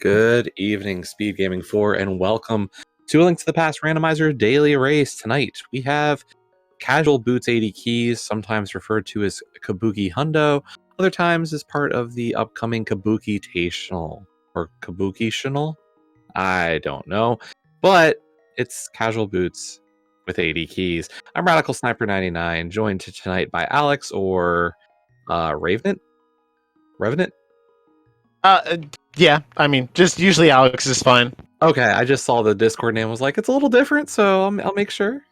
Good evening, Speed Gaming 4, and welcome to A Link to the Past Randomizer Daily Race. Tonight, we have Casual Boots 80 Keys, sometimes referred to as Kabuki Hundo, other times as part of the upcoming Kabookeytional, or Cabookeytional? I don't know, but it's Casual Boots with 80 Keys. I'm Radical Sniper 99, joined tonight by Alex, or Revenant? Revenant? Yeah, I mean, just usually Alex is fine. Okay, I just saw the Discord name, was like, it's a little different, so I'll make sure.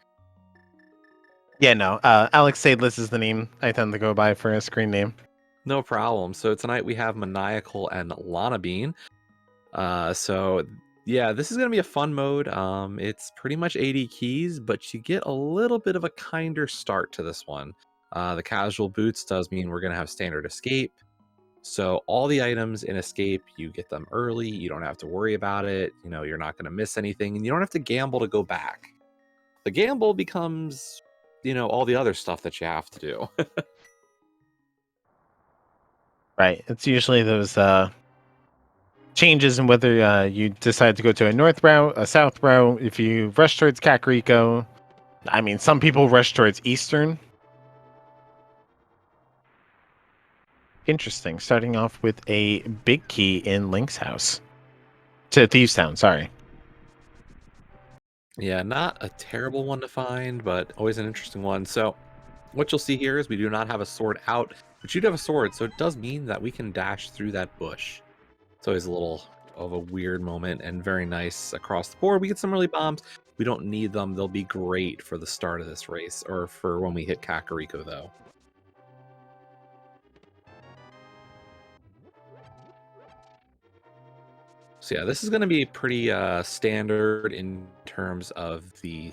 Yeah, no, Alex Sadeless is the name I tend to go by for a screen name. No problem. So tonight we have Maniacal and Lana Bean. So yeah, this is gonna be a fun mode. It's pretty much 80 keys, but you get a little bit of a kinder start to this one. The casual boots does mean we're gonna have standard escape. So all the items in escape, you get them early. You don't have to worry about it. You know, you're not gonna miss anything, and you don't have to gamble to go back. The gamble becomes, all the other stuff that you have to do. Right, it's usually those changes in whether you decide to go to a north route, a south route. If you rush towards Kakariko, I mean, some people rush towards eastern. Interesting. Starting off with a big key in Link's house to Thieves Town. Sorry. Yeah, not a terrible one to find, but always an interesting one. So what you'll see here is we do not have a sword out, but you do have a sword, so it does mean that we can dash through that bush. It's always a little of a weird moment and very nice across the board. We get some early bombs. We don't need them. They'll be great for the start of this race, or for when we hit Kakariko, though. So yeah, this is going to be pretty standard in terms of the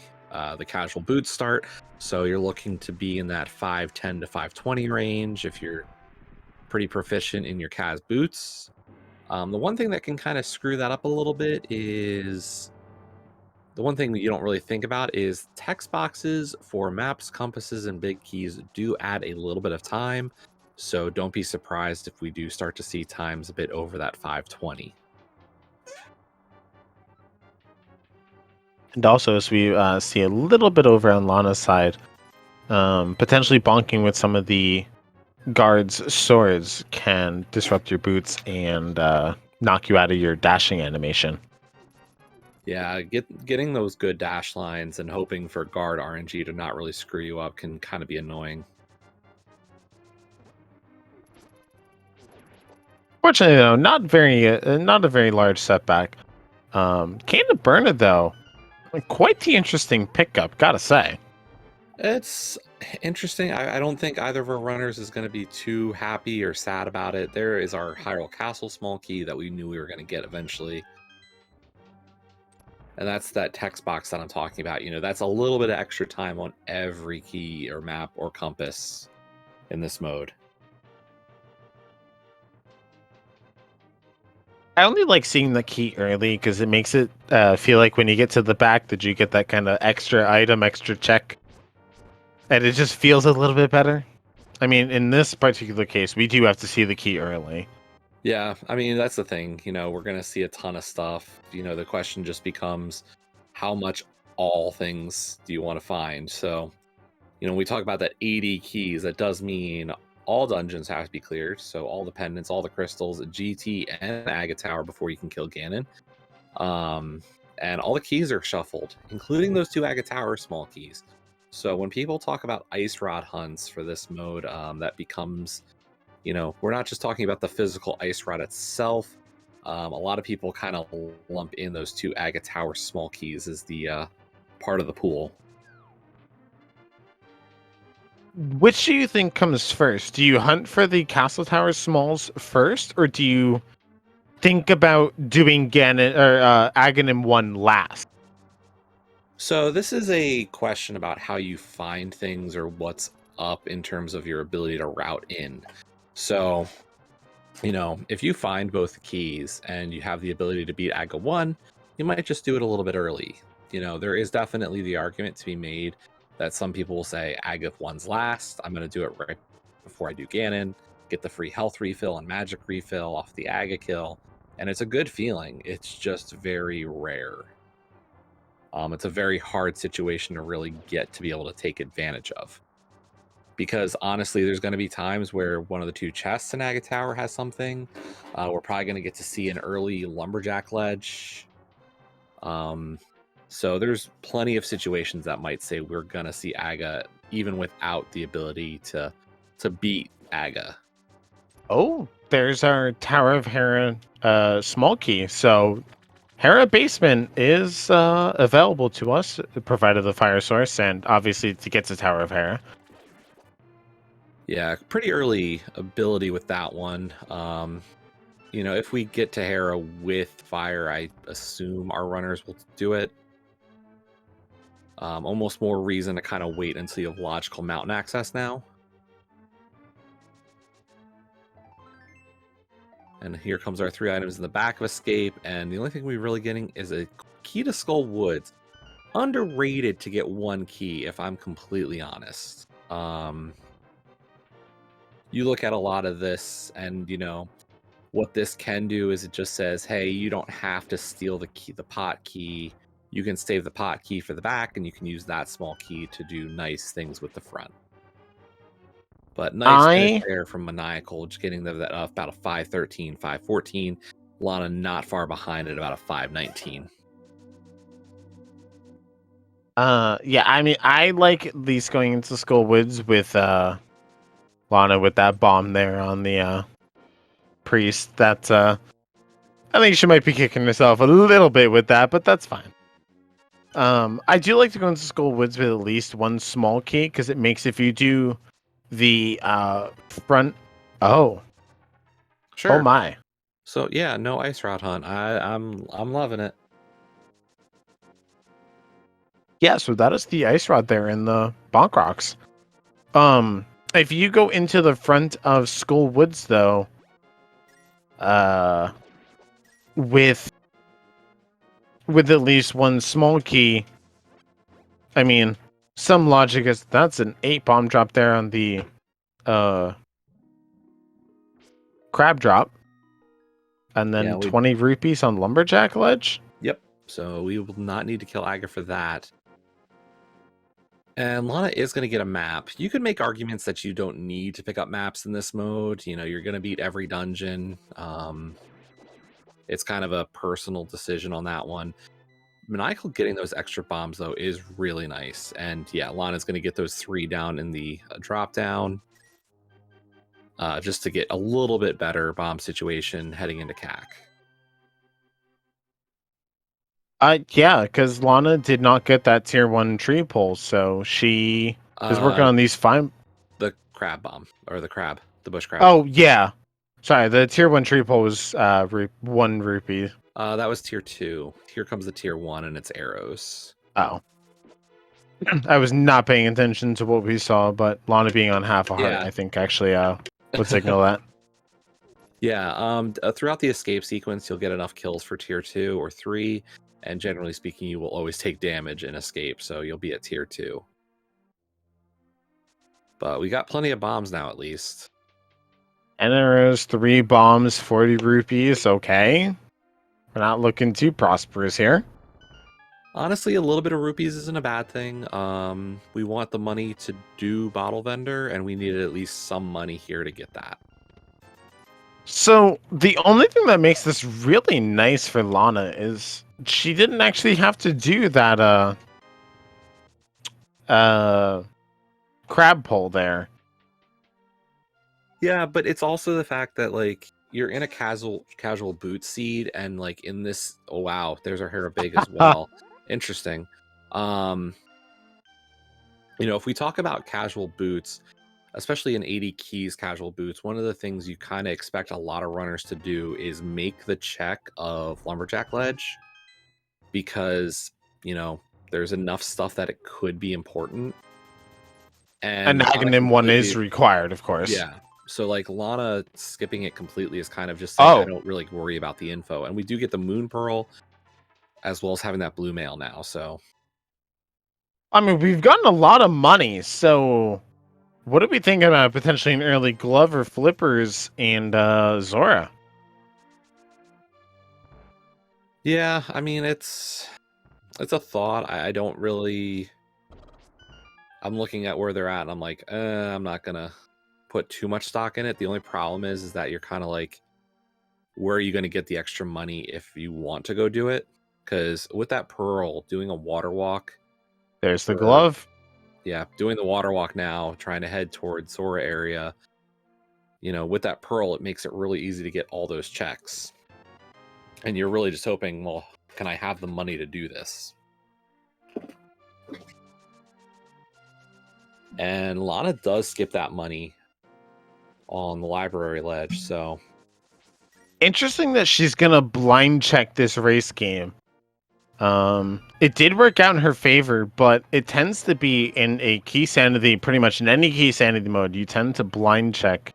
casual boot start. So you're looking to be in that 510 to 520 range if you're pretty proficient in your Kaz boots. The one thing that can kind of screw that up a little bit is the one thing that you don't really think about is text boxes for maps, compasses, and big keys do add a little bit of time. So don't be surprised if we do start to see times a bit over that 520. And also, as we see a little bit over on Lana's side, potentially bonking with some of the guards' swords can disrupt your boots and knock you out of your dashing animation. Yeah, getting those good dash lines and hoping for guard RNG to not really screw you up can kind of be annoying. Fortunately, though, not a very large setback. Cannon Burner, though, quite the interesting pickup, gotta say. It's interesting. I don't think either of our runners is going to be too happy or sad about it. There is our Hyrule Castle small key that we knew we were going to get eventually. And that's that text box that I'm talking about. That's a little bit of extra time on every key or map or compass in this mode. I only like seeing the key early because it makes it feel like when you get to the back that you get that kind of extra item, extra check. And it just feels a little bit better. I mean, in this particular case, we do have to see the key early. Yeah, I mean, that's the thing. We're going to see a ton of stuff. The question just becomes how much all things do you want to find? So, we talk about that 80 keys. That does mean all dungeons have to be cleared. So all the pendants, all the crystals, GT, and Agate Tower before you can kill Ganon. And all the keys are shuffled, including those two Agate Tower small keys. So when people talk about ice rod hunts for this mode, that becomes, we're not just talking about the physical ice rod itself. A lot of people kind of lump in those two Agate Tower small keys as the part of the pool. Which do you think comes first? Do you hunt for the Castle Tower smalls first, or do you think about doing Ganon or Aghanim 1 last? So this is a question about how you find things or what's up in terms of your ability to route in. So, if you find both keys and you have the ability to beat Aga 1, you might just do it a little bit early. There is definitely the argument to be made that some people will say Aga 1's last. I'm going to do it right before I do Ganon, get the free health refill and magic refill off the Aga kill, and it's a good feeling. It's just very rare. It's a very hard situation to really get to be able to take advantage of. Because honestly, there's going to be times where one of the two chests in Aga Tower has something. We're probably going to get to see an early lumberjack ledge. So there's plenty of situations that might say we're going to see Aga even without the ability to beat Aga. Oh, there's our Tower of Hera small key. So Hera Basement is available to us, provided the fire source, and obviously to get to Tower of Hera. Yeah, pretty early ability with that one. You know, if we get to Hera with fire, I assume our runners will do it. Almost more reason to kind of wait until you have logical mountain access now. And here comes our 3 items in the back of Escape, and the only thing we're really getting is a key to Skull Woods. Underrated to get 1 key, if I'm completely honest. You look at a lot of this, and you know what this can do is it just says, hey, you don't have to steal the key, the pot key. You can save the pot key for the back, and you can use that small key to do nice things with the front. But nice finish there from Maniacal, just getting that about a 513, 514. Lana not far behind at about a 519. Yeah, I mean, I like at least going into Skull Woods with Lana with that bomb there on the priest. That I think she might be kicking herself a little bit with that, but that's fine. I do like to go into Skull Woods with at least 1 small key because it makes if you do the front. Oh, Sure. oh my. So yeah, no ice route hunt. I'm loving it. Yeah, so that is the ice rod there in the Bonk Rocks. If you go into the front of Skull Woods though, with at least 1 small key, I mean, some logic is that's an 8 bomb drop there on the crab drop, and then 20 rupees on lumberjack ledge. Yep. So we will not need to kill Aga for that. And Lana is going to get a map. You can make arguments that you don't need to pick up maps in this mode. You know, you're going to beat every dungeon. It's kind of a personal decision on that one. Maniacal getting those extra bombs, though, is really nice. And yeah, Lana's going to get those 3 down in the drop down. Just to get a little bit better bomb situation heading into CAC. Yeah, because Lana did not get that tier 1 tree pole, so she is working on these fine. The crab bomb, or the bush crab. Oh, yeah. Sorry, the tier 1 tree pole was 1 rupee. That was tier 2. Here comes the tier 1, and it's arrows. Oh. I was not paying attention to what we saw, but Lana being on half a heart, I think, actually would signal that. Yeah, throughout the escape sequence, you'll get enough kills for tier 2 or 3, and generally speaking, you will always take damage in escape, so you'll be at tier 2. But we got plenty of bombs now, at least. And there's 3 bombs, 40 rupees. Okay. We're not looking too prosperous here. Honestly, a little bit of rupees isn't a bad thing. We want the money to do Bottle Vendor, and we needed at least some money here to get that. So the only thing that makes this really nice for Lana is she didn't actually have to do that crab pole there. Yeah, but it's also the fact that like you're in a casual boot seed, and like in this, oh wow, there's our Hera Big as well. Interesting. You know, if we talk about casual boots, especially in 80 keys casual boots, one of the things you kind of expect a lot of runners to do is make the check of lumberjack ledge, because you know there's enough stuff that it could be important. And an Aghanim one is required, of course. Yeah. So like Lana skipping it completely is kind of just saying I don't really worry about the info. And we do get the Moon Pearl as well as having that blue mail now. So I mean, we've gotten a lot of money. So what are we thinking about potentially an early Glover Flippers and Zora? Yeah, I mean it's a thought. I don't really. I'm looking at where they're at, and I'm like, I'm not gonna put too much stock in it. The only problem is that you're kind of like, where are you going to get the extra money if you want to go do it? Because with that pearl, doing a water walk, There's the or glove. yeah, doing the water walk now, trying to head towards Sora area, with that pearl, it makes it really easy to get all those checks. And you're really just hoping, well, can I have the money to do this? And Lana does skip that money on the library ledge, so Interesting that she's gonna blind check this race game. It did work out in her favor, but it tends to be in a key sanity, pretty much in any key sanity mode, you tend to blind check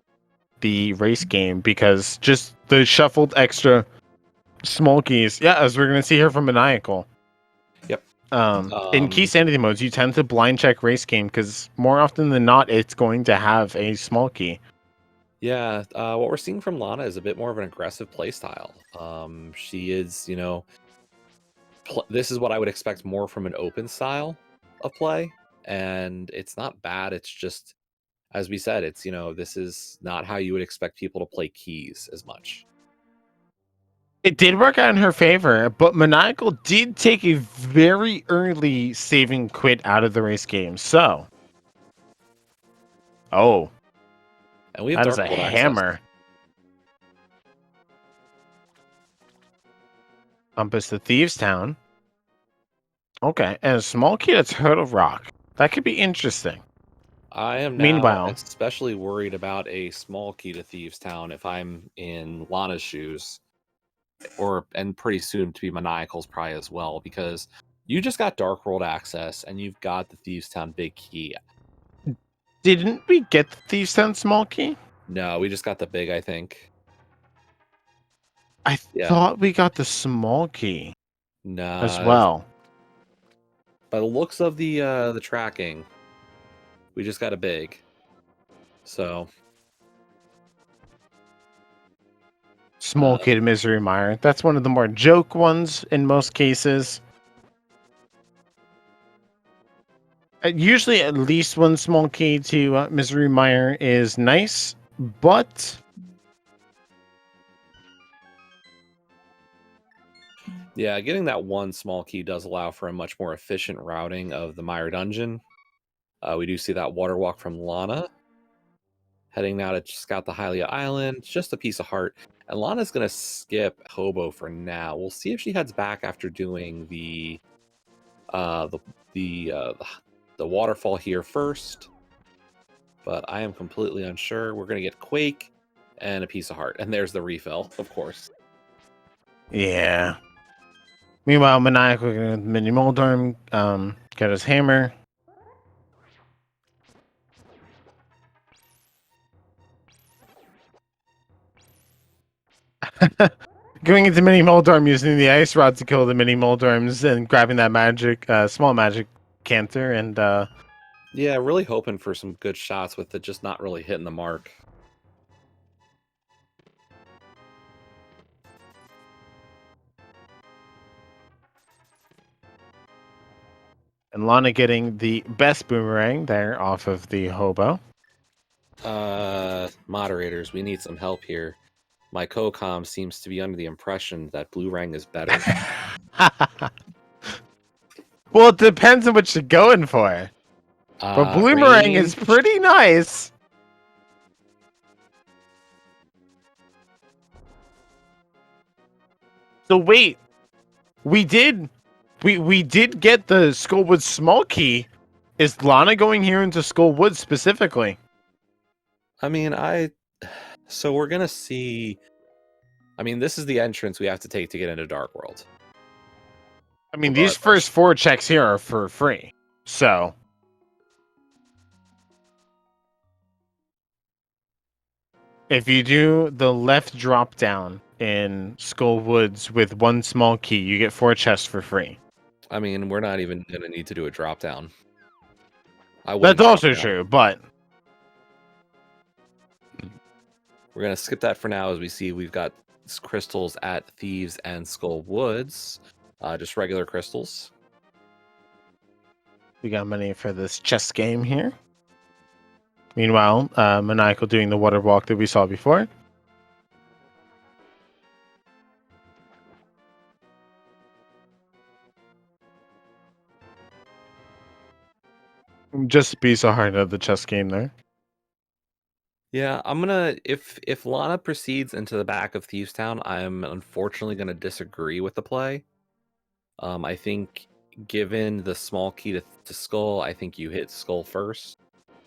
the race game because just the shuffled extra small keys. Yeah, as we're gonna see here from Maniacal. yep. In key sanity modes, you tend to blind check race game because more often than not, it's going to have a small key. Yeah, what we're seeing from Lana is a bit more of an aggressive playstyle. She is, this is what I would expect more from an open style of play, and it's not bad. It's just, as we said, it's this is not how you would expect people to play keys as much. It did work out in her favor, but Maniacal did take a very early saving quit out of the race game. So, And we have that is Dark a World access. hammer. Compass to Thieves Town. Okay, and a small key to Turtle Rock. That could be interesting. I am now Meanwhile, especially worried about a small key to Thieves Town if I'm in Lana's shoes, and pretty soon to be Maniacal's probably as well, because you just got Dark World access and you've got the Thieves Town big key. didn't we get the Thieves Town small key? No, we just got the big, I think. I thought we got the small key as Nah, well. by the looks of the tracking, we just got a big. So Small key to Misery Mire. That's one of the more joke ones in most cases. Usually, at least one small key to Misery Mire is nice, but yeah, getting that one small key does allow for a much more efficient routing of the Mire Dungeon. We do see that water walk from Lana. Heading now to scout the Hylia Island. Just a piece of heart. And Lana's going to skip Hobo for now. We'll see if she heads back after doing the waterfall here first. But I am completely unsure. We're going to get Quake and a piece of heart. And there's the refill, of course. yeah. Meanwhile, Maniacal Mini Moldorm got his hammer. Going into Mini Moldorm using the ice rod to kill the Mini Moldorms and grabbing that magic, small magic canter and yeah, really hoping for some good shots with it just not really hitting the mark. Lana getting the best boomerang there off of the hobo. Moderators, we need some help here. My co-com seems to be under the impression that Blue Rang is better. Well, it depends on what you're going for. But Boomerang is pretty nice. So wait, we did get the Skullwood small key. Is Lana going here into Skullwood specifically? I mean, so we're gonna see. I mean, this is the entrance we have to take to get into Dark World. I mean, these first 4 checks here are for free. So if you do the left drop down in Skullwoods with 1 small key, you get 4 chests for free. I mean, we're not even gonna need to do a drop down. That's also true, but we're gonna skip that for now as we see we've got crystals at Thieves and Skull Woods, just regular crystals. We got money for this chess game here. Meanwhile, Maniacal doing the water walk that we saw before. Just a piece of heart of the chess game there. Yeah, I'm gonna if Lana proceeds into the back of Thieves Town, I'm unfortunately gonna disagree with the play. I think given the small key to Skull, I think you hit Skull first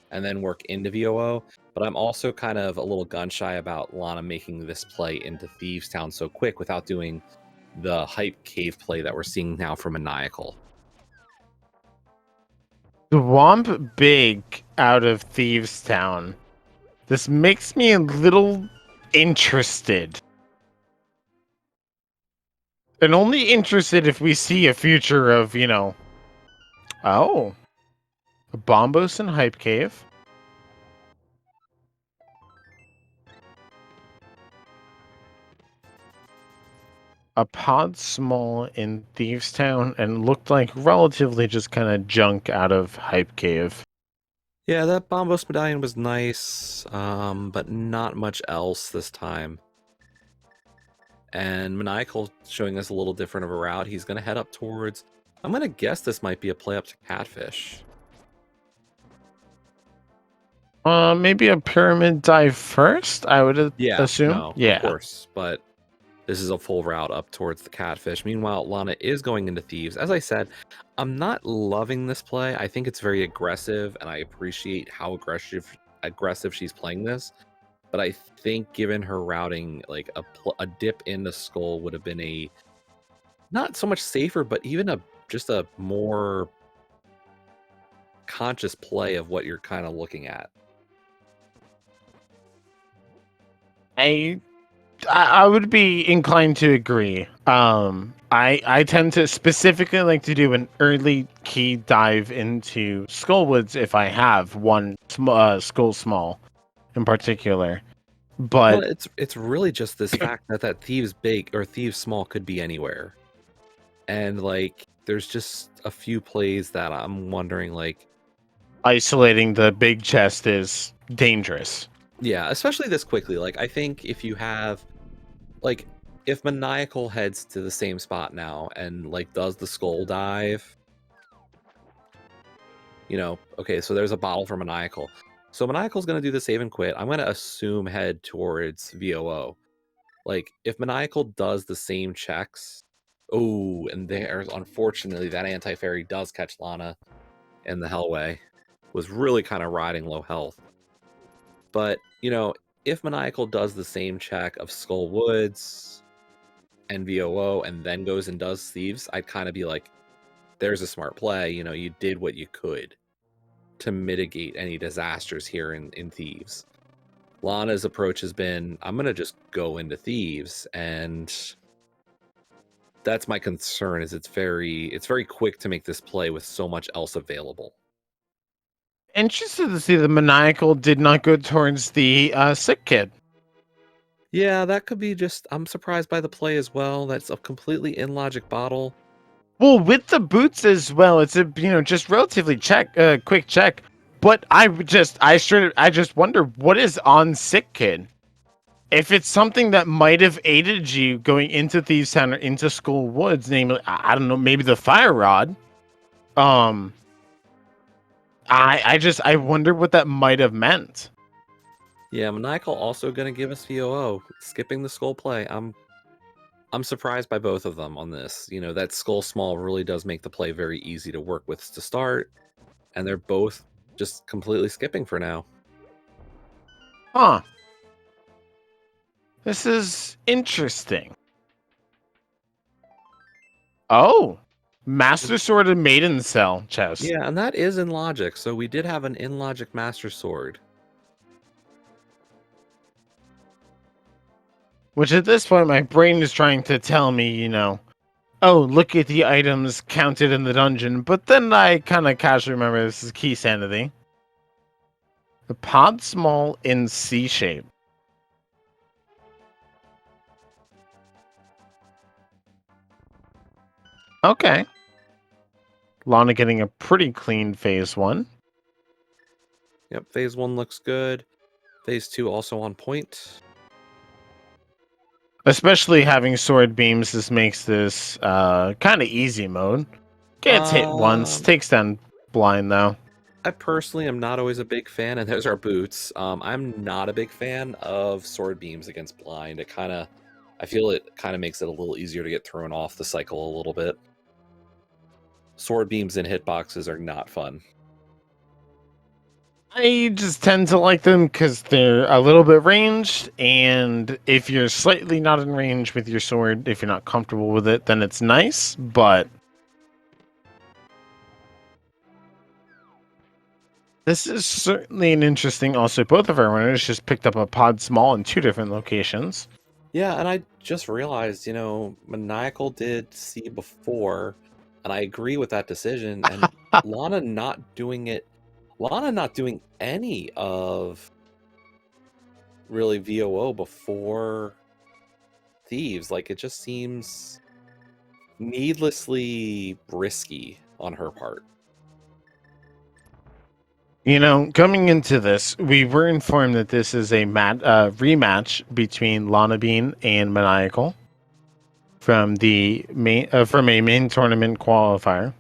and then work into VOO. But I'm also kind of a little gun shy about Lana making this play into Thieves Town so quick without doing the hype cave play that we're seeing now from Maniacal. Swamp Big out of Thieves Town. This makes me a little interested. And only interested if we see a future of, oh, a Bombos and Hype Cave. A pod small in Thieves Town and looked like relatively just kind of junk out of Hype Cave. Yeah, that Bombos medallion was nice, but not much else this time. And Maniacal showing us a little different of a route. He's going to head up towards... I'm going to guess this might be a play up to Catfish. Maybe a pyramid dive first, I would assume. No, of course, but this is a full route up towards the Catfish. Meanwhile, Lana is going into Thieves. As I said, I'm not loving this play. I think it's very aggressive, and I appreciate how aggressive she's playing this. But I think given her routing, like a dip into Skull would have been a not so much safer, but even just a more conscious play of what you're kind of looking at. I would be inclined to agree. I tend to specifically like to do an early key dive into Skullwoods if I have one Skull Small in particular. But well, it's really just this fact that Thieves Big or Thieves Small could be anywhere, and like there's just a few plays that I'm wondering like isolating the big chest is dangerous. Yeah, especially this quickly. Like, I think if you have, like, if Maniacal heads to the same spot now and, like, does the skull dive, okay, so there's a bottle for Maniacal. So Maniacal's going to do the save and quit. I'm going to assume head towards VOO. Like, if Maniacal does the same checks, oh, and there's, unfortunately, that anti-fairy does catch Lana in the Hellway. Was really kind of riding low health. But, if Maniacal does the same check of Skull Woods and VOO and then goes and does Thieves, I'd kind of be like, there's a smart play. You did what you could to mitigate any disasters here in Thieves. Lana's approach has been, I'm going to just go into Thieves, and that's my concern, is it's very quick to make this play with so much else available. Interested to see the Maniacal did not go towards the sick kid. Yeah, that could be just... I'm surprised by the play as well. That's a completely in-logic bottle. Well, with the boots as well, it's a just relatively quick check. But I just wonder what is on sick kid. If it's something that might have aided you going into Thieves Town or into Skull Woods, namely, I don't know, maybe the fire rod. I wonder what that might have meant. Yeah, Maniacal also going to give us VOO, skipping the skull play. I'm surprised by both of them on this. That skull small really does make the play very easy to work with to start, and they're both just completely skipping for now. Huh. This is interesting. Oh, Master Sword and Maiden Cell chest. Yeah, and that is in logic. So we did have an in logic Master Sword. Which at this point, my brain is trying to tell me, oh, look at the items counted in the dungeon. But then I kind of casually remember this is key sanity. The pod small in C shape. Okay. Lana getting a pretty clean phase 1. Yep, phase 1 looks good. Phase 2 also on point. Especially having sword beams, this makes this kind of easy mode. Gets hit once, takes down blind though. I personally am not always a big fan, and those are boots. I'm not a big fan of sword beams against blind. I feel it kind of makes it a little easier to get thrown off the cycle a little bit. Sword beams and hitboxes are not fun. I just tend to like them because they're a little bit ranged, and if you're slightly not in range with your sword, if you're not comfortable with it, then it's nice, but this is certainly an interesting. Also, both of our runners just picked up a pod small in 2 different locations. Yeah, and I just realized, Maniacal did C before, and I agree with that decision. And Lana not doing any of really VOO before Thieves. Like, it just seems needlessly risky on her part. Coming into this, we were informed that this is a rematch between Lana Bean and Maniacal from a main tournament qualifier.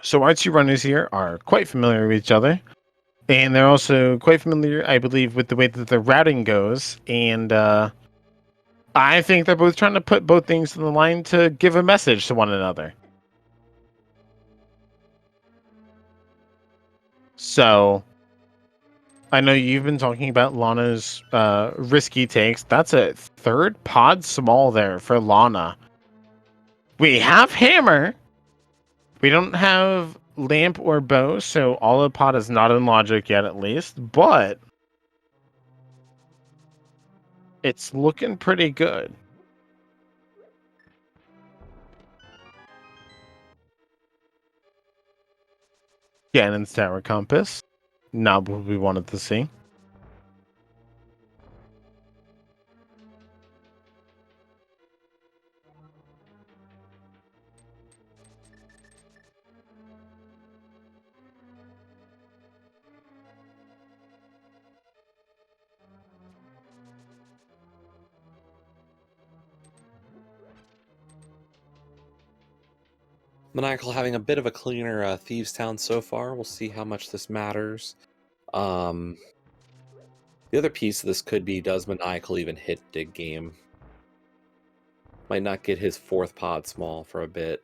So our 2 runners here are quite familiar with each other, and they're also quite familiar, I believe, with the way that the routing goes. And I think they're both trying to put both things on the line to give a message to one another. So I know you've been talking about Lana's risky takes. That's a 3rd pod small there for Lana. We have hammer. We don't have lamp or bow, so all the pod is not in logic yet, at least. But it's looking pretty good. Ganon's Tower Compass. Not what we wanted to see. Maniacal having a bit of a cleaner Thieves Town so far. We'll see how much this matters. The other piece of this could be, does Maniacal even hit Dig Game? Might not get his 4th pod small for a bit.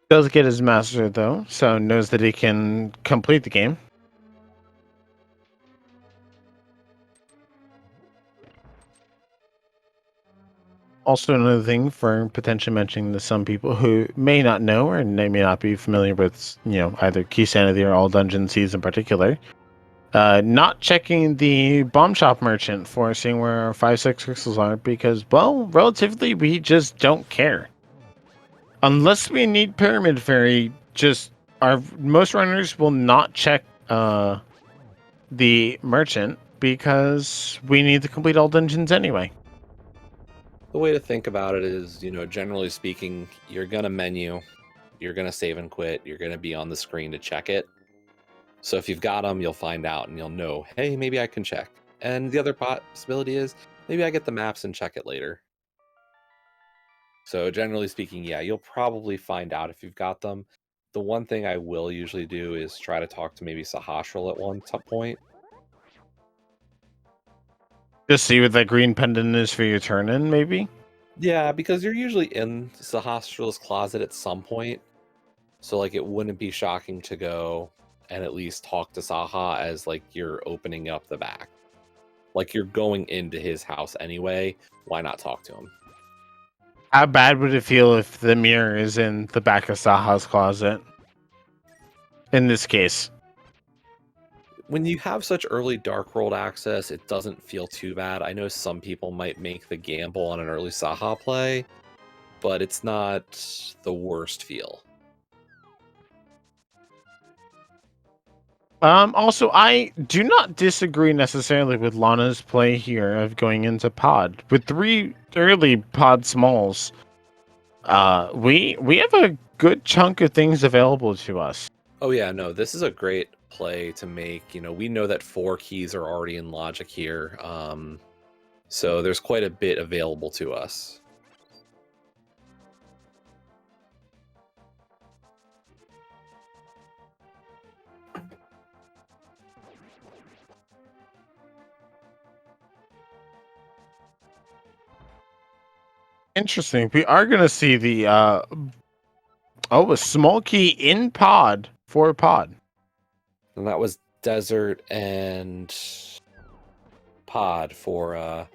Does get his master though, so knows that he can complete the game. Also, another thing for potentially mentioning to some people who may not know or they may not be familiar with, either Key Sanity or All Dungeon Seas in particular, not checking the bomb shop merchant for seeing where our 5-6 crystals are because, well, relatively, we just don't care. Unless we need Pyramid Fairy, most runners will not check the merchant because we need to complete all dungeons anyway. The way to think about it is, generally speaking, you're going to menu, you're going to save and quit, you're going to be on the screen to check it. So if you've got them, you'll find out and you'll know, hey, maybe I can check. And the other possibility is maybe I get the maps and check it later. So generally speaking, yeah, you'll probably find out if you've got them. The one thing I will usually do is try to talk to maybe Sahasral at one point. Just see what that green pendant is for your turn in, maybe? Yeah, because you're usually in Sahasral's closet at some point. So, like, it wouldn't be shocking to go and at least talk to Saha as, like, you're opening up the back. Like, you're going into his house anyway. Why not talk to him? How bad would it feel if the mirror is in the back of Saha's closet? In this case. When you have such early Dark World access, it doesn't feel too bad. I know some people might make the gamble on an early Saha play, but it's not the worst feel. Also, I do not disagree necessarily with Lana's play here of going into pod with 3 early pod smalls. We have a good chunk of things available to us. Oh yeah, no, this is a great play to make. We know that 4 keys are already in logic here, so there's quite a bit available to us. Interesting. We are going to see the a small key in pod for pod. And that was desert and pod for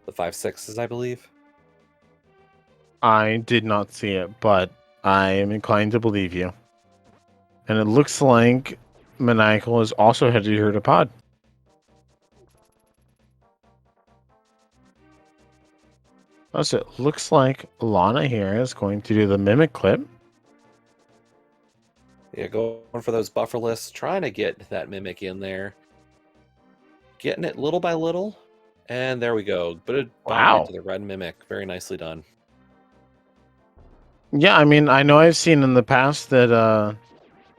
the 5/6s, I believe. I did not see it, but I am inclined to believe you. And it looks like Maniacal is also headed here to pod. Also, it looks like Lana here is going to do the mimic clip. Yeah, going for those buffer lists, trying to get that mimic in there. Getting it little by little. And there we go. But it Wow. to the red mimic. Very nicely done. Yeah, I mean, I know I've seen in the past that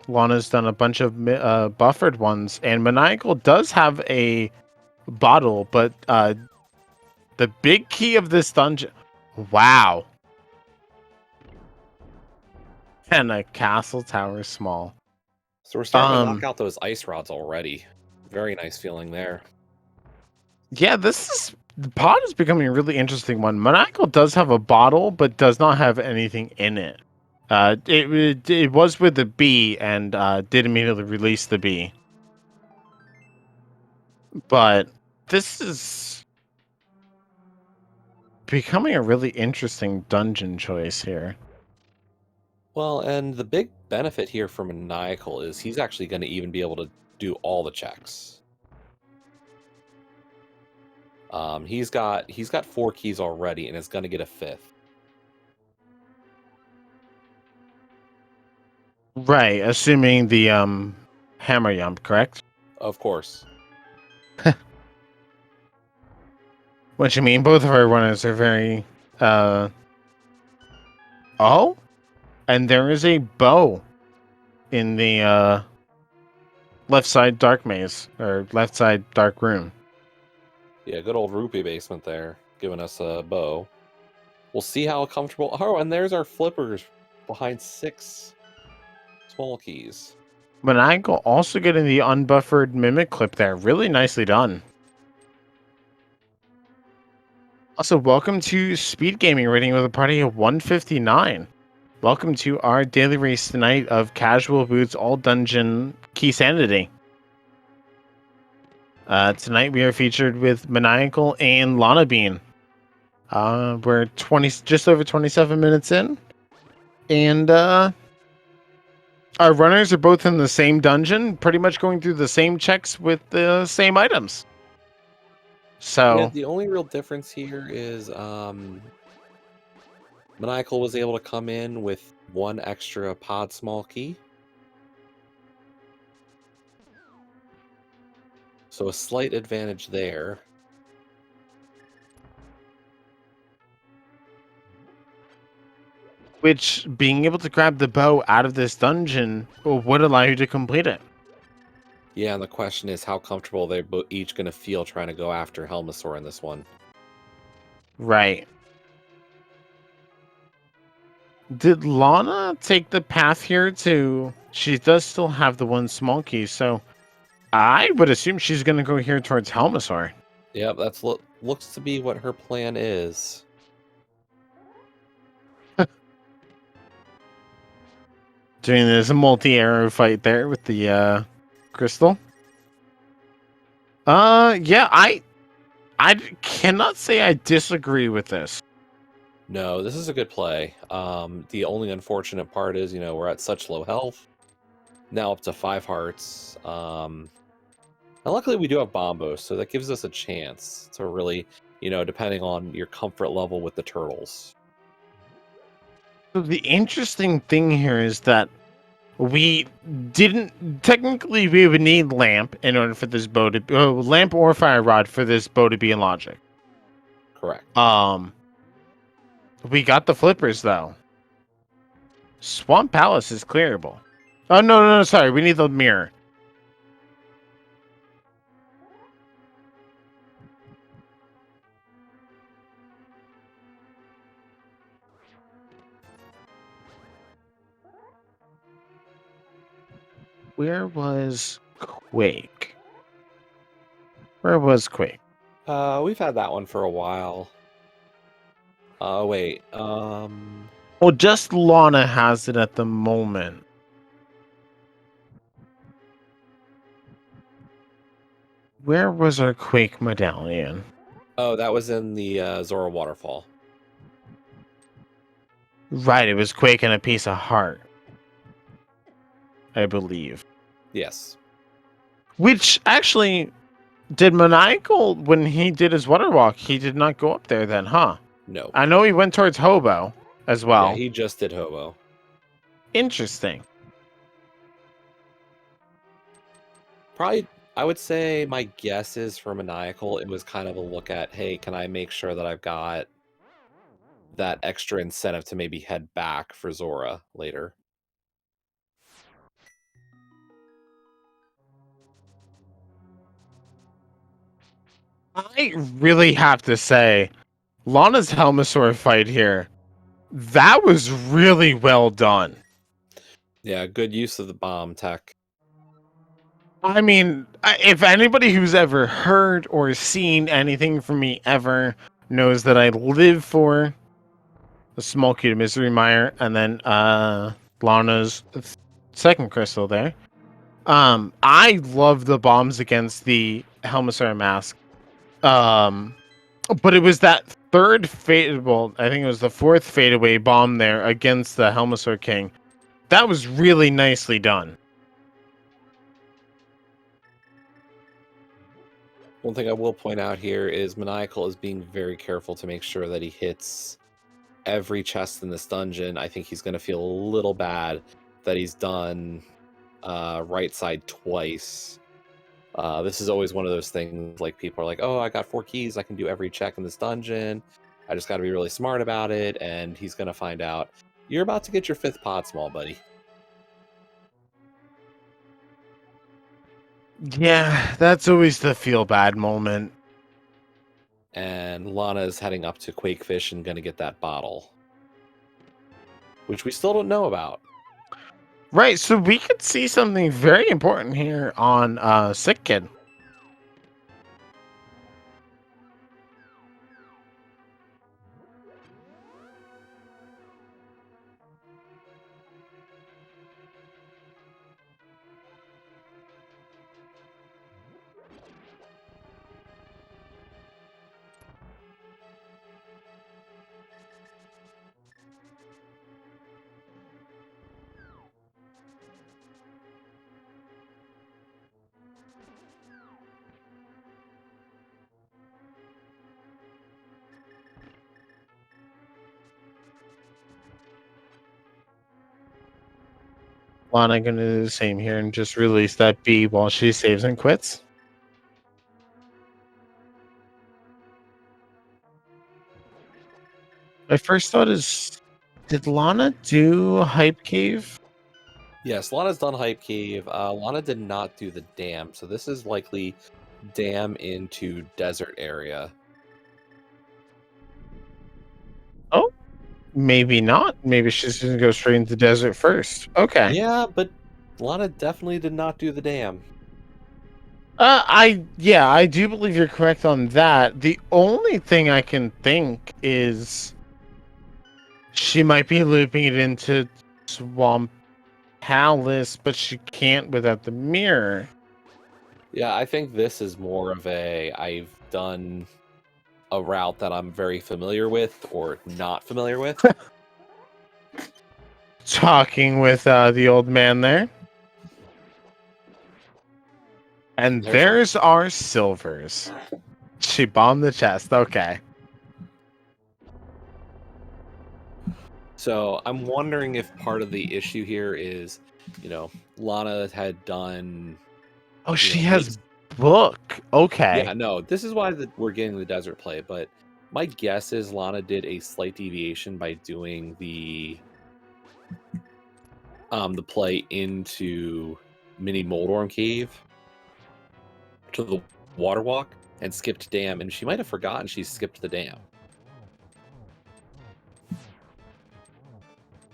Lana's done a bunch of buffered ones, and Maniacal does have a bottle, but the big key of this dungeon... Wow. And a castle tower small. So we're starting to knock out those ice rods already. Very nice feeling there. Yeah, the pod is becoming a really interesting one. Maniacal does have a bottle, but does not have anything in it. It was with the B and did immediately release the B. But this is becoming a really interesting dungeon choice here. Well, and the big benefit here for Maniacal is he's actually going to even be able to do all the checks. He's got 4 keys already, and is going to get a 5th. Right, assuming the hammer yump, correct? Of course. What you mean? Both of our runners are very Oh? And there is a bow in the left side dark maze, or left side dark room. Yeah, good old rupee basement there, giving us a bow. We'll see how comfortable... Oh, and there's our flippers behind 6 small keys. Maniacal also getting the unbuffered mimic clip there. Really nicely done. Also, welcome to Speed Gaming Rating with a party of 159. Welcome to our daily race tonight of Casual Boots All Dungeon Key Sanity. Tonight we are featured with Maniacal and Lana Bean. We're just over 27 minutes in, and our runners are both in the same dungeon, pretty much going through the same checks with the same items. So yeah, the only real difference here is Maniacal was able to come in with 1 extra pod small key. So a slight advantage there. which being able to grab the bow out of this dungeon would allow you to complete it. Yeah, and the question is how comfortable they're each going to feel trying to go after Helmasaur in this one. Right. Did Lana take the path here to... She does still have the 1 small key, so I would assume she's going to go here towards Helmasaur. Yep, that's looks to be what her plan is. Doing this multi-arrow fight there with the crystal. Yeah, I cannot say I disagree with this. No, this is a good play. The only unfortunate part is, we're at such low health. Now up to 5 hearts. And luckily we do have Bombos, so that gives us a chance to really, depending on your comfort level with the turtles. So the interesting thing here is that we didn't technically we would need lamp in order for this bow to lamp or fire rod for this bow to be in logic. Correct. We got the flippers though. Swamp Palace is clearable. Oh no, sorry, we need the mirror. Where was Quake? Where was Quake? We've had that one for a while. Wait. Well, just Lana has it at the moment. Where was our Quake medallion? Oh, that was in the Zora waterfall. Right, it was Quake and a piece of heart, I believe. Yes. Which actually, did Maniacal, when he did his water walk, he did not go up there then, huh? No. I know he went towards Hobo as well. Yeah, he just did Hobo. Interesting. Probably, I would say my guess is for Maniacal, it was kind of a look at, hey, can I make sure that I've got that extra incentive to maybe head back for Zora later? I really have to say, Lana's Helmasaur fight here, that was really well done. Yeah, good use of the bomb tech. I mean, if anybody who's ever heard or seen anything from me ever knows that I live for the small cute Misery Mire and then Lana's second crystal there. I love the bombs against the Helmasaur mask. But it was that third fadeable, I think it was the fourth fadeaway bomb there against the Helmasaur King. That was really nicely done. One thing I will point out here is Maniacal is being very careful to make sure that he hits every chest in this dungeon. I think he's going to feel a little bad that he's done right side twice. This is always one of those things, like, people are like, oh, I got 4 keys, I can do every check in this dungeon, I just got to be really smart about it. And he's going to find out you're about to get your 5th pod, small buddy. Yeah, that's always the feel bad moment. And Lana is heading up to Quakefish and going to get that bottle, which we still don't know about. Right, so we could see something very important here on Sick Kid. Lana gonna do the same here and just release that B while she saves and quits. My first thought is, did Lana do Hype Cave? Yes, Lana's done Hype Cave. Lana did not do the dam, so this is likely dam into desert area. Oh, maybe not. Maybe she's gonna go straight into desert first. Okay. Yeah, but Lana definitely did not do the dam. I do believe you're correct on that. The only thing I can think is she might be looping it into Swamp Palace, but she can't without the mirror. Yeah, I think this is more of a, I've done a route that I'm very familiar with or not familiar with. Talking with the old man there. And there's our silvers. She bombed the chest. Okay. So I'm wondering if part of the issue here is, Lana had done. Oh, she Maybe, has book. Okay. yeah, no, this is why we're getting the desert play. But my guess is Lana did a slight deviation by doing the play into Mini Moldorm Cave to the water walk and skipped dam, and she might have forgotten she skipped the dam.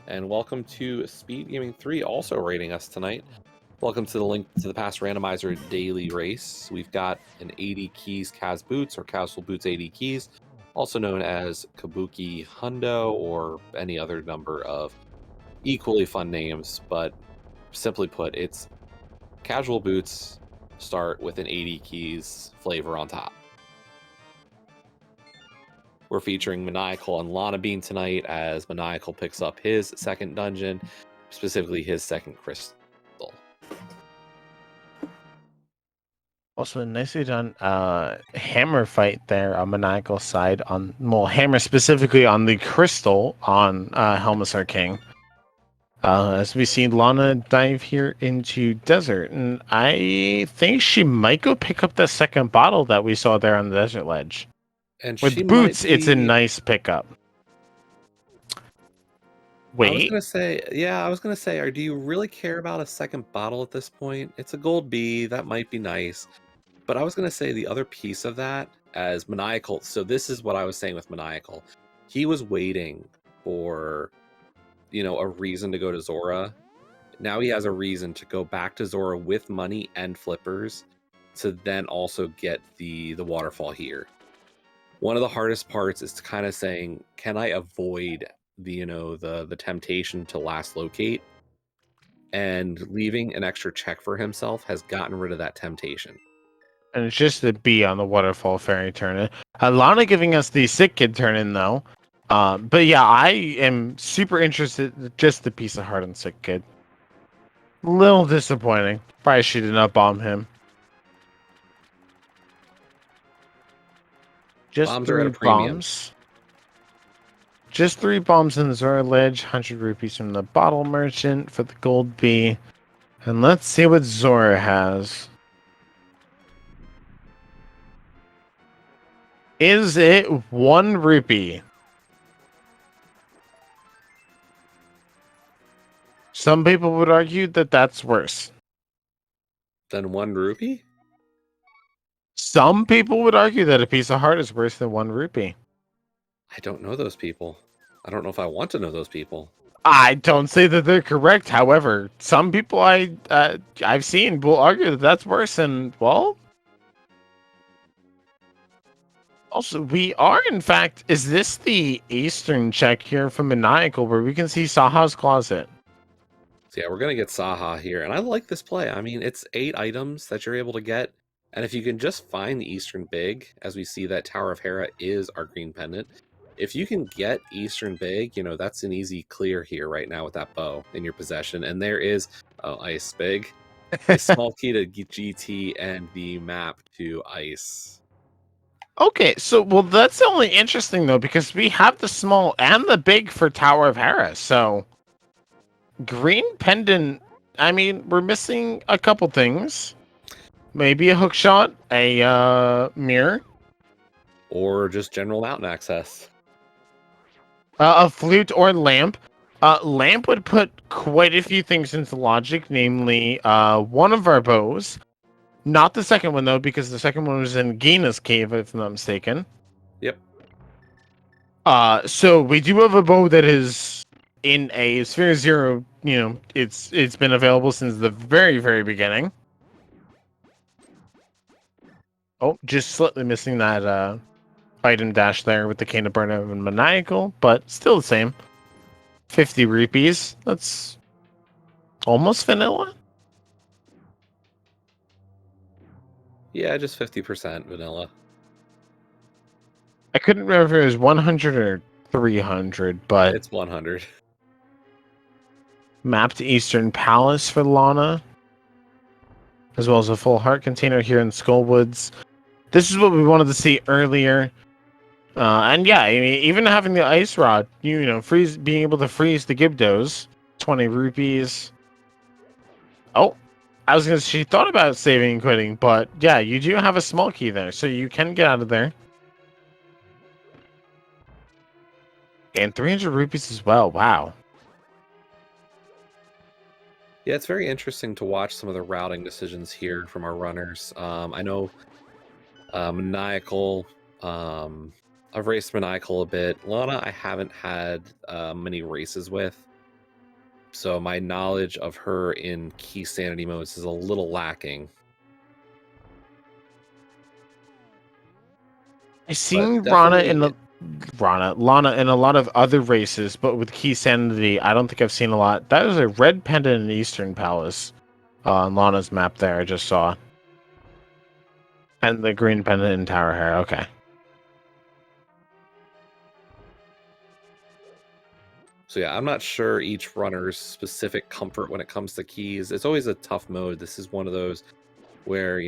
And welcome to Speed Gaming 3, also rating us tonight. Welcome to the Link to the Past Randomizer daily race. We've got an 80 keys Kaz Boots, or Castle Boots 80 keys, also known as Kabuki Hundo, or any other number of equally fun names. But simply put, it's casual boots start with an 80 keys flavor on top. We're featuring Maniacal and Lana Bean tonight as Maniacal picks up his second dungeon, specifically his second crystal. Also, nicely done. Hammer fight there on Maniacal side Hammer specifically on the crystal on Helmusar King. As we see Lana dive here into desert, and I think she might go pick up the second bottle that we saw there on the desert ledge. And With she boots, might be... it's a nice pickup. Wait. I was gonna say, do you really care about a second bottle at this point? It's a gold B, that might be nice. But I was gonna say the other piece of that as Maniacal. So this is what I was saying with Maniacal. He was waiting for, a reason to go to Zora. Now he has a reason to go back to Zora with money and flippers to then also get the waterfall here. One of the hardest parts is to kind of saying, can I avoid the temptation to last locate? And leaving an extra check for himself has gotten rid of that temptation. And it's just a B on the waterfall fairy turn-in. Lana giving us the sick kid turn-in though. But yeah, I am super interested in just the piece of heart on sick kid. Little disappointing. Probably she did not bomb him. Just Bombs are at a 3 premium. bombs. Just 3 bombs in the Zora Ledge. 100 rupees from the bottle merchant for the gold B. And let's see what Zora has. Is it 1 rupee? Some people would argue that that's worse. Than 1 rupee? Some people would argue that a piece of heart is worse than 1 rupee. I don't know those people. I don't know if I want to know those people. I don't say that they're correct. However, some people I've seen will argue that that's worse. And well, also we are in fact. Is this the Eastern check here from Maniacal where we can see Saha's closet? So yeah, we're gonna get Saha here, and I like this play. I mean, it's 8 items that you're able to get, and if you can just find the Eastern Big, as we see that Tower of Hera is our green pendant. If you can get Eastern Big, that's an easy clear here right now with that bow in your possession. And there is Ice Big, a small key to GT, and the map to Ice. Okay, so well, that's only interesting though because we have the small and the big for Tower of Hera. So green pendant. I mean, we're missing a couple things. Maybe a hook shot, a mirror, Or just general mountain access. a flute, or lamp. Lamp would put quite a few things into logic, namely one of our bows. Not the second one, though, because the second one was in Gina's cave, if I'm not mistaken. Yep. So we do have a bow that is in a Sphere Zero. It's been available since the very, very beginning. Oh, just slightly missing that item dash there with the Cane of Burnout and Maniacal, but still the same. 50 rupees. That's almost vanilla. Yeah, just 50% vanilla. I couldn't remember if it was 100 or 300, but it's 100. Mapped Eastern Palace for Lana, as well as a full heart container here in Skullwoods. This is what we wanted to see earlier. And yeah, I mean, even having the ice rod, being able to freeze the Gibdos, 20 rupees. Oh, I was gonna. She thought about saving and quitting, but yeah, you do have a small key there, so you can get out of there. And 300 rupees as well. Wow. Yeah, it's very interesting to watch some of the routing decisions here from our runners. I know Maniacal. I've raced Maniacal a bit. Lana, I haven't had many races with, so my knowledge of her in key sanity modes is a little lacking. I've seen Lana Definitely, in a lot of other races, but with key sanity, I don't think I've seen a lot. That is a red pendant in Eastern Palace on Lana's map there. I just saw, and the green pendant in Tower Hair. Okay. So yeah, I'm not sure each runner's specific comfort when it comes to keys. It's always a tough mode. This is one of those where,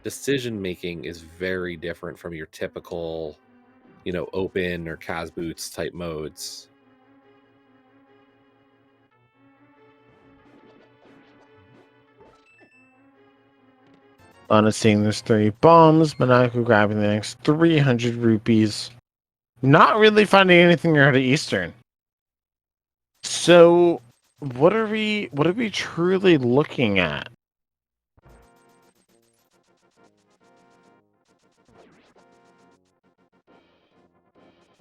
decision making is very different from your typical, open or Cas boots type modes. Lana seeing there's 3 bombs, Maniacal grabbing the next 300 rupees. Not really finding anything out of Eastern. So, what are we truly looking at?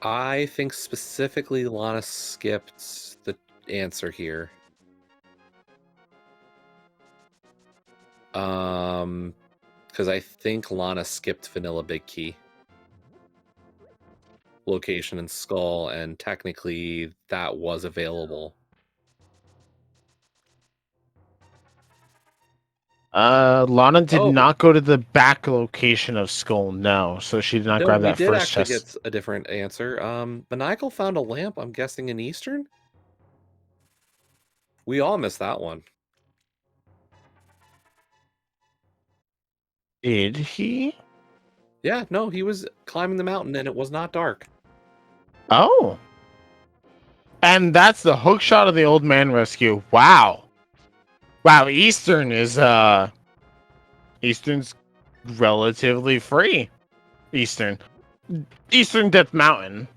I think specifically Lana skipped the answer here. Because I think Lana skipped Vanilla Big Key. Location and Skull, and technically that was available. Lana did not go to the back location of Skull, no. So she did not grab we that did first actually chest. get a different answer. Maniacal found a lamp, I'm guessing in Eastern? We all missed that one. Did he? Yeah, no, he was climbing the mountain and it was not dark. Oh. And that's the hook shot of the old man rescue. Wow. Wow, Eastern's relatively free. Eastern Death Mountain.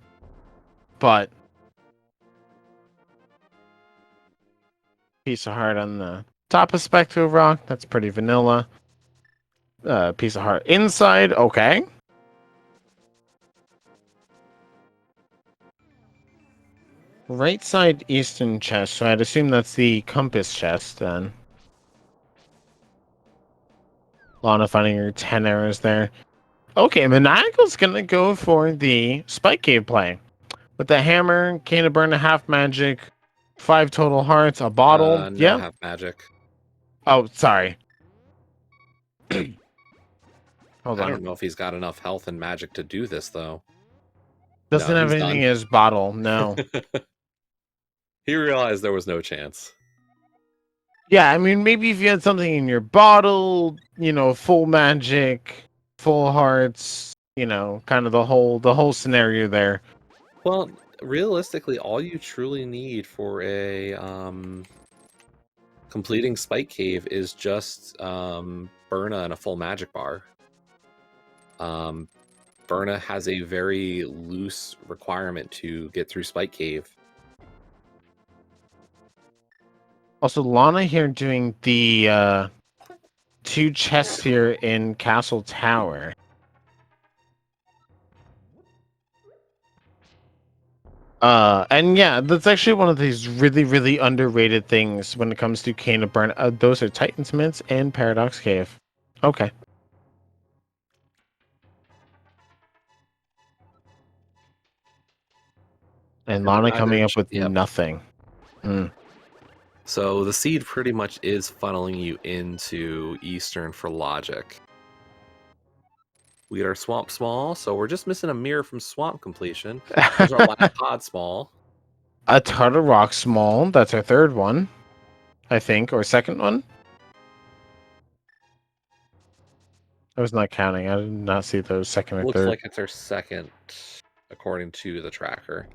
But piece of heart on the top of Spectral Rock, that's pretty vanilla. Piece of heart inside, okay. Right side eastern chest, so I'd assume that's the compass chest then. Lana finding her 10 arrows there. Okay, Maniacal's gonna go for the Spike Cave play. With the hammer, Cane of Burn, a half magic, 5 total hearts, a bottle. No Yeah. half magic. Oh, sorry. Hold I on. don't know if he's got enough health and magic to do this, though. Doesn't have anything in his bottle, no. He realized there was no chance. Yeah, I mean, maybe if you had something in your bottle, full magic, full hearts, kind of the whole scenario there. Well, realistically, all you truly need for a completing Spike Cave is just Burna and a full magic bar. Burna has a very loose requirement to get through Spike Cave. Also, Lana here doing the 2 chests here in Castle Tower. And yeah, that's actually one of these really, really underrated things when it comes to Cane of Burn. Those are Titan's Mints and Paradox Cave. Okay. And Lana coming up with nothing. So the seed pretty much is funneling you into Eastern for logic. We get our Swamp Small, so we're just missing a mirror from Swamp completion. There's our last Pod Small. A Turtle Rock Small, that's our 3rd one, I think, or 2nd one. I was not counting. I did not see those second or Looks third. like it's our second, according to the tracker.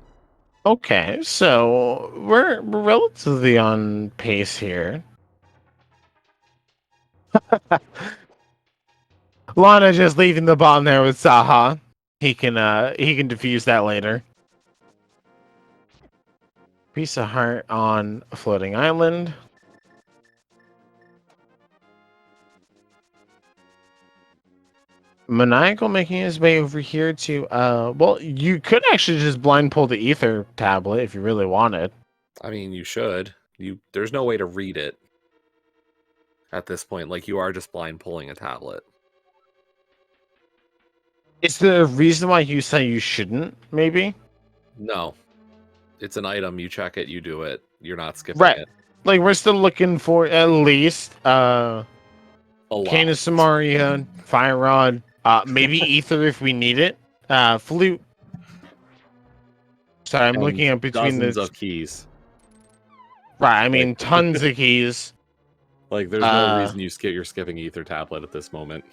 Okay, so we're relatively on pace here. Lana just leaving the bomb there with Saha. He can defuse that later. Piece of heart on a floating island. Maniacal making his way over here to well, you could actually just blind pull the ether tablet if you really wanted. I mean, you should. There's no way to read it at this point. Like, you are just blind pulling a tablet. Is there a reason why you say you shouldn't, maybe? No. It's an item, you check it, you do it. You're not skipping Right. it. Like we're still looking for at least A lot. Cane of Samaria, Fire Rod, maybe Ether if we need it. Flute. Sorry, I'm And looking up between dozens the of keys. right. I mean, Like, tons of keys. like there's no reason you're skipping ether tablet at this moment.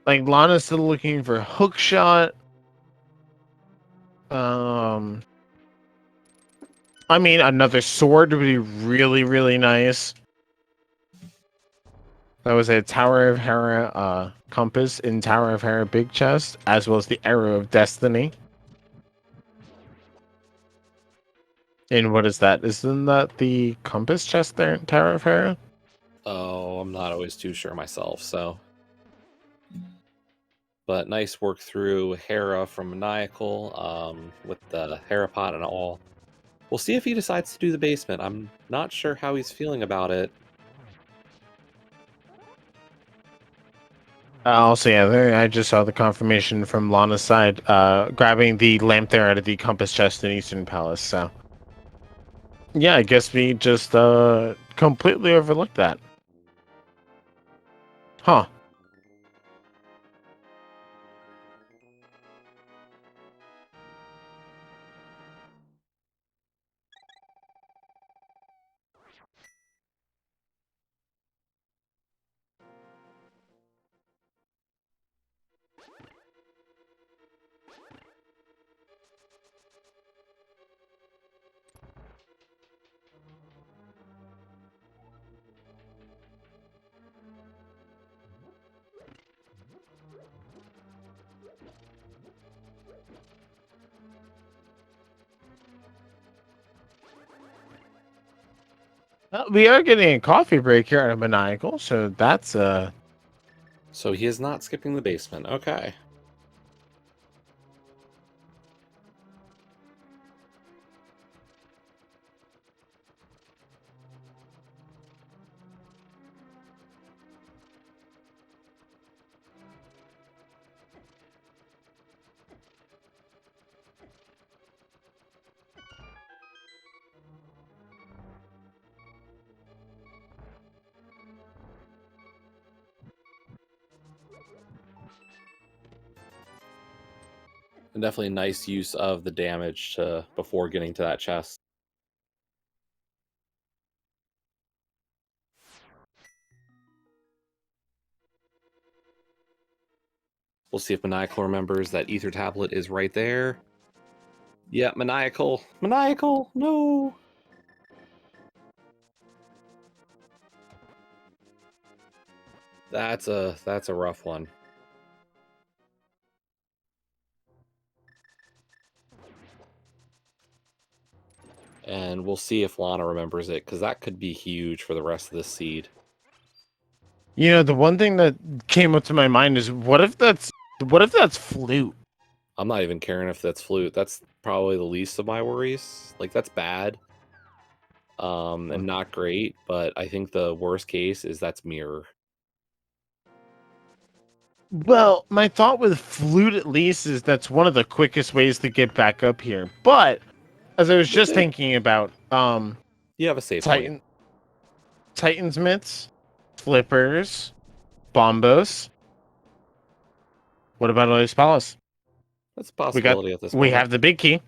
Like Lana's still looking for hook shot. I mean, another sword would be really, really nice. That was a Tower of Hera compass in Tower of Hera big chest, as well as the Arrow of Destiny. And what is that? Isn't that the compass chest there in Tower of Hera? Oh, I'm not always too sure myself, so. But nice work through Hera from Maniacal with the Hera pot and all. We'll see if he decides to do the basement. I'm not sure how he's feeling about it. Also, yeah, there, I just saw the confirmation from Lana's side, grabbing the lamp there out of the compass chest in Eastern Palace. So, yeah, I guess we just completely overlooked that. Huh. We are getting a coffee break here at Maniacal, so that's So he is not skipping the basement. Okay. And definitely a nice use of the damage before getting to that chest. We'll see if Maniacal remembers that ether tablet is right there. Yeah, Maniacal. Maniacal, no. That's a rough one. And we'll see if Lana remembers it, because that could be huge for the rest of this seed. you know, the one thing that came up to my mind is what if that's flute? I'm not even caring if that's flute. That's probably the least of my worries. Like, that's bad. And not great, but I think the worst case is that's mirror. Well, my thought with flute at least is that's one of the quickest ways to get back up here. But as I was just thinking about, You have a save point. Titan's mitts, flippers, bombos. What about Olympus Palace? That's a possibility at this point. We have the big key.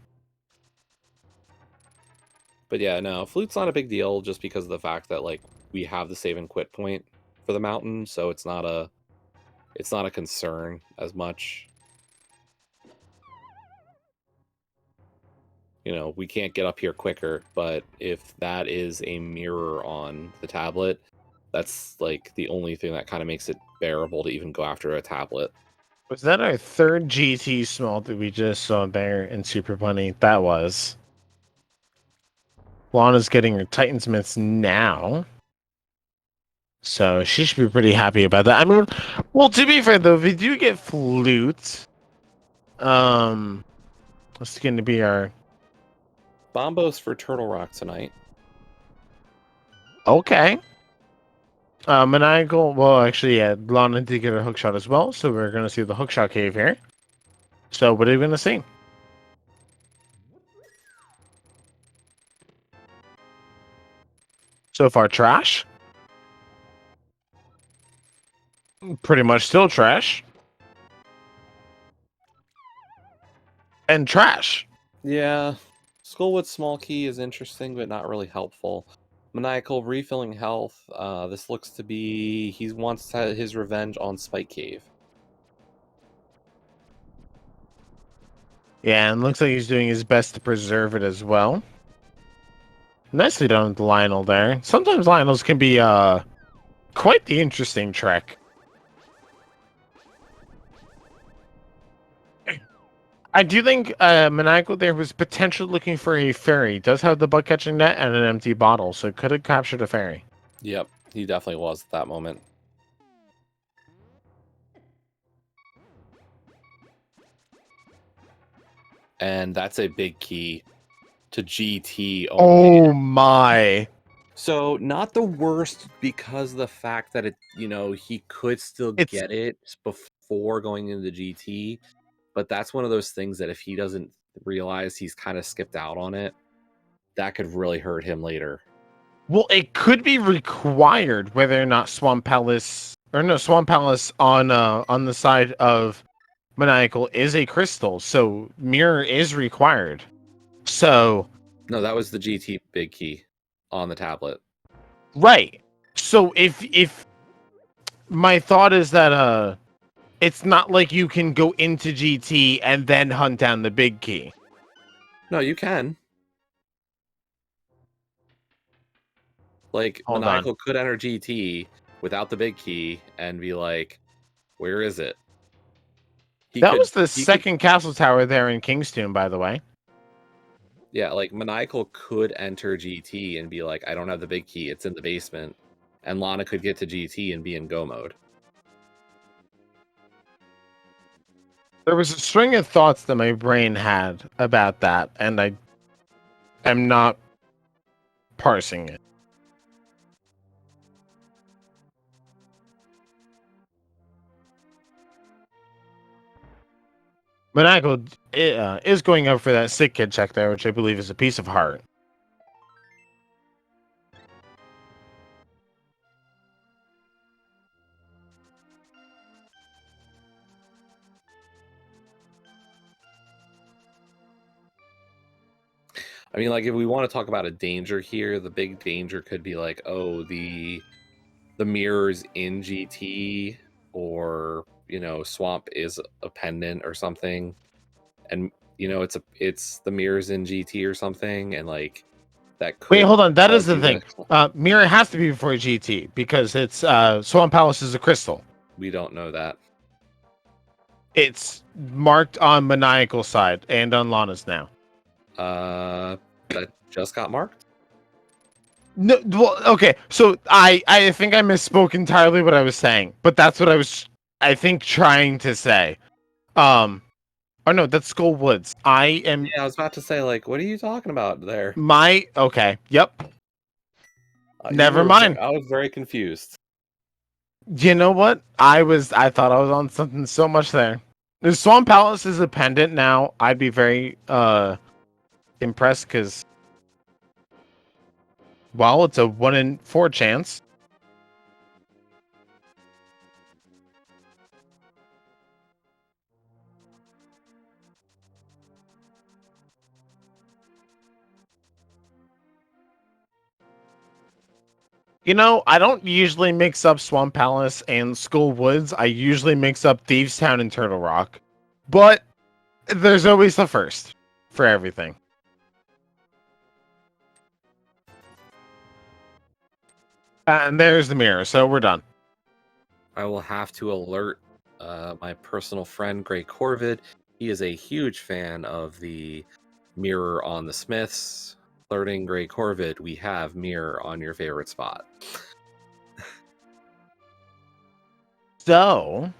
But yeah, no, flute's not a big deal just because of the fact that, like, we have the save and quit point for the mountain, so it's not a it's not a concern as much. You know, we can't get up here quicker, but if that is a mirror on the tablet, that's like the only thing that kind of makes it bearable to even go after a tablet. Was that our third GT small that we just saw there in Super Bunny? That was. Lana's getting her Titan's Myths now. So she should be pretty happy about that. I mean, well, to be fair though, if we do get Flute, what's going to be our... Bombos for Turtle Rock tonight. Okay. Maniacal, well, actually, yeah, Lana did get a hookshot as well, so we're going to see the hookshot cave here. So what are we going to see? So far, trash. Pretty much still trash. And trash. Yeah, Skullwood Small Key is interesting, but not really helpful. Maniacal refilling health. This looks to be he wants to have his revenge on Spike Cave. Yeah, and looks like he's doing his best to preserve it as well. Nicely done with Lionel there. Sometimes Lionels can be quite the interesting trek. I do think Maniacal there was potentially looking for a fairy. Does have the bug catching net and an empty bottle, so could have captured a fairy. Yep, he definitely was at that moment. And that's a big key to GT. Oh my. So not the worst because of the fact that he could still get it before going into GT, but that's one of those things that if he doesn't realize he's kind of skipped out on it, that could really hurt him later. Well, it could be required whether or not Swamp Palace on the side of Maniacal is a crystal, so mirror is required. So no, that was the GT big key on the tablet. Right. So if my thought is that it's not like you can go into GT and then hunt down the big key. No, you can. Like, Maniacal could enter GT without the big key and be like, where is it? That was the second castle tower there in Kingstown, by the way. Yeah, like, Maniacal could enter GT and be like, I don't have the big key, it's in the basement. And Lana could get to GT and be in go mode. There was a string of thoughts that my brain had about that, and I am not parsing it. Maniacal is going up for that sick kid check there, which I believe is a piece of heart. I mean, like, if we want to talk about a danger here, the big danger could be like, oh, the mirrors in GT, or Swamp is a pendant or something, and it's the mirrors in GT or something, and like that could... Wait, hold on. That is the thing. Mirror has to be before GT because it's Swamp Palace is a crystal. We don't know that. It's marked on Maniacal side and on Lana's now. That just got marked? No, well, okay. So I think I misspoke entirely what I was saying, but that's what I was, I think, trying to say. Oh no, that's Skull Woods. I was about to say, like, what are you talking about there? Okay. Yep. Never I mind. was very confused. You know what? I thought I was on something so much there. If Swamp Palace is a pendant now, I'd be very impressed because, well, it's a 1 in 4 chance. You know, I don't usually mix up Swamp Palace and Skull Woods. I usually mix up Thieves Town and Turtle Rock. But there's always the first for everything. And there's the mirror, so we're done. I will have to alert my personal friend, Gray Corvid. He is a huge fan of the mirror on the Smiths. Alerting Gray Corvid, we have mirror on your favorite spot. So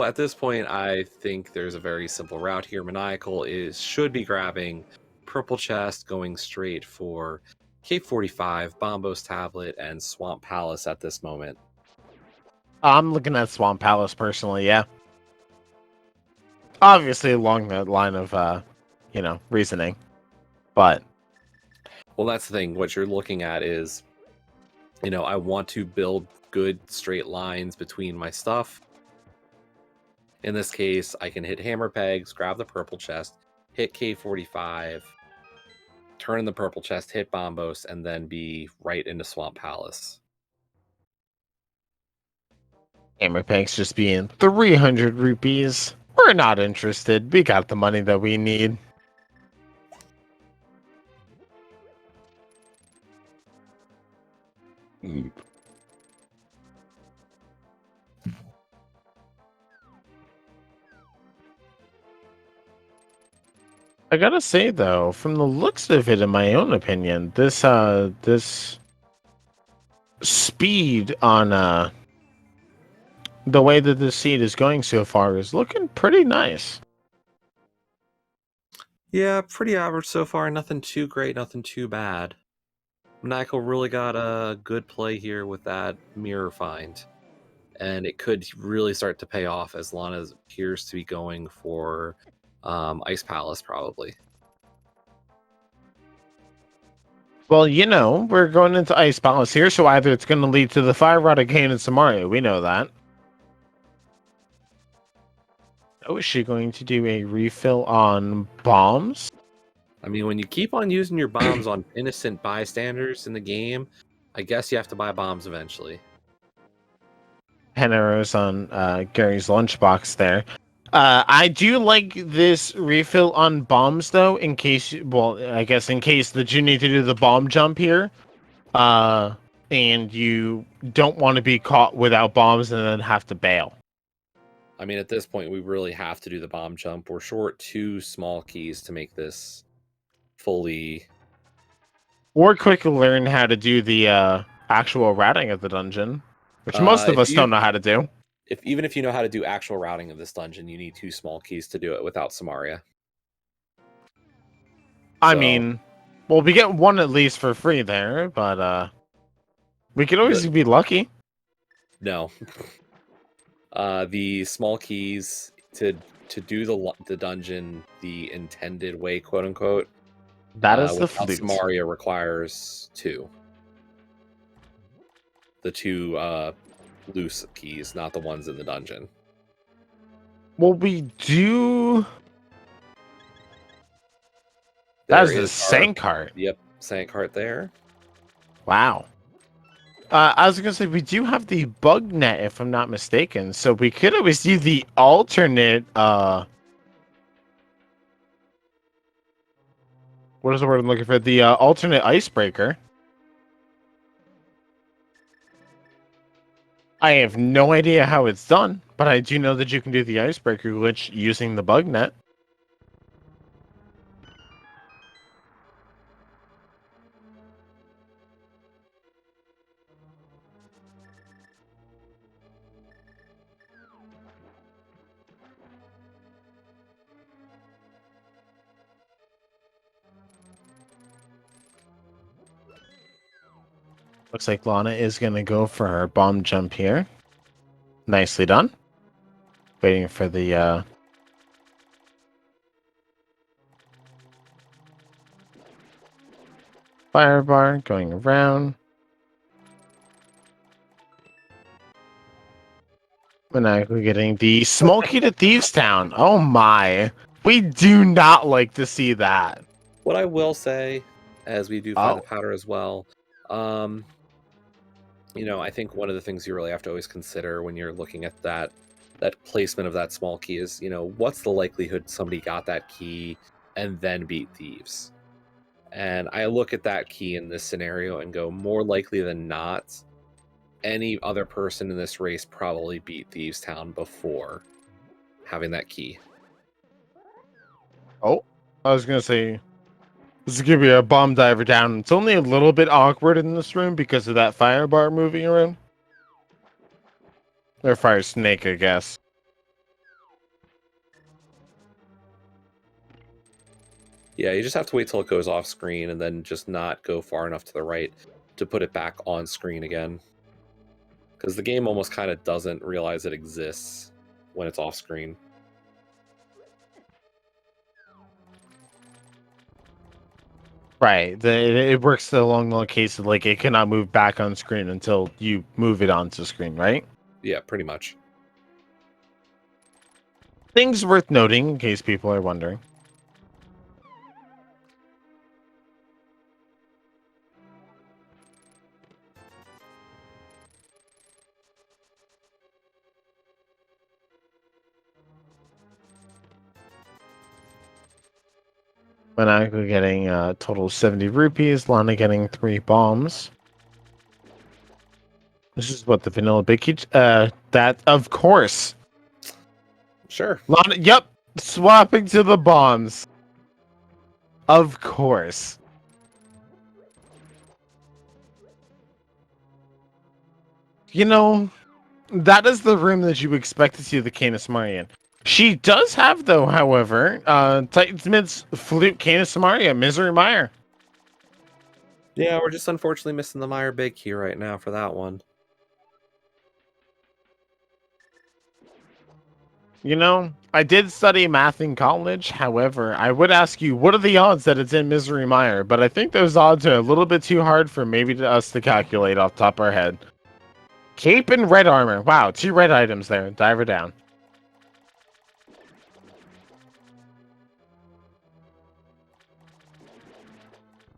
at this point, I think there's a very simple route here. Maniacal should be grabbing Purple Chest, going straight for Cape 45, Bombo's Tablet, and Swamp Palace at this moment. I'm looking at Swamp Palace personally, yeah. Obviously along the line of, reasoning. But... Well, that's the thing. What you're looking at is, I want to build good straight lines between my stuff. In this case, I can hit Hammer Pegs, grab the Purple Chest, hit K45, turn the Purple Chest, hit Bombos, and then be right into Swamp Palace. Hammer Pegs just being 300 rupees. We're not interested. We got the money that we need. I gotta say though, from the looks of it, in my own opinion, this speed on the way that this seed is going so far is looking pretty nice. Yeah, pretty average so far. Nothing too great, nothing too bad. Maniacal really got a good play here with that mirror find. And it could really start to pay off as long as it appears to be going for Ice Palace, probably. Well, we're going into Ice Palace here, so either it's going to lead to the Fire Rod of Ganon and Samaria. We know that. Oh, is she going to do a refill on bombs? I mean, when you keep on using your bombs on innocent bystanders in the game, I guess you have to buy bombs eventually. 10 arrows on Gary's lunchbox there. I do like this refill on bombs, though, in case that you need to do the bomb jump here, and you don't want to be caught without bombs and then have to bail. I mean, at this point, we really have to do the bomb jump. We're short 2 small keys to make this fully... Or quickly learn how to do the actual routing of the dungeon, which most of us don't know how to do. Even if you know how to do actual routing of this dungeon, you need 2 small keys to do it without Samaria. I mean, well, we get one at least for free there, but we could always be lucky. No. The small keys to do the dungeon the intended way, quote unquote. That is the flute. Samaria requires 2. The 2 loose keys, not the ones in the dungeon. Well, we do. That is the sank heart. Yep, sank heart there. Wow. I was gonna say we do have the bug net, if I'm not mistaken, so we could always do the alternate. What is the word I'm looking for? The alternate icebreaker. I have no idea how it's done, but I do know that you can do the icebreaker glitch using the bug net. Looks like Lana is going to go for her bomb jump here. Nicely done. Waiting for the fire bar going around. Maniacally getting the Smoky to Thieves Town. Oh my. We do not like to see that. What I will say, as we do find the powder as well, I think one of the things you really have to always consider when you're looking at that placement of that small key is, what's the likelihood somebody got that key and then beat thieves? And I look at that key in this scenario and go, more likely than not, any other person in this race probably beat Thieves Town before having that key. Oh, I was gonna say, this is gonna be a bomb diver down. It's only a little bit awkward in this room because of that fire bar moving around. Or fire snake, I guess. Yeah, you just have to wait till it goes off screen and then just not go far enough to the right to put it back on screen again. Because the game almost kind of doesn't realize it exists when it's off screen. Right. It works along the case of like it cannot move back on screen until you move it onto screen, right? Yeah, pretty much. Things worth noting in case people are wondering. Manako getting a total of 70 rupees, Lana getting 3 bombs. This is what the vanilla big that of course. Sure. Lana, yep, swapping to the bombs. Of course. That is the room that you expect to see the Canis Maria in. She does have, though, however, Titan's Mid's Flute Canis Maria, Misery Mire. Yeah, we're just unfortunately missing the Meyer Big Key right now for that one. I did study math in college. However, I would ask you, what are the odds that it's in Misery Mire? But I think those odds are a little bit too hard for maybe us to calculate off the top of our head. Cape and red armor. Wow, 2 red items there. Diver down.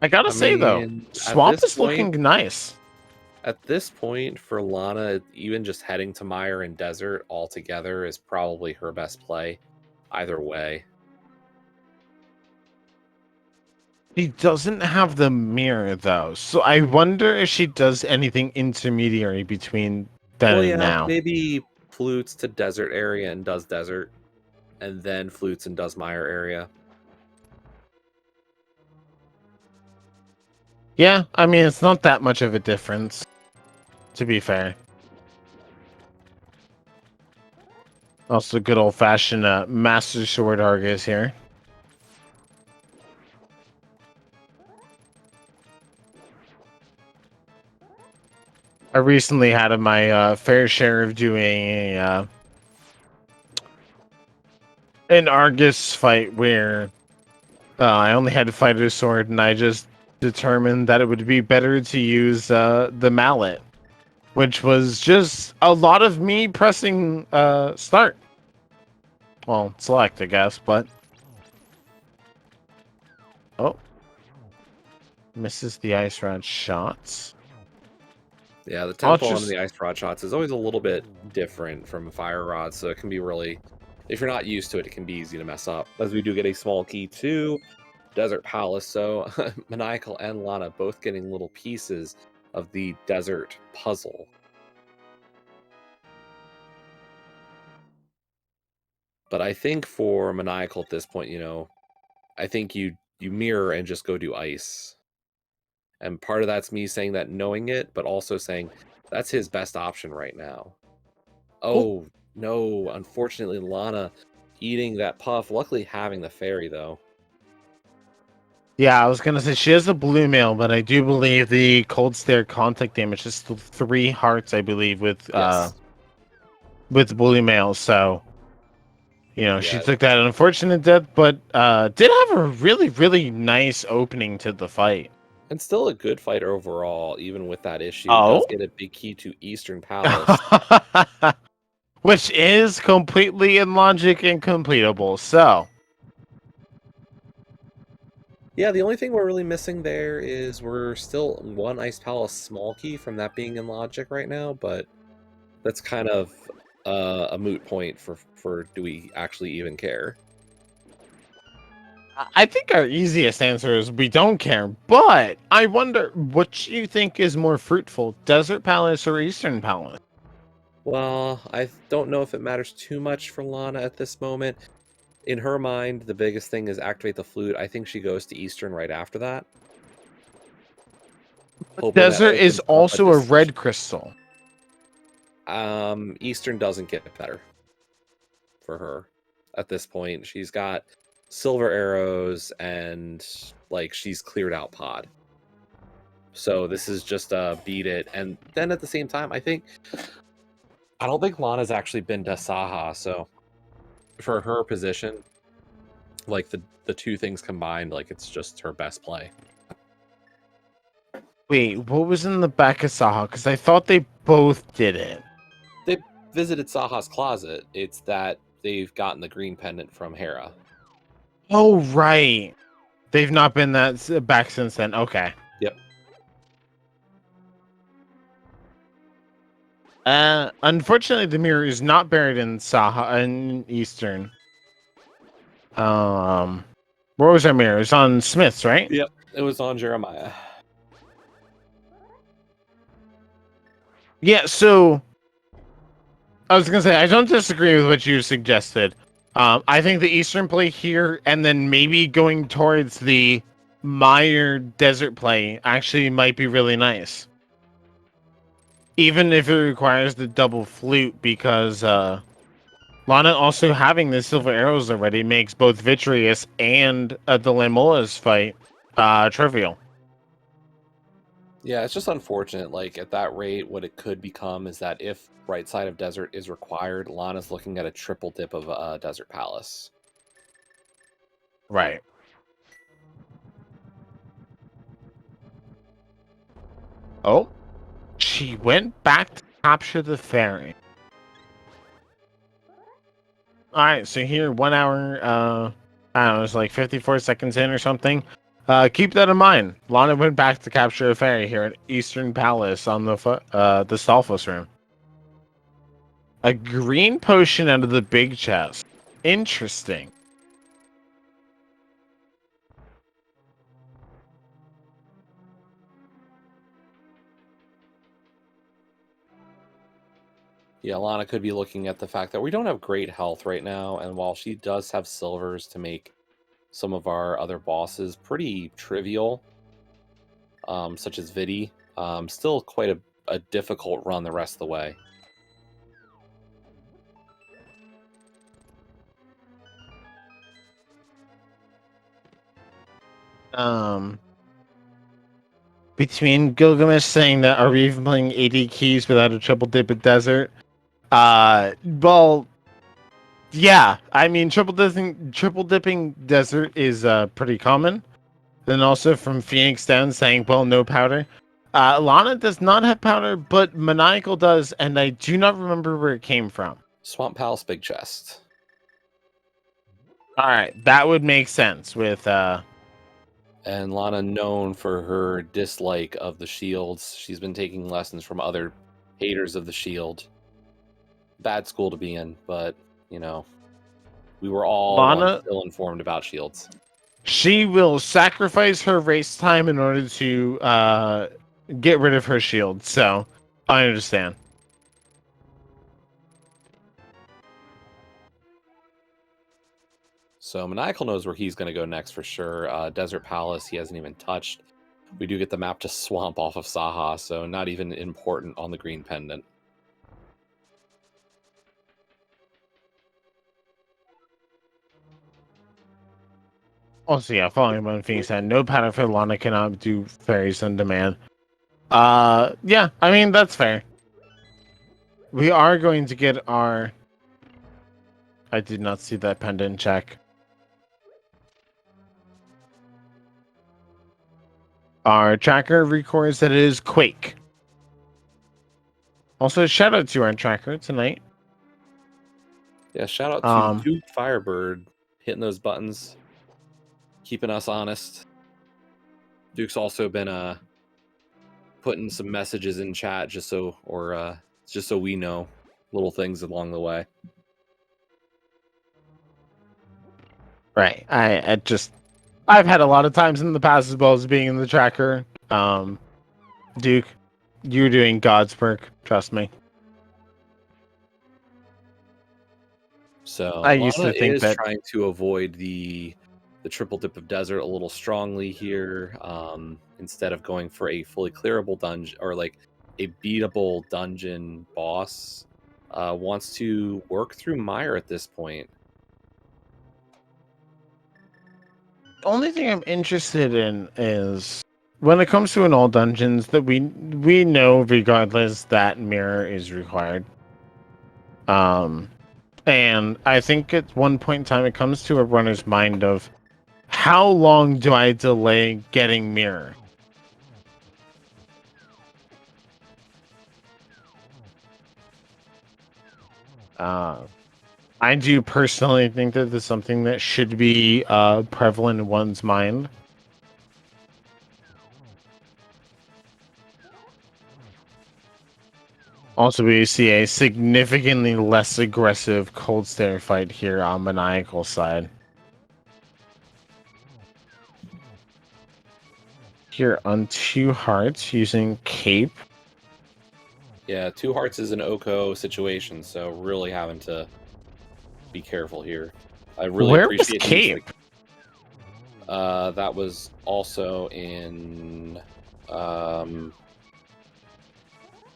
I gotta say, though, Swamp is looking nice. At this point, for Lana, even just heading to Mire and Desert altogether is probably her best play. Either way. She doesn't have the mirror, though, so I wonder if she does anything intermediary between then and now. Maybe flutes to Desert area and does Desert, and then flutes and does Mire area. Yeah, I mean, it's not that much of a difference, to be fair. Also, good old-fashioned Master Sword Argus here. I recently had my fair share of doing an Argus fight where I only had to fight a sword, and I just determined that it would be better to use the mallet, which was just a lot of me pressing start. Well, select, I guess, but... Oh. Misses the ice rod shots. Yeah, the tempo on the ice rod shots is always a little bit different from a fire rod, so it can be really... If you're not used to it, it can be easy to mess up. As we do get a small key too. Desert Palace, so Maniacal and Lana both getting little pieces of the desert puzzle. But I think for Maniacal at this point, I think you mirror and just go do ice. And part of that's me saying that knowing it, but also saying that's his best option right now. Oh, no, unfortunately Lana eating that puff, luckily having the fairy though. Yeah, I was gonna say she has a blue mail, but I do believe the cold stare contact damage is still 3 hearts, I believe, with blue mail. So, she took that unfortunate death, but did have a really, really nice opening to the fight. And still a good fight overall, even with that issue. Does get a big key to Eastern Palace. Which is completely in logic and completable, so... Yeah, the only thing we're really missing there is we're still one Ice Palace small key from that being in Logic right now, but that's kind of a moot point for do we actually even care? I think our easiest answer is we don't care, but I wonder what you think is more fruitful, Desert Palace or Eastern Palace? Well, I don't know if it matters too much for Lana at this moment. In her mind, the biggest thing is activate the flute. I think she goes to Eastern right after that, hoping that Desert is opens up a also a red decision. crystal. Eastern doesn't get better for her at this point. She's got silver arrows and like she's cleared out pod. So this is just beat it. And then at the same time, I don't think Lana's actually been to Saha, so for her position, like the two things combined, like it's just her best play. Wait, what was in the back of Saha? Because I thought they both did it. They visited Saha's closet. It's that they've gotten the green pendant from Hera. Oh, right. They've not been back since then. Okay. Yep. Unfortunately, the mirror is not buried in Saha in Eastern. Where was our mirror? It's on Smith's, right? Yep. It was on Jeremiah. Yeah. So I was gonna say I don't disagree with what you suggested. I think the Eastern play here, and then maybe going towards the Meyer Desert play, actually might be really nice. Even if it requires the double flute, because Lana also having the silver arrows already makes both Vitreous and the Lamola's fight trivial. Yeah, it's just unfortunate. Like at that rate, what it could become is that if right side of desert is required, Lana's looking at a triple dip of Desert Palace. Right. Oh, she went back to capture the fairy. All right, so here 1 hour, I don't know, it's like 54 seconds in or something. Keep that in mind. Lana went back to capture a fairy here at Eastern Palace on the Stalfos room. A green potion out of the big chest. Interesting. Yeah, Lana could be looking at the fact that we don't have great health right now, and while she does have silvers to make some of our other bosses pretty trivial, such as Vidi, still quite a difficult run the rest of the way. Between Gilgamesh saying that are we even playing 80 keys without a triple dip at desert? Well, yeah. I mean, triple dipping desert is pretty common. Then also from Phoenix Down saying, well, no powder. Lana does not have powder, but Maniacal does, and I do not remember where it came from. Swamp Palace Big Chest. All right, that would make sense with And Lana, known for her dislike of the shields, she's been taking lessons from other haters of the shield. Bad school to be in, but you know, we were all once Lana. ill informed about shields. She will sacrifice her race time in order to get rid of her shield. So I understand. So Maniacal knows where he's going to go next for sure. Desert Palace, he hasn't even touched. We do get the map to Swamp off of Saha, so not even important on the green pendant. Also, yeah, following up on Phoenix said, no pattern for Lana cannot do fairies on demand. Yeah, I mean, that's fair. We are going to get our... I did not see that pendant check. Our tracker records that it is Quake. Also, shout out to our tracker tonight. Yeah, shout out to Duke Firebird hitting those buttons, keeping us honest. Duke's also been putting some messages in chat just so we know little things along the way. Right. I've had a lot of times in the past as well as being in the tracker. Duke, you're doing God's work. Trust me. So I used Lana to think is that trying to avoid the triple dip of desert a little strongly here, instead of going for a fully clearable dungeon or like a beatable dungeon boss. Wants to work through Mire at this point. the only thing I'm interested in is when it comes to an all dungeons that we know regardless that mirror is required. And I think at one point in time it comes to a runner's mind of how long do I delay getting mirror? I do personally think that this is something that should be prevalent in one's mind. Also, we see a significantly less aggressive cold stare fight here on Maniacal side. Here on 2 hearts using Cape. Yeah, 2 hearts is an Oko situation, so really having to be careful here. I really Where was appreciate Cape? That was also in.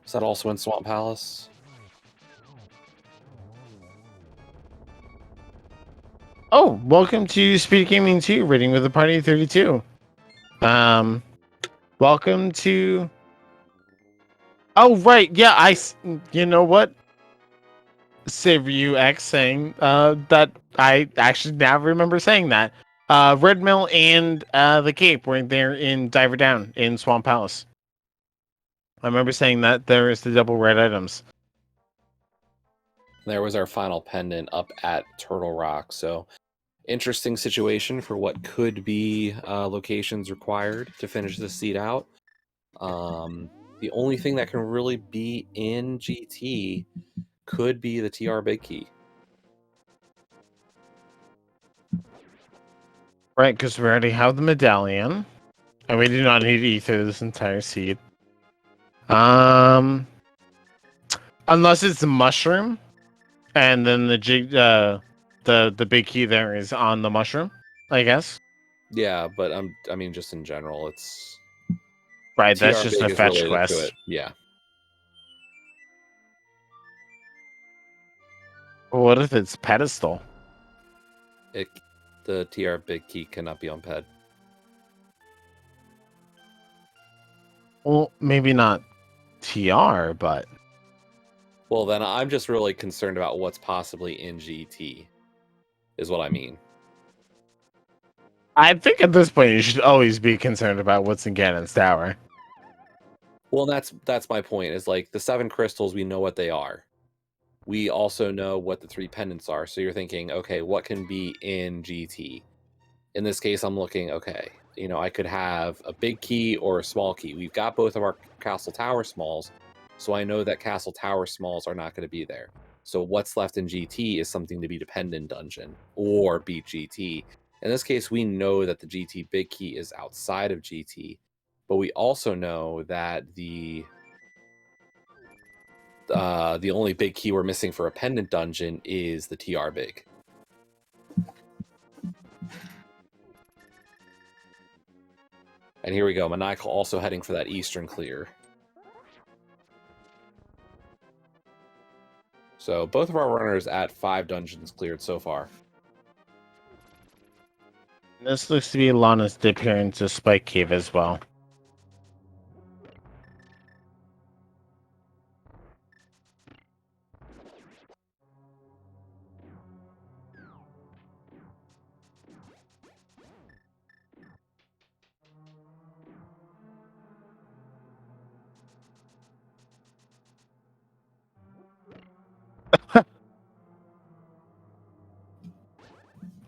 Is that also in Swamp Palace? Oh, welcome to Speed Gaming 2, reading with the party 32. Welcome to. Oh, right, yeah, you know what? Saveru X saying that I actually now remember saying that. Red Mill and the Cape were there in Diver Down in Swamp Palace. I remember saying that there is the double red items. There was our final pendant up at Turtle Rock. So interesting situation for what could be locations required to finish this seed out. The only thing that can really be in GT could be the TR Big Key. Right, because we already have the medallion, and we do not need ether this entire seed. Unless it's the mushroom, and then the big key there is on the mushroom, I guess. Yeah, but I mean, just in general, it's Right. That's TR just Big a is fetch related to quest. it. Yeah. What if it's pedestal? The TR Big Key cannot be on ped. Well, maybe not TR, but Well, then I'm just really concerned about what's possibly in GT, is what I mean. I think at this point you should always be concerned about what's in Ganon's tower. Well, that's my point. Is like the 7 crystals, we know what they are. We also know what the 3 pendants are. So you're thinking, okay, what can be in GT? In this case, I'm looking, okay, I could have a big key or a small key. We've got both of our Castle Tower smalls, so I know that Castle Tower smalls are not going to be there. So what's left in GT is something to be dependent dungeon or beat GT. In this case, we know that the GT big key is outside of GT, but we also know that the only big key we're missing for a pendant dungeon is the TR big. And here we go. Maniacal also heading for that eastern clear. So both of our runners at 5 dungeons cleared so far. This looks to be Lana's dip here into Spike Cave as well.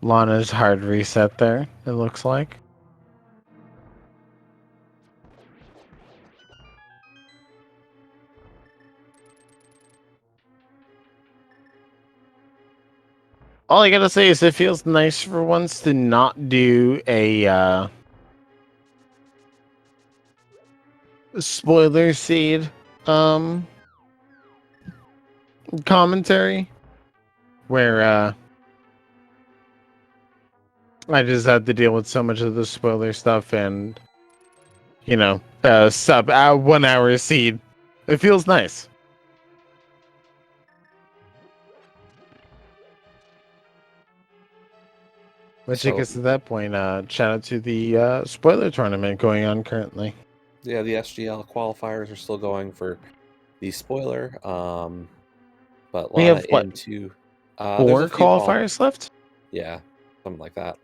Lana's hard reset there, it looks like. All I gotta say is it feels nice for once to not do a spoiler seed commentary where I just had to deal with so much of the spoiler stuff and sub 1 hour seed. It feels nice. Which I So guess at that point, shout out to the spoiler tournament going on currently. yeah, the SGL qualifiers are still going for the spoiler. But We Lana have what, into there's a 4 few qualifiers left? yeah, something like that.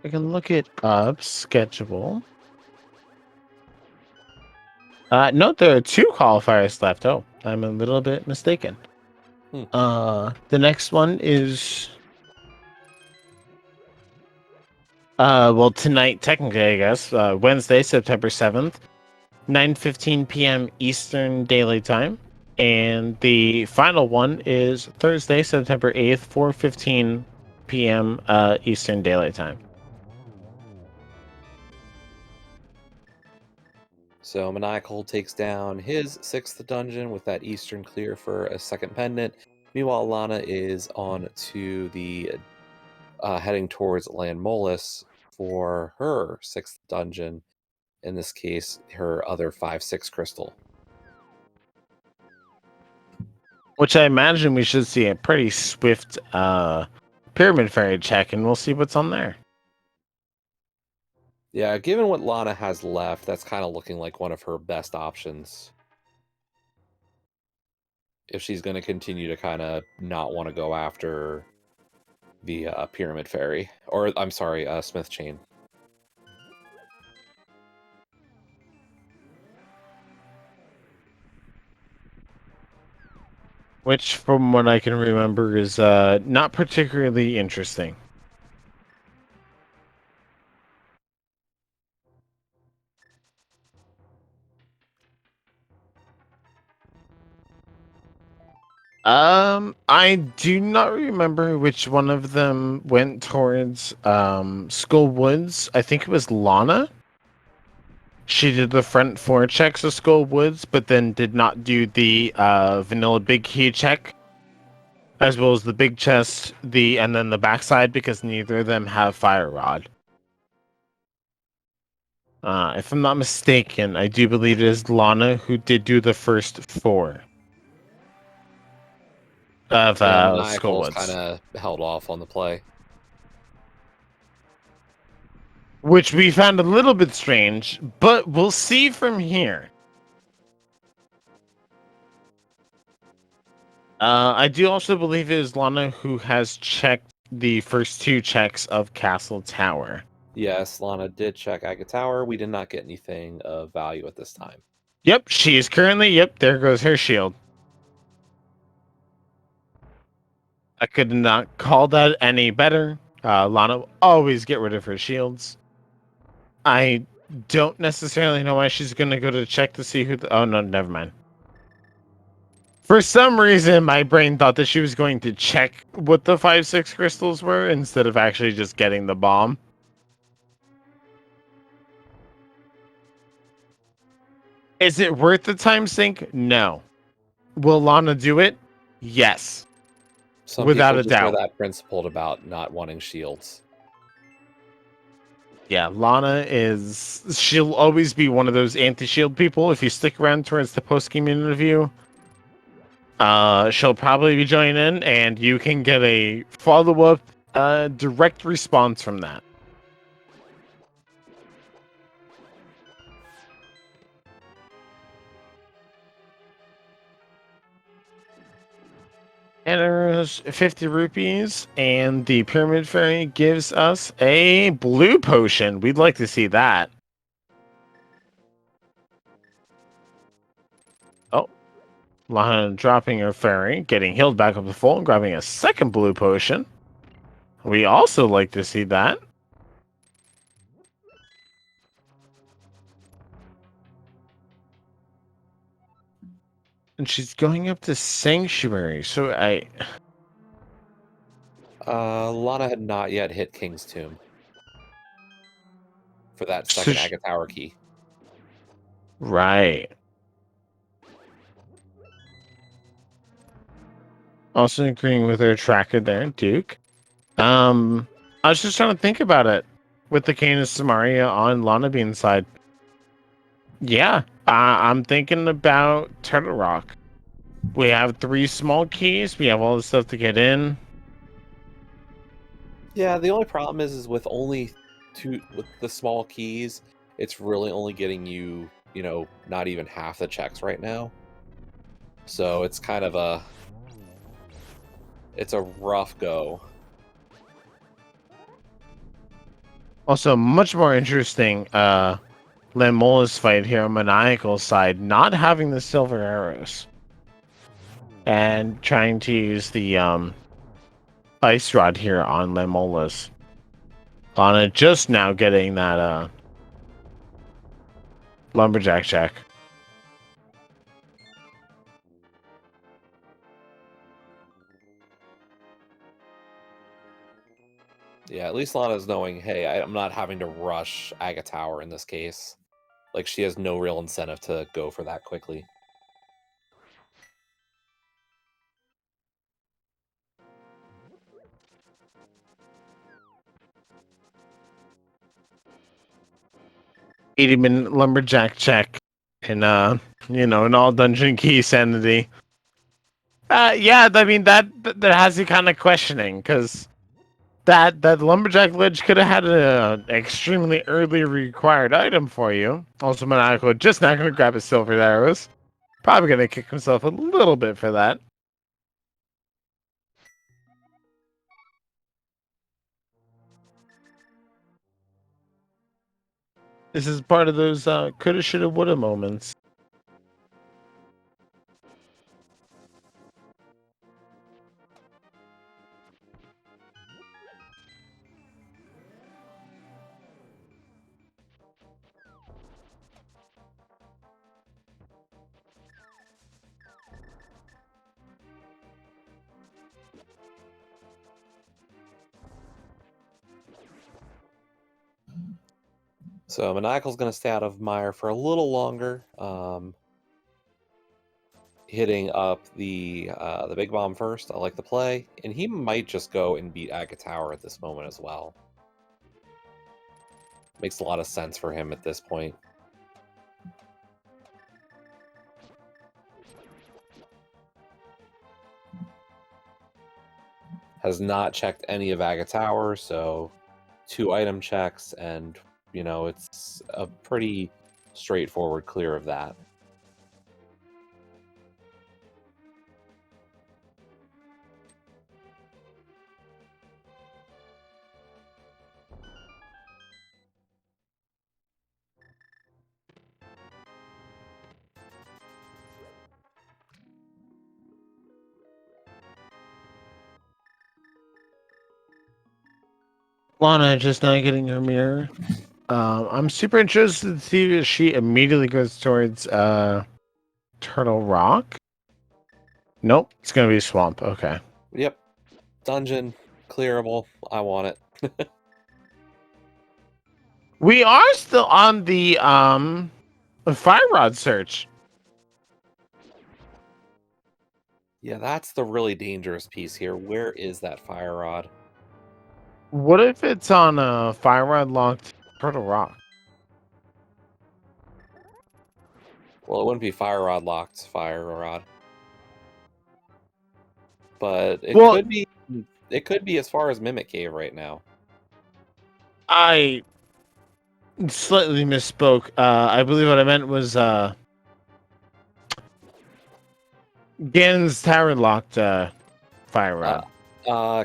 I can look it up. Schedule. No, there are 2 qualifiers left. Oh, I'm a little bit mistaken. Hmm. The next one is well, tonight technically, I guess, Wednesday, September 7th, 9:15 p.m. Eastern Daylight Time, and the final one is Thursday, September 8th, 4:15 p.m. Eastern Daylight Time. So Maniacal takes down his 6th dungeon with that Eastern clear for a second pendant. Meanwhile, Lana is on to the heading towards Landmolus for her 6th dungeon. In this case, her other 5/6 crystal. Which I imagine we should see a pretty swift Pyramid Fairy check, and we'll see what's on there. Yeah, given what Lana has left, that's kind of looking like one of her best options. If she's going to continue to kind of not want to go after the Pyramid Fairy. Or, I'm sorry, Smith Chain. Which, from what I can remember, is not particularly interesting. I do not remember which one of them went towards Skull Woods. I think it was Lana. She did the front 4 checks of Skull Woods, but then did not do the vanilla big key check, as well as the big chest, and then the backside, because neither of them have Fire Rod. If I'm not mistaken, I do believe it is Lana who did do the first 4 of Yeah, Skull Maniacal's kind Woods. of held off on the play. Which we found a little bit strange, but we'll see from here. I do also believe it is Lana who has checked the first 2 checks of Castle Tower. Yes, Lana did check Aga Tower. We did not get anything of value at this time. Yep, she is currently, there goes her shield. I could not call that any better. Lana will always get rid of her shields. I don't necessarily know why she's going to go to check to see who... Oh, no, never mind. For some reason, my brain thought that she was going to check what the 5/6 crystals were instead of actually just getting the bomb. Is it worth the time sink? No. Will Lana do it? Yes. Some Without people a just are doubt. that principled about not wanting shields. Yeah, Lana is... She'll always be one of those anti-shield people. If you stick around towards the post-game interview, she'll probably be joining in, and you can get a follow-up direct response from that. Enters 50 rupees, and the Pyramid Fairy gives us a blue potion. We'd like to see that. Oh, Lana dropping her fairy, getting healed back up to full, and grabbing a second blue potion. We also like to see that. And she's going up to Sanctuary, so Lana had not yet hit King's Tomb for that So second Agate Tower key. Right. Also agreeing with her tracker there, Duke. I was just trying to think about it with the Canis Samaria on Lana Bean's side. Yeah, I'm thinking about Turtle Rock. We have 3 small keys. We have all the stuff to get in. Yeah, the only problem is with only 2 with the small keys, it's really only getting you, not even half the checks right now. So it's kind of it's a rough go. Also, much more interesting, Lemola's fight here on Maniacal's side, not having the silver arrows. And trying to use the ice rod here on Lemola's. Lana just now getting that lumberjack check. Yeah, at least Lana's knowing, hey, I'm not having to rush Agate Tower in this case. Like, she has no real incentive to go for that quickly. $80-minute lumberjack check and an all dungeon key sanity. Yeah, I mean that has you kind of questioning because that lumberjack ledge could have had an extremely early required item for you. Also, Maniacal just not going to grab his silver arrows. Probably going to kick himself a little bit for that. This is part of those coulda, shoulda, woulda moments. So Maniacal's going to stay out of Mire for a little longer, hitting up the big bomb first. I like the play, and he might just go and beat Agate Tower at this moment as well. Makes a lot of sense for him at this point. Has not checked any of Agate Tower, so 2 item checks, and it's a pretty straightforward clear of that. Lana just not getting her mirror. I'm super interested to see if she immediately goes towards Turtle Rock. Nope, it's gonna be Swamp. Okay. Yep. Dungeon, clearable. I want it. We are still on the Fire Rod search. Yeah, that's the really dangerous piece here. Where is that Fire Rod? What if it's on a Fire Rod locked Turtle Rock? Well, it wouldn't be Fire Rod locked Fire Rod. But it could be. It could be as far as Mimic Cave right now. I slightly misspoke. I believe what I meant was Ganon's Tower locked Fire Rod.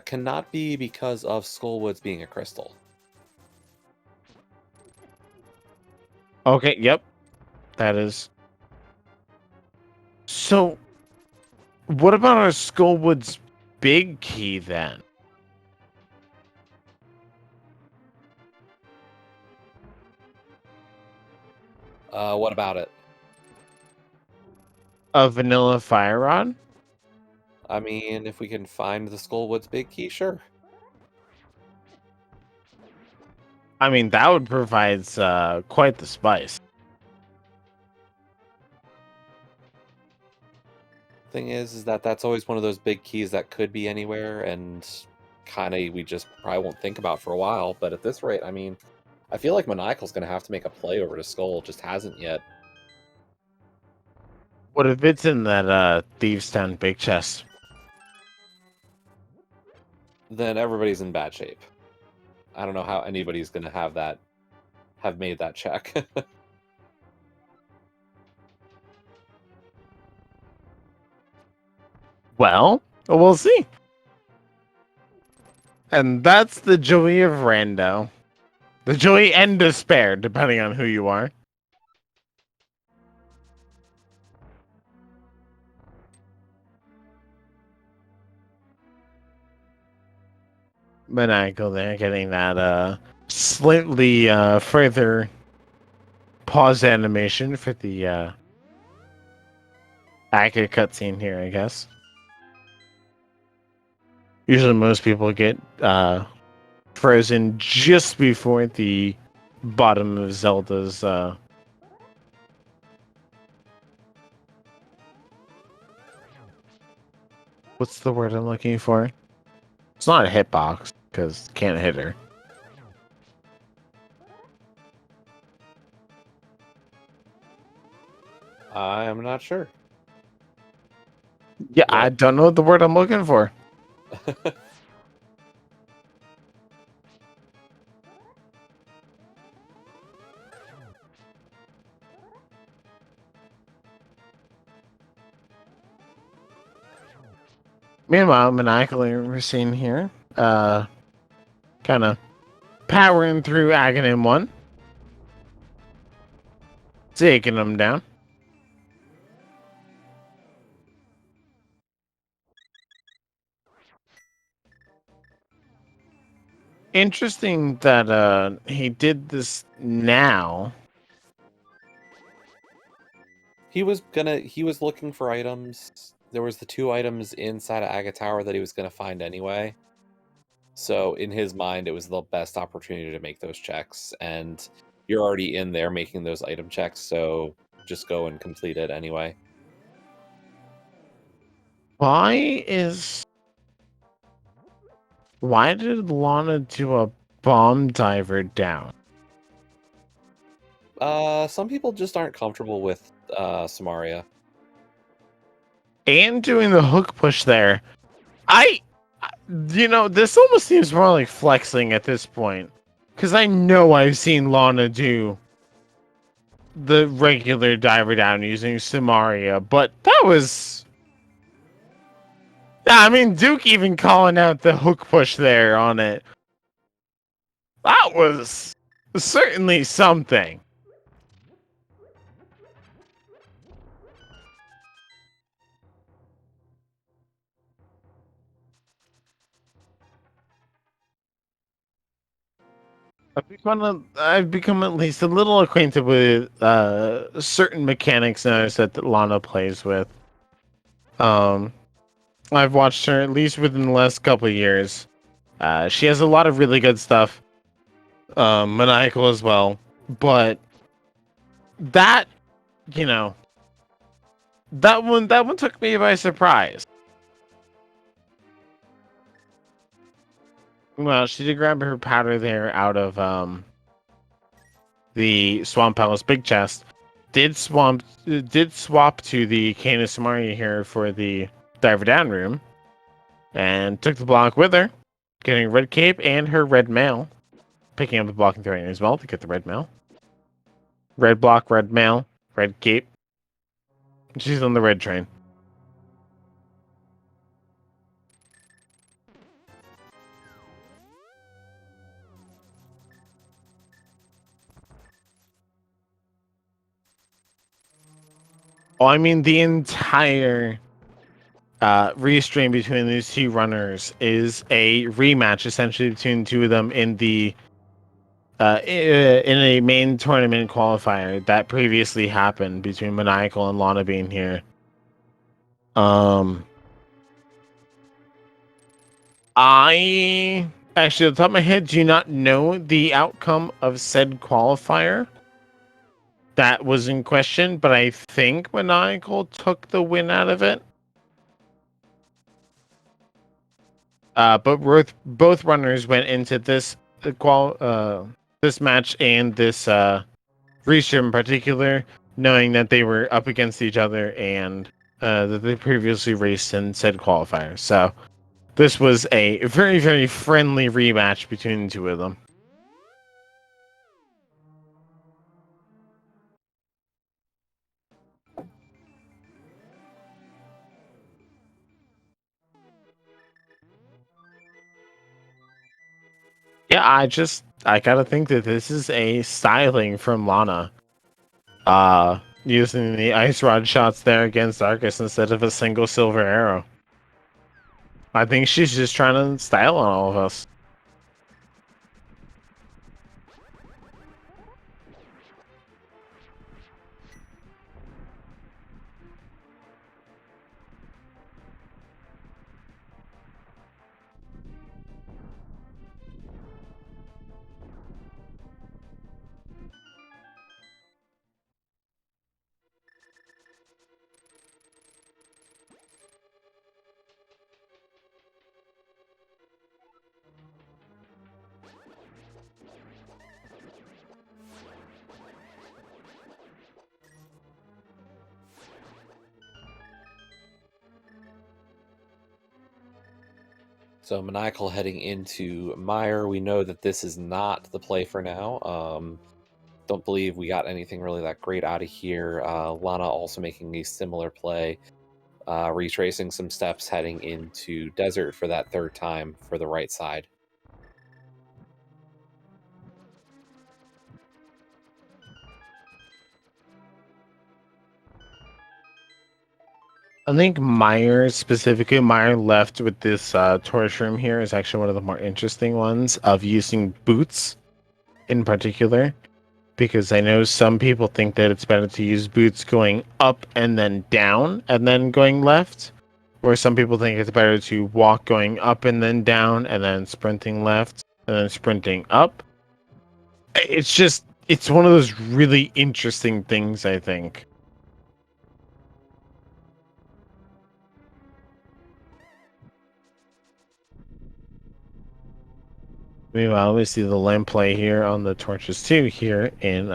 Cannot be because of Skullwoods being a crystal. Okay, yep. That is. So, what about our Skullwoods big key then? What about it? A vanilla Fire Rod? I mean, if we can find the Skullwoods big key, sure. I mean, that would provide quite the spice. Thing is that that's always one of those big keys that could be anywhere, and kind of we just probably won't think about for a while. But at this rate, I mean, I feel like Maniacal's going to have to make a play over to Skull, just hasn't yet. What if it's in that Thieves' Town big chest? Then everybody's in bad shape. I don't know how anybody's going to have made that check. Well, we'll see. And that's the joy of Rando. The joy and despair, depending on who you are. Maniacal there, getting that slightly further pause animation for the accurate cutscene here, I guess. Usually most people get frozen just before the bottom of Zelda's what's the word I'm looking for? It's not a hitbox, because can't hit her. I am not sure. Yeah, I don't know the word I'm looking for. Meanwhile, Maniacally, we're seeing here, kind of powering through Aghanim 1. Taking them down. Interesting that he did this now. He was looking for items. There was the 2 items inside of Aga Tower that he was gonna find anyway. So in his mind, it was the best opportunity to make those checks, and you're already in there making those item checks, so just go and complete it anyway. Why did Lana do a bomb diver down? Some people just aren't comfortable with Samaria. And doing the hook push there. This almost seems more like flexing at this point. Because I know I've seen Lana do the regular diver down using Samaria, but that was... Yeah, I mean, Duke even calling out the hook push there on it. That was certainly something. I've become at least a little acquainted with certain mechanics now that Lana plays with. I've watched her at least within the last couple of years. She has a lot of really good stuff. Maniacal as well. But that, that one took me by surprise. Well, she did grab her powder there out of the Swamp Palace big chest. Did swap to the Canis Samaria here for the Diver Down room, and took the block with her, getting red cape and her red mail, picking up the blocking terrain as well to get the red mail. Red block, red mail, red cape. She's on the red train. Oh, I mean, the entire restream between these 2 runners is a rematch, essentially, between 2 of them in the in a main tournament qualifier that previously happened between Maniacal and Lana being here. I Actually, off the top of my head, do you not know the outcome of said qualifier? That was in question, but I think Maniacal took the win out of it. But both runners went into this this match and this restream in particular, knowing that they were up against each other and that they previously raced in said qualifier. So this was a very, very friendly rematch between the two of them. Yeah, I gotta think that this is a styling from Lana. Using the ice rod shots there against Arcus instead of a single silver arrow. I think she's just trying to style on all of us. So Maniacal heading into Meyer. We know that this is not the play for now. Don't believe we got anything really that great out of here. Lana also making a similar play, retracing some steps heading into Desert for that third time for the right side. I think specifically Meyer left with this torch room here is actually one of the more interesting ones of using boots in particular. Because I know some people think that it's better to use boots going up and then down and then going left. Or some people think it's better to walk going up and then down and then sprinting left and then sprinting up. It's one of those really interesting things, I think. Meanwhile, we see the lamp play here on the torches too here in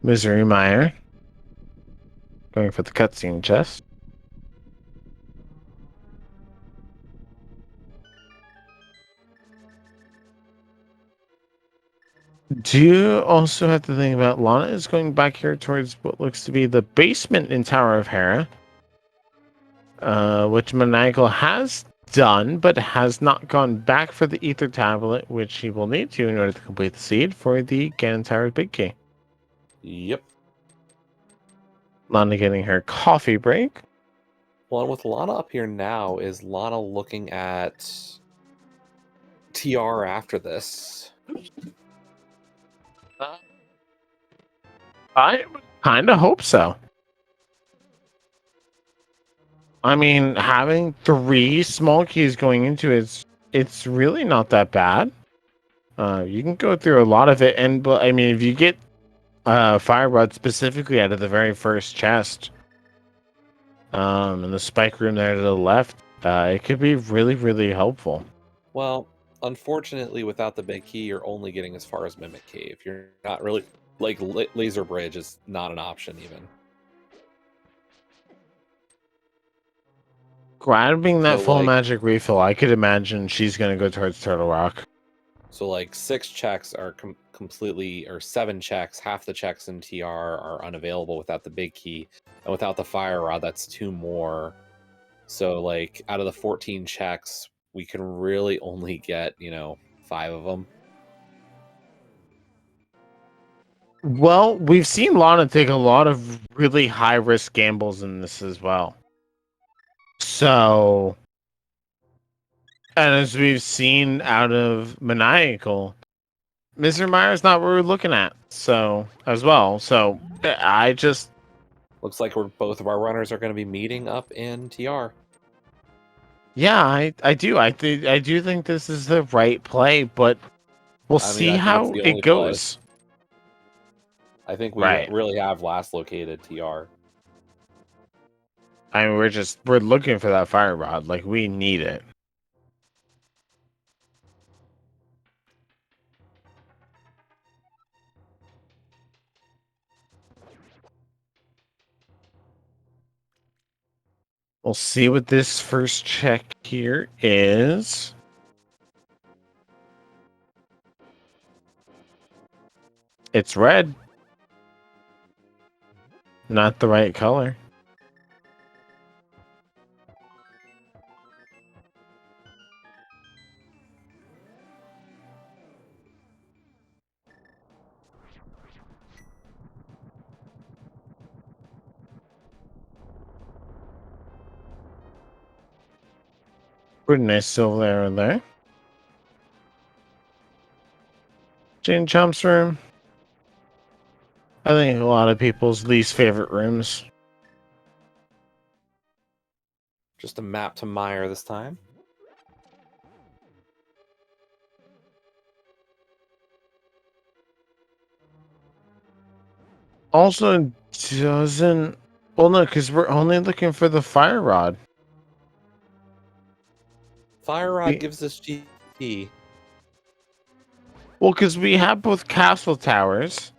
Misery Mire. Going for the cutscene chest. Do you also have to think about Lana is going back here towards what looks to be the basement in Tower of Hera, which Maniacal has done, but has not gone back for the Ether Tablet, which he will need to in order to complete the seed for the Ganon Tower's big key. Yep. Lana getting her coffee break. Well, and with Lana up here now, is Lana looking at TR after this? I kind of hope so. I mean, having 3 small keys going into it's really not that bad. You can go through a lot of it, and but I mean, if you get Fire Rod specifically out of the very first chest, in the spike room there to the left, it could be really, really helpful. Well, unfortunately, without the big key, you're only getting as far as Mimic Cave. You're not really like Laser Bridge is not an option even. Grabbing that So, full like, magic refill, I could imagine she's gonna go towards Turtle Rock. So like 6 checks are completely, or 7 checks, half the checks in TR are unavailable without the big key, and without the fire rod, that's 2 more. So like out of the 14 checks, we can really only get 5 of them. Well, we've seen Lana take a lot of really high risk gambles in this as well. So, and as we've seen out of Maniacal, Mr. Meyer's not what we're looking at. So, as well. So, I just Looks like both of our runners are going to be meeting up in TR. Yeah, I do. I do think this is the right play, but we'll I mean, see I think it's how the it only play. goes. I think we Right. really have last located TR. I mean, we're looking for that fire rod. Like, we need it. We'll see what this first check here is. It's red. Not the right color. Pretty nice silver arrow there. Jane Chomp's room. I think a lot of people's least favorite rooms. Just a map to Meyer this time. Also, doesn't. Well, no, because we're only looking for the fire rod. Fire Rod We, gives us GP. well, because we have both castle towers.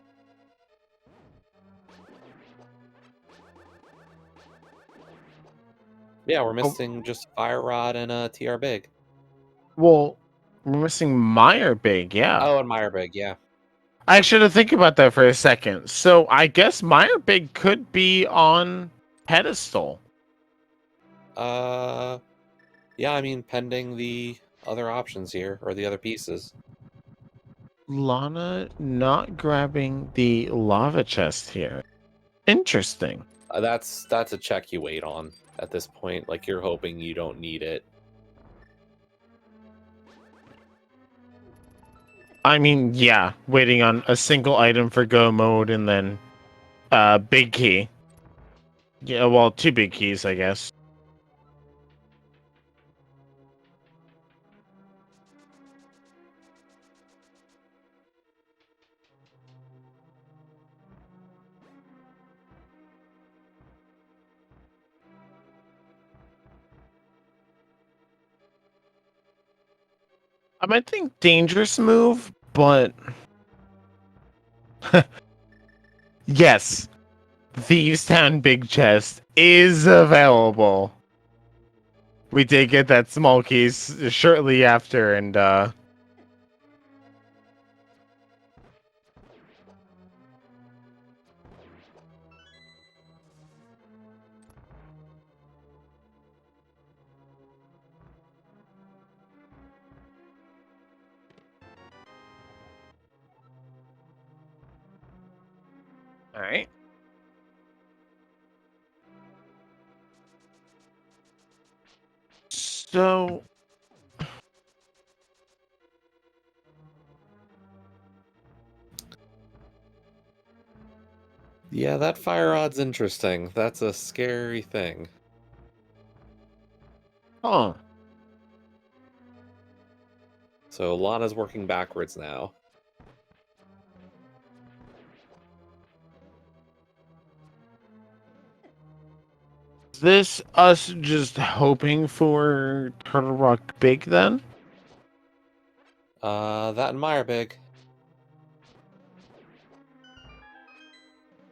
Yeah, we're Oh, missing just Fire Rod and TR Big. well, we're missing Meyer Big, yeah. Oh, and Meyer Big, yeah. I should have think about that for a second. So I guess Meyer Big could be on pedestal. Yeah, I mean, pending the other options here, or the other pieces. Lana not grabbing the lava chest here. Interesting. That's a check you wait on at this point. Like, you're hoping you don't need it. I mean, yeah, waiting on a single item for go mode and then big key. Yeah, well, two big keys, I guess. I might think dangerous move, but yes, Thieves Town Big Chest is available. We did get that small keys shortly after, and all right. So Yeah, that Fire Rod's interesting. That's a scary thing. huh. So Lana's working backwards now. This us just hoping for Turtle Rock Big then? That and Meyer Big.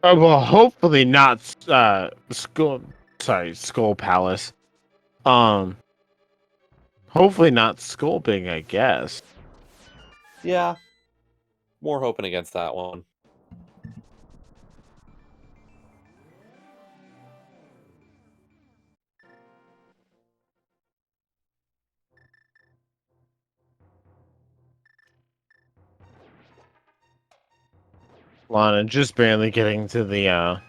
Well, hopefully not Skull Palace. Um Hopefully not Skull Big, I guess. Yeah, more hoping against that one. Lana just barely getting to the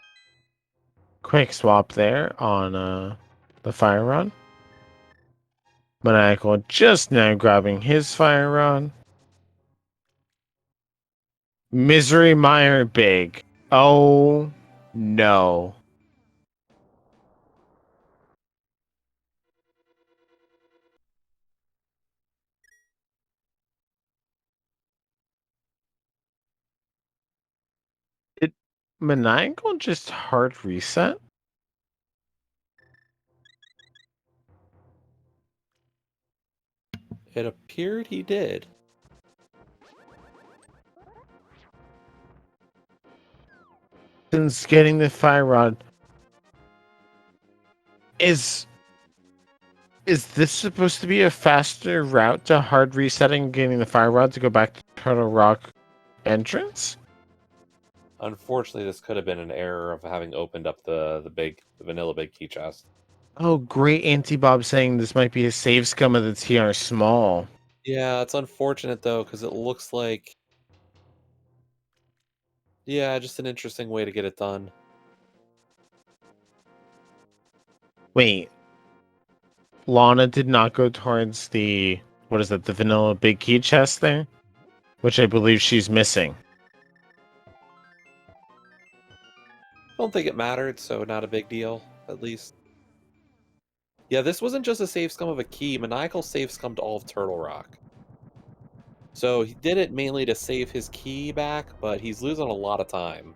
quick swap there on the fire rod. Maniacal just now grabbing his fire rod. Misery Mire Big. Oh no. Maniacal just hard reset? It appeared he did. Since getting the fire rod, is this supposed to be a faster route to hard resetting, getting the fire rod to go back to Turtle Rock entrance? Unfortunately, this could have been an error of having opened up the vanilla big key chest. Oh, great, Auntie Bob saying this might be a save scum of the TR small. Yeah, it's unfortunate though, because it looks like, yeah, just an interesting way to get it done. Wait, Lana did not go towards the, what is that, the vanilla big key chest there? Which I believe she's missing. Don't think it mattered, so not a big deal, at least. Yeah, this wasn't just a save scum of a key. Maniacal save scummed all of Turtle Rock. So he did it mainly to save his key back, but he's losing a lot of time.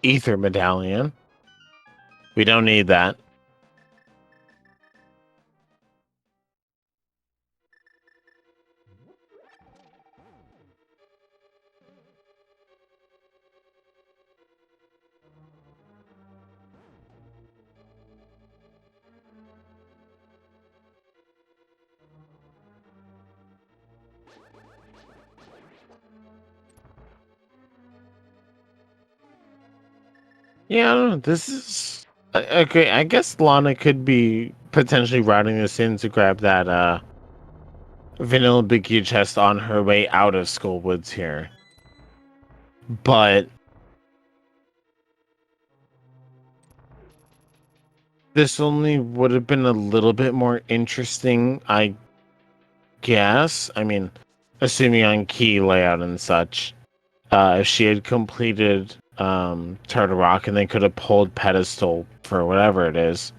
Ether medallion. We don't need that. Yeah, I don't know. This is okay. I guess Lana could be potentially routing this in to grab that vanilla biggie chest on her way out of Skullwoods here. But this only would have been a little bit more interesting, I guess. I mean, assuming on key layout and such. If she had completed Turtle Rock and then could have pulled Pedestal for whatever it is.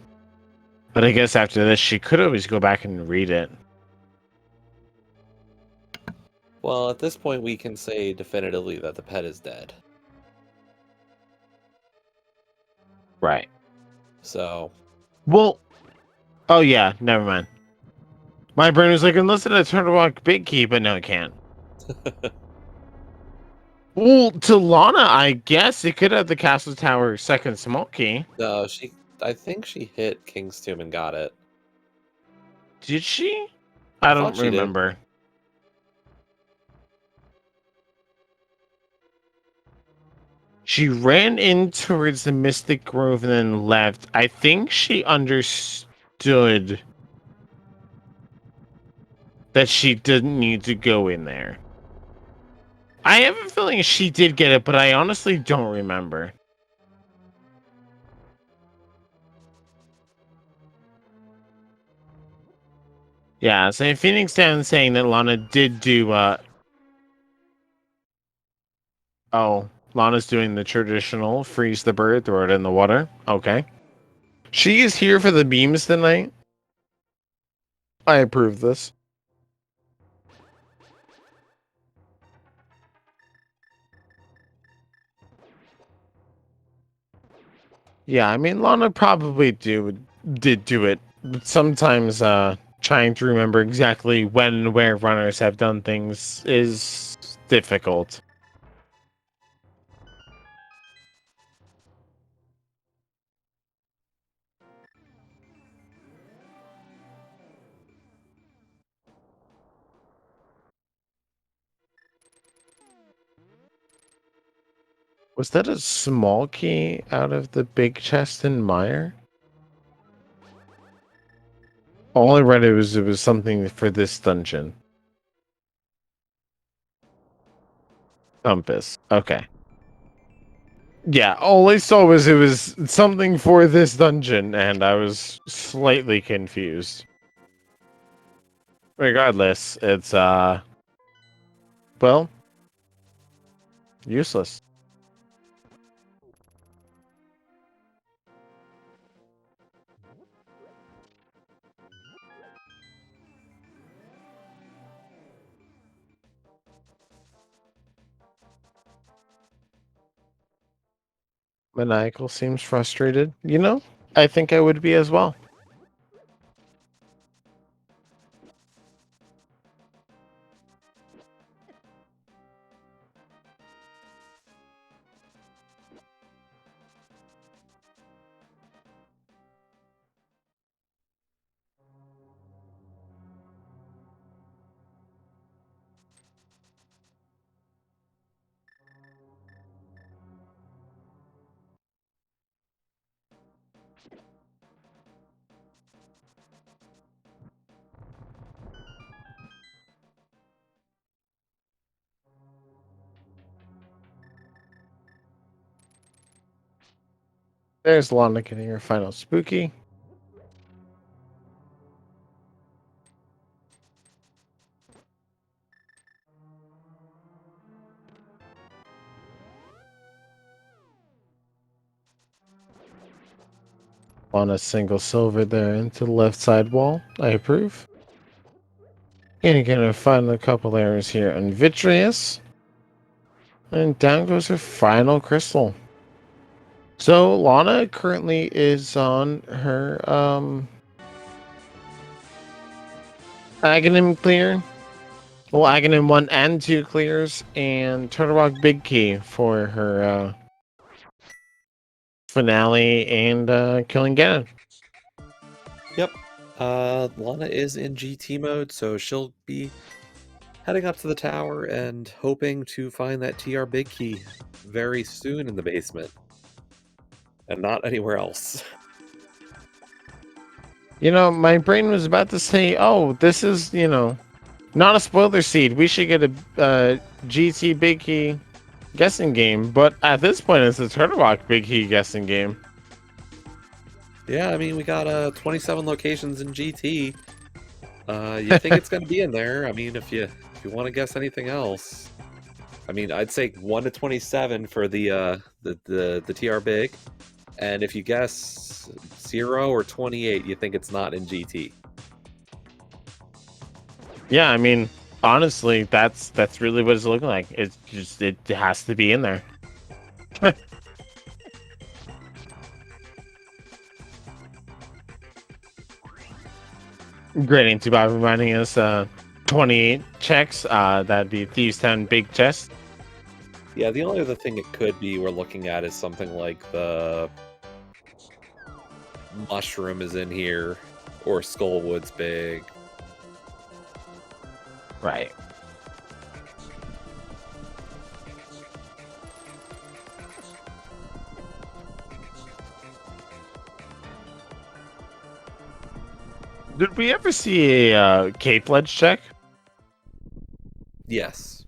But I guess after this, she could always go back and read it. Well, at this point, we can say definitively that the pet is dead. Right. So, Well, oh yeah, never mind. My brain was like, unless it had Turtle Rock big key, but no, it can't. Well, to Lana, I guess it could have the Castle Tower second small key. no, I think she hit King's Tomb and got it. Did she? I I thought don't she did. remember. She ran in towards the Mystic Grove and then left. I think she understood that she didn't need to go in there. I have a feeling she did get it, but I honestly don't remember. Yeah, so Phoenix Down saying that Lana did do oh, Lana's doing the traditional freeze the bird, throw it in the water. Okay. She is here for the beams tonight. I approve this. Yeah, I mean Lana probably did do it. But sometimes trying to remember exactly when and where runners have done things is difficult. Was that a small key out of the big chest in Mire? All I read it was something for this dungeon. Compass. Okay. Yeah, all I saw was it was something for this dungeon, and I was slightly confused. Regardless, it's well, useless. Maniacal seems frustrated. You know, I think I would be as well. There's Lana getting her final spooky. On a single silver there into the left side wall. I approve. And you're gonna find a couple errors here on Vitreous. And down goes her final crystal. So Lana currently is on her Aghanim clear. Well, Aghanim 1 and 2 clears, and Turtle Rock Big Key for her finale and killing Ganon. Yep. Lana is in GT mode, so she'll be heading up to the tower and hoping to find that TR Big Key very soon in the basement. And not anywhere else. You know, my brain was about to say, oh, this is, you know, not a spoiler seed. We should get a GT Big Key guessing game. But at this point, it's a Turtle Rock Big Key guessing game. Yeah, I mean, we got 27 locations in GT. You think it's going to be in there. I mean, if you want to guess anything else, I mean, I'd say 1 to 27 for the TR Big. And if you guess 0 or 28, you think it's not in GT. Yeah, I mean, honestly, that's really what it's looking like. It's just it has to be in there. Great to by reminding us 28 checks. That'd be Thieves Town Big Chest. Yeah, the only other thing it could be we're looking at is something like the Mushroom is in here, or Skullwood's big. Right. Did we ever see a Cape Ledge check? Yes.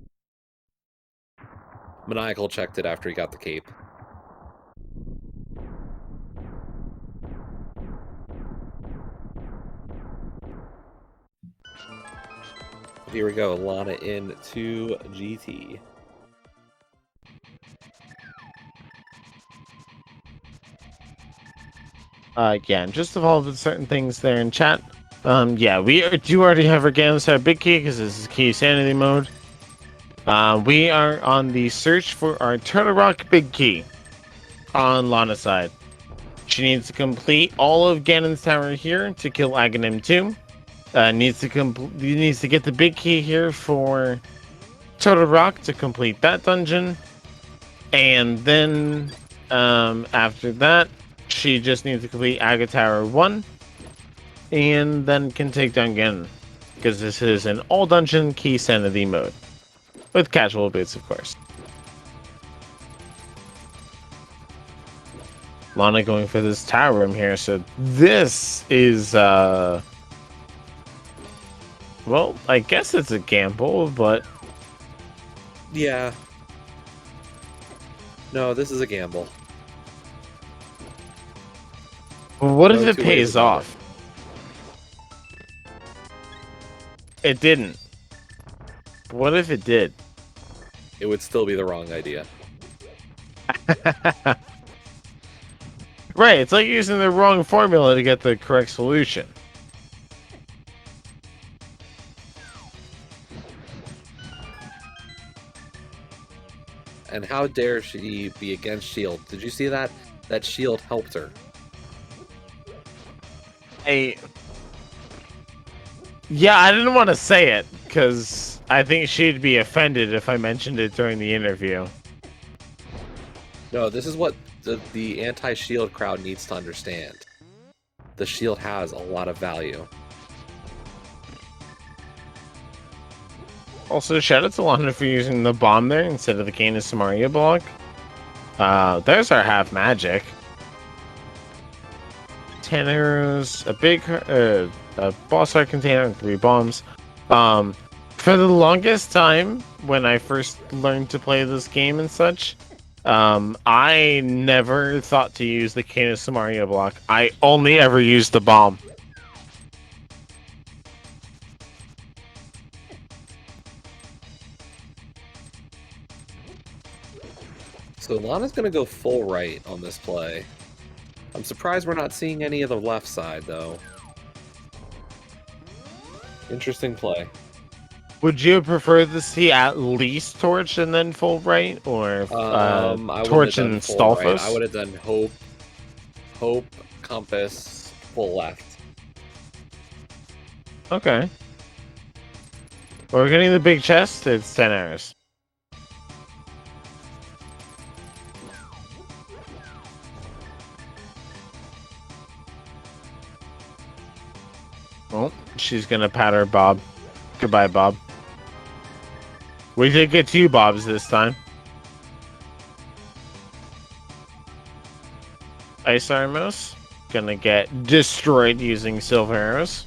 Maniacal checked it after he got the cape. Here we go, Lana into GT. Yeah, and just to follow up with certain things there in chat. Yeah, do already have our Ganon Big Key because this is Key Sanity mode. We are on the search for our Turtle Rock Big Key on Lana's side. She needs to complete all of Ganon's Tower here to kill Aghanim 2. Needs to get the Big Key here for Turtle Rock to complete that dungeon. And then after that, she just needs to complete Aga Tower 1. And then can take down Ganon. Because this is an all dungeon Key Sanity mode. With casual boots, of course. Lana going for this tower room here, so this is well, I guess it's a gamble, but Yeah. No, this is a gamble. what if No it two ways pays about off? It didn't. What if it did? It would still be the wrong idea. Right, it's like using the wrong formula to get the correct solution. And how dare she be against shield? Did you see that? That shield helped her. Yeah, I didn't want to say it because I think she'd be offended if I mentioned it during the interview. No, this is what the anti-shield crowd needs to understand. The shield has a lot of value. Also, shout out to Lana for using the bomb there instead of the Canis Samaria block. There's our half magic. 10 arrows, a boss art container, and 3 bombs. For the longest time, when I first learned to play this game and such, I never thought to use the Canis Samaria block. I only ever used the bomb. So Lana's going to go full right on this play. I'm surprised we're not seeing any of the left side, though. Interesting play. Would you prefer to see at least Torch and then full right, or Torch and Stalfos? Right. I would have done Hope, Compass, full left. Okay. We're getting the big chest. It's 10 arrows. Well, she's gonna pat her Bob. Goodbye, Bob. We did get 2 Bobs this time. Ice Armos gonna get destroyed using silver arrows.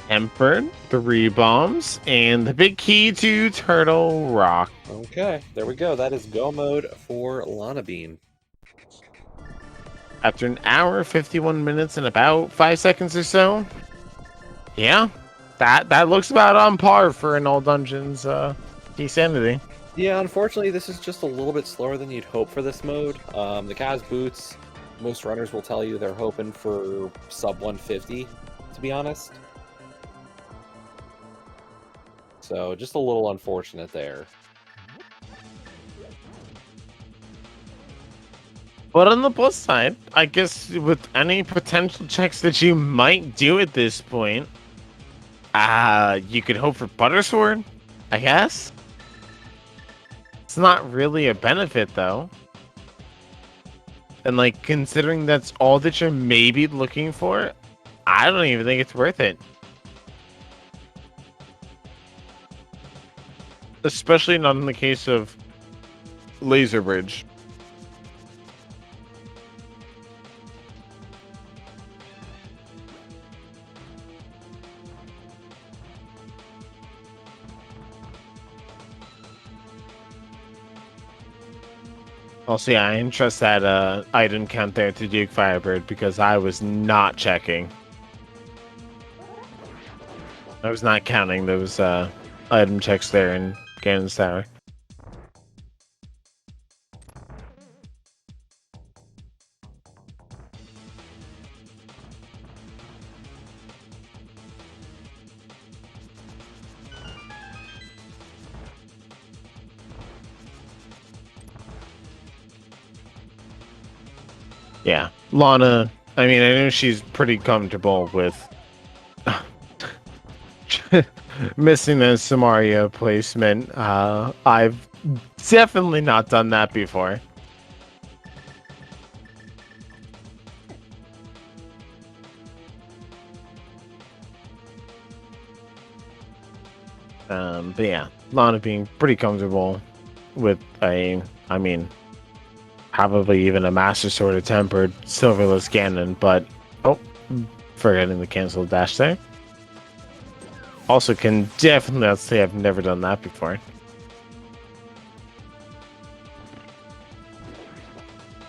Tempered, 3 bombs, and the big key to Turtle Rock. Okay, there we go. That is go mode for Lana Bean. After an hour, 51 minutes, and about 5 seconds or so. Yeah, that looks about on par for an All Dungeons Desanity. Yeah, unfortunately, this is just a little bit slower than you'd hope for this mode. The Kaz boots, most runners will tell you they're hoping for sub 150, to be honest. So, just a little unfortunate there. But on the plus side, I guess with any potential checks that you might do at this point, you could hope for Buttersword, I guess. It's not really a benefit, though. And, like, considering that's all that you're maybe looking for, I don't even think it's worth it. Especially not in the case of Laser Bridge. Also, yeah, I didn't trust that item count there to Duke Firebird because I was not checking. I was not counting those item checks there in Ganon's Tower. Yeah, Lana, I mean, I know she's pretty comfortable with missing the Samaria placement. I've definitely not done that before. But yeah, Lana being pretty comfortable with I mean, probably even a Master Sword or Tempered Silverless Ganon, but forgetting the cancel dash there. Also, can definitely say I've never done that before.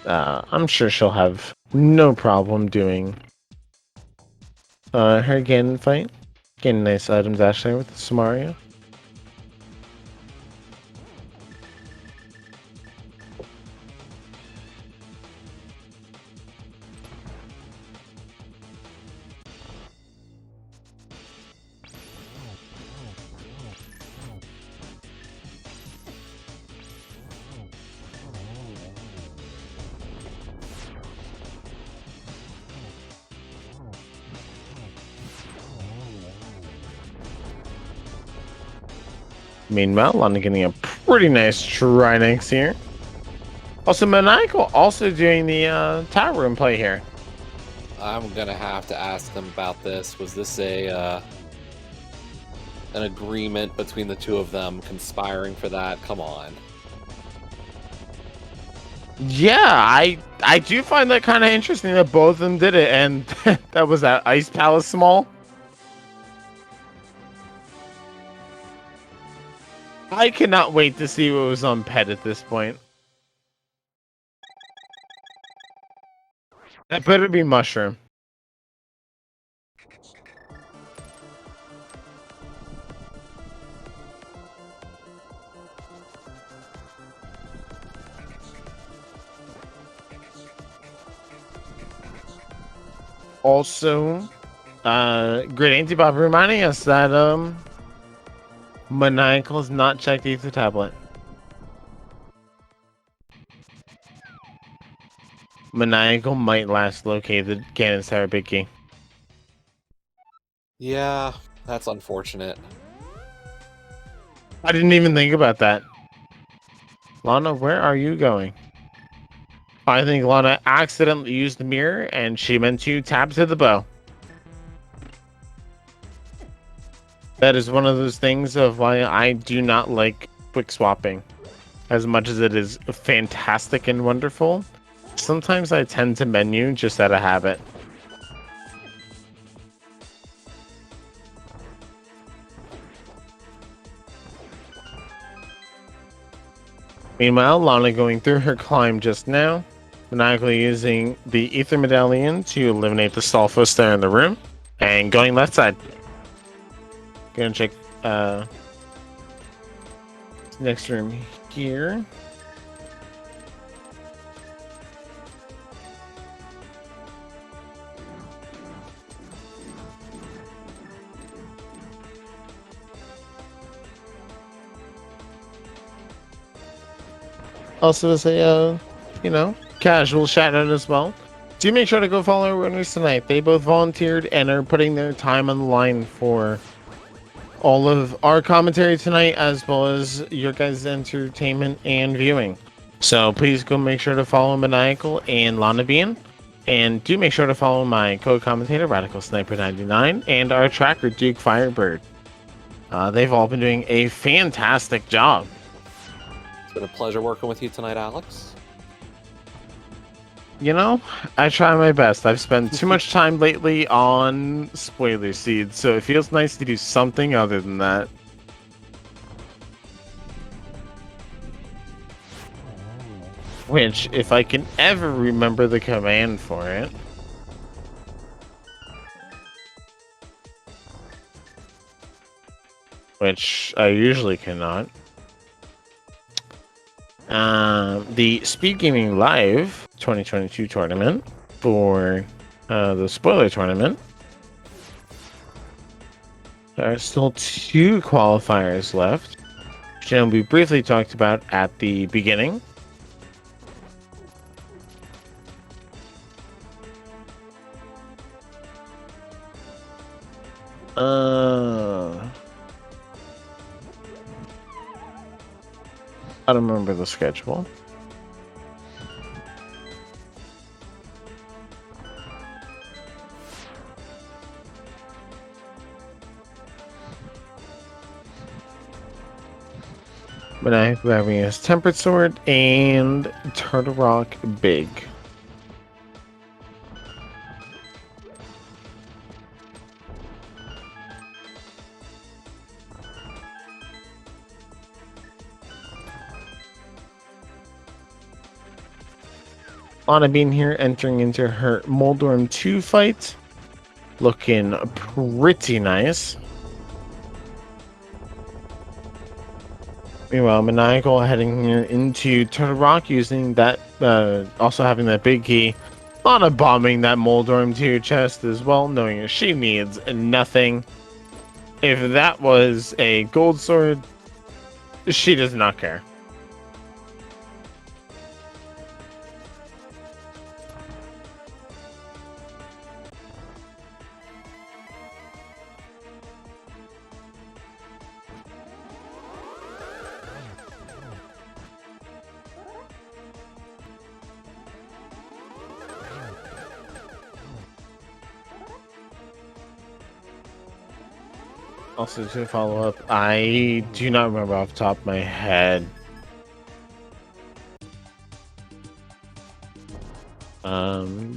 I'm sure she'll have no problem doing her Ganon fight. Getting nice items dash there with the Samaria. Meanwhile, Lana getting a pretty nice Trinex here. Also, Maniacal also doing the tower room play here. I'm gonna have to ask them about this. Was this a an agreement between the two of them conspiring for that? Come on. Yeah, I do find that kind of interesting that both of them did it, and that was that Ice Palace Small. I cannot wait to see what was on Pet at this point. That better be Mushroom. Also, Great Auntie Bob reminding us that Maniacal has not checked Ether Tablet. Maniacal might last locate the Ganon's Tower Big Key. Yeah, that's unfortunate. I didn't even think about that. Lana, where are you going? I think Lana accidentally used the mirror and she meant to tap to the bow. That is one of those things of why I do not like quick swapping. As much as it is fantastic and wonderful, sometimes I tend to menu just out of habit. Meanwhile, Lana going through her climb just now, maniacally using the Ether Medallion to eliminate the Stalfos there in the room, and going left side. Gonna check next room here. Also, as a casual shout out as well. Do make sure to go follow our winners tonight. They both volunteered and are putting their time on the line for all of our commentary tonight, as well as your guys' entertainment and viewing. So please go make sure to follow Maniacal and Lana Bean. And do make sure to follow my co-commentator, Radical Sniper 99, and our tracker, Duke Firebird. They've all been doing a fantastic job. It's been a pleasure working with you tonight, Alex. You know, I try my best. I've spent too much time lately on spoiler seeds, so it feels nice to do something other than that. Which, if I can ever remember the command for it... which I usually cannot. The Speed Gaming Live 2022 tournament for the spoiler tournament. There are still 2 qualifiers left, which we briefly talked about at the beginning. I don't remember the schedule. But I'm grabbing his Tempered Sword and Turtle Rock Big. Lana Bean here entering into her Moldorm 2 fight. Looking pretty nice. Meanwhile, Maniacal heading here into Turtle Rock using that, also having that big key. Lana bombing that Moldorm 2 chest as well, knowing she needs nothing. If that was a gold sword, she does not care. Also, to follow up, I do not remember off the top of my head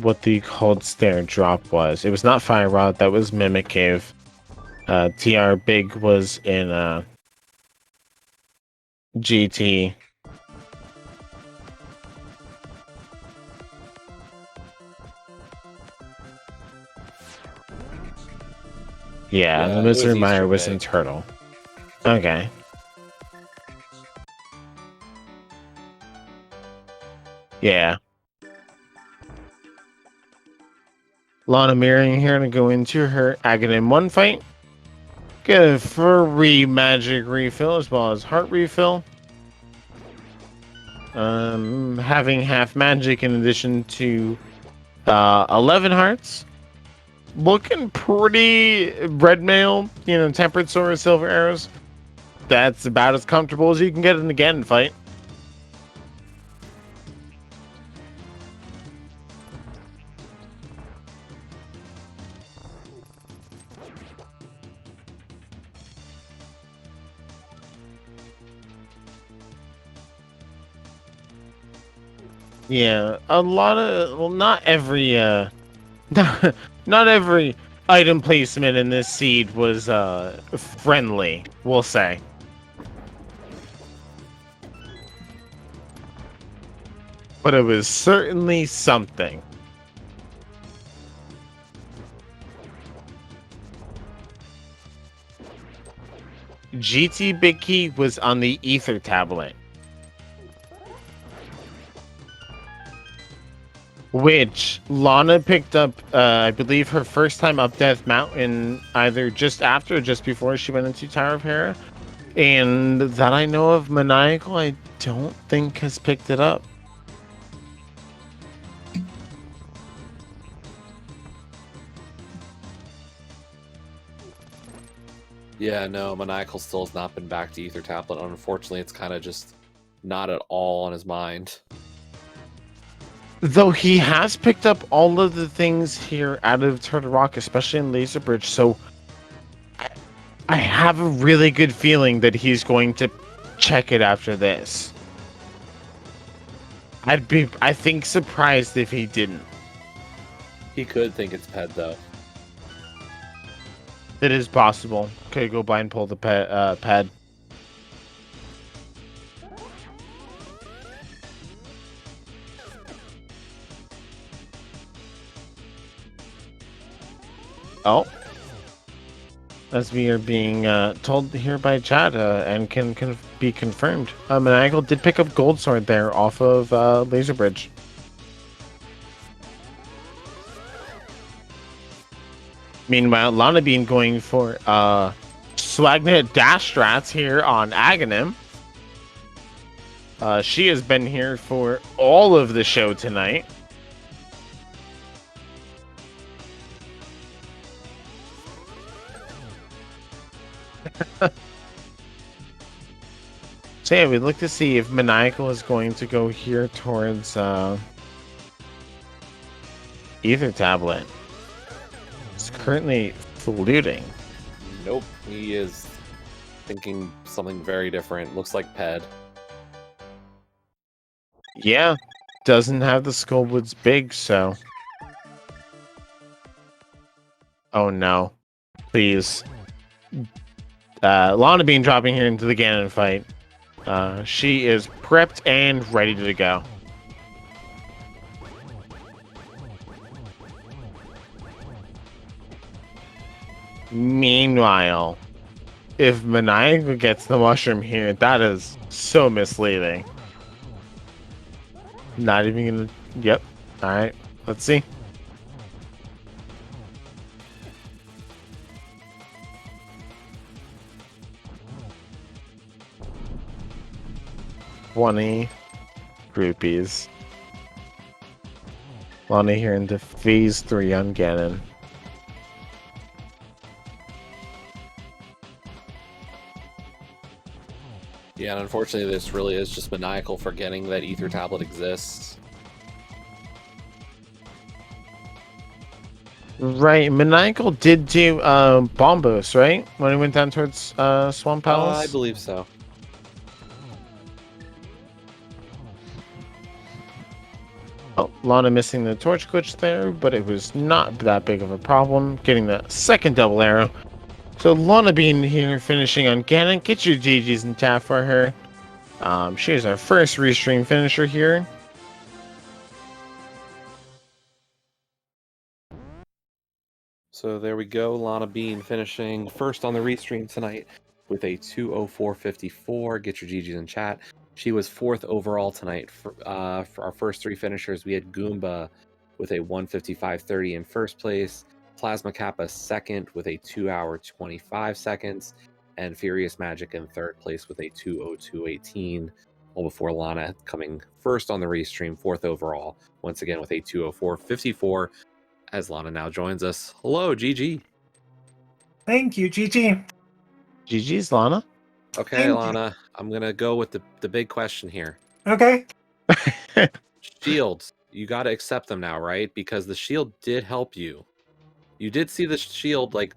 what the cold stare drop was. It was not Fire Rod, that was Mimic Cave. TR Big was in GT. Yeah, the Yeah, it was Wizard Mire Easter was in Big. Turtle. Okay. Yeah. Lana Mirroring here to go into her Aghanim 1 fight. Get a free magic refill as well as heart refill. Having half magic in addition to 11 hearts. Looking pretty red mail, tempered sword, silver arrows. That's about as comfortable as you can get in the Ganon fight. Yeah, a lot of, well, not every not every item placement in this seed was friendly, we'll say. But it was certainly something. GT Big Key was on the Ether tablet, which Lana picked up, I believe, her first time up Death Mountain, either just after or just before she went into Tower of Hera. And that I know of, Maniacal, I don't think has picked it up. Yeah, no, Maniacal still has not been back to Ether Tablet. Unfortunately, it's kind of just not at all on his mind. Though he has picked up all of the things here out of Turtle Rock, especially in Laser Bridge, so I have a really good feeling that he's going to check it after this. I'd be, I think, surprised if he didn't. He could think it's Ped, though. It is possible. Okay, go by and pull the pad. Oh. As we are being told here by chat and can be confirmed. Maniacal did pick up Gold Sword there off of Laser Bridge. Meanwhile, Lana Bean going for Swagnet Dash Strats here on Aghanim. She has been here for all of the show tonight. So yeah, we'd look to see if Maniacal is going to go here towards Ether Tablet. It's currently fluting. Nope, he is thinking something very different. Looks like Ped. Yeah, doesn't have the Skullwoods big, so. Oh no. Please. Lana Bean dropping here into the Ganon fight. She is prepped and ready to go. Meanwhile, if Maniacal gets the mushroom here, that is so misleading. Not even gonna. Yep. Alright, let's see. $20 rupees. Lana here into phase 3 on Ganon. Yeah, and unfortunately, this really is just Maniacal forgetting that Ether Tablet exists. Right, Maniacal did do Bombos, right? When he went down towards Swamp Palace? I believe so. Oh, Lana missing the torch glitch there, but it was not that big of a problem. Getting the second double arrow. So Lana being here, finishing on Ganon. Get your GGs in chat for her. She is our first restream finisher here. So there we go. Lana Bean finishing first on the restream tonight with a 204.54. Get your GGs in chat. She was fourth overall tonight. For our first three finishers, we had Goomba with a 155.30 in first place, Plasma Kappa second with a 2 hour 25 seconds, and Furious Magic in third place with a 202.18. All before Lana coming first on the restream, fourth overall, once again with a 204.54. As Lana now joins us. Hello, GG. Thank you, GG. GG's, Lana. Okay, Thank Lana, I'm going to go with the big question here. Okay. Shields, you got to accept them now, right? Because the shield did help you. You did see the shield, like,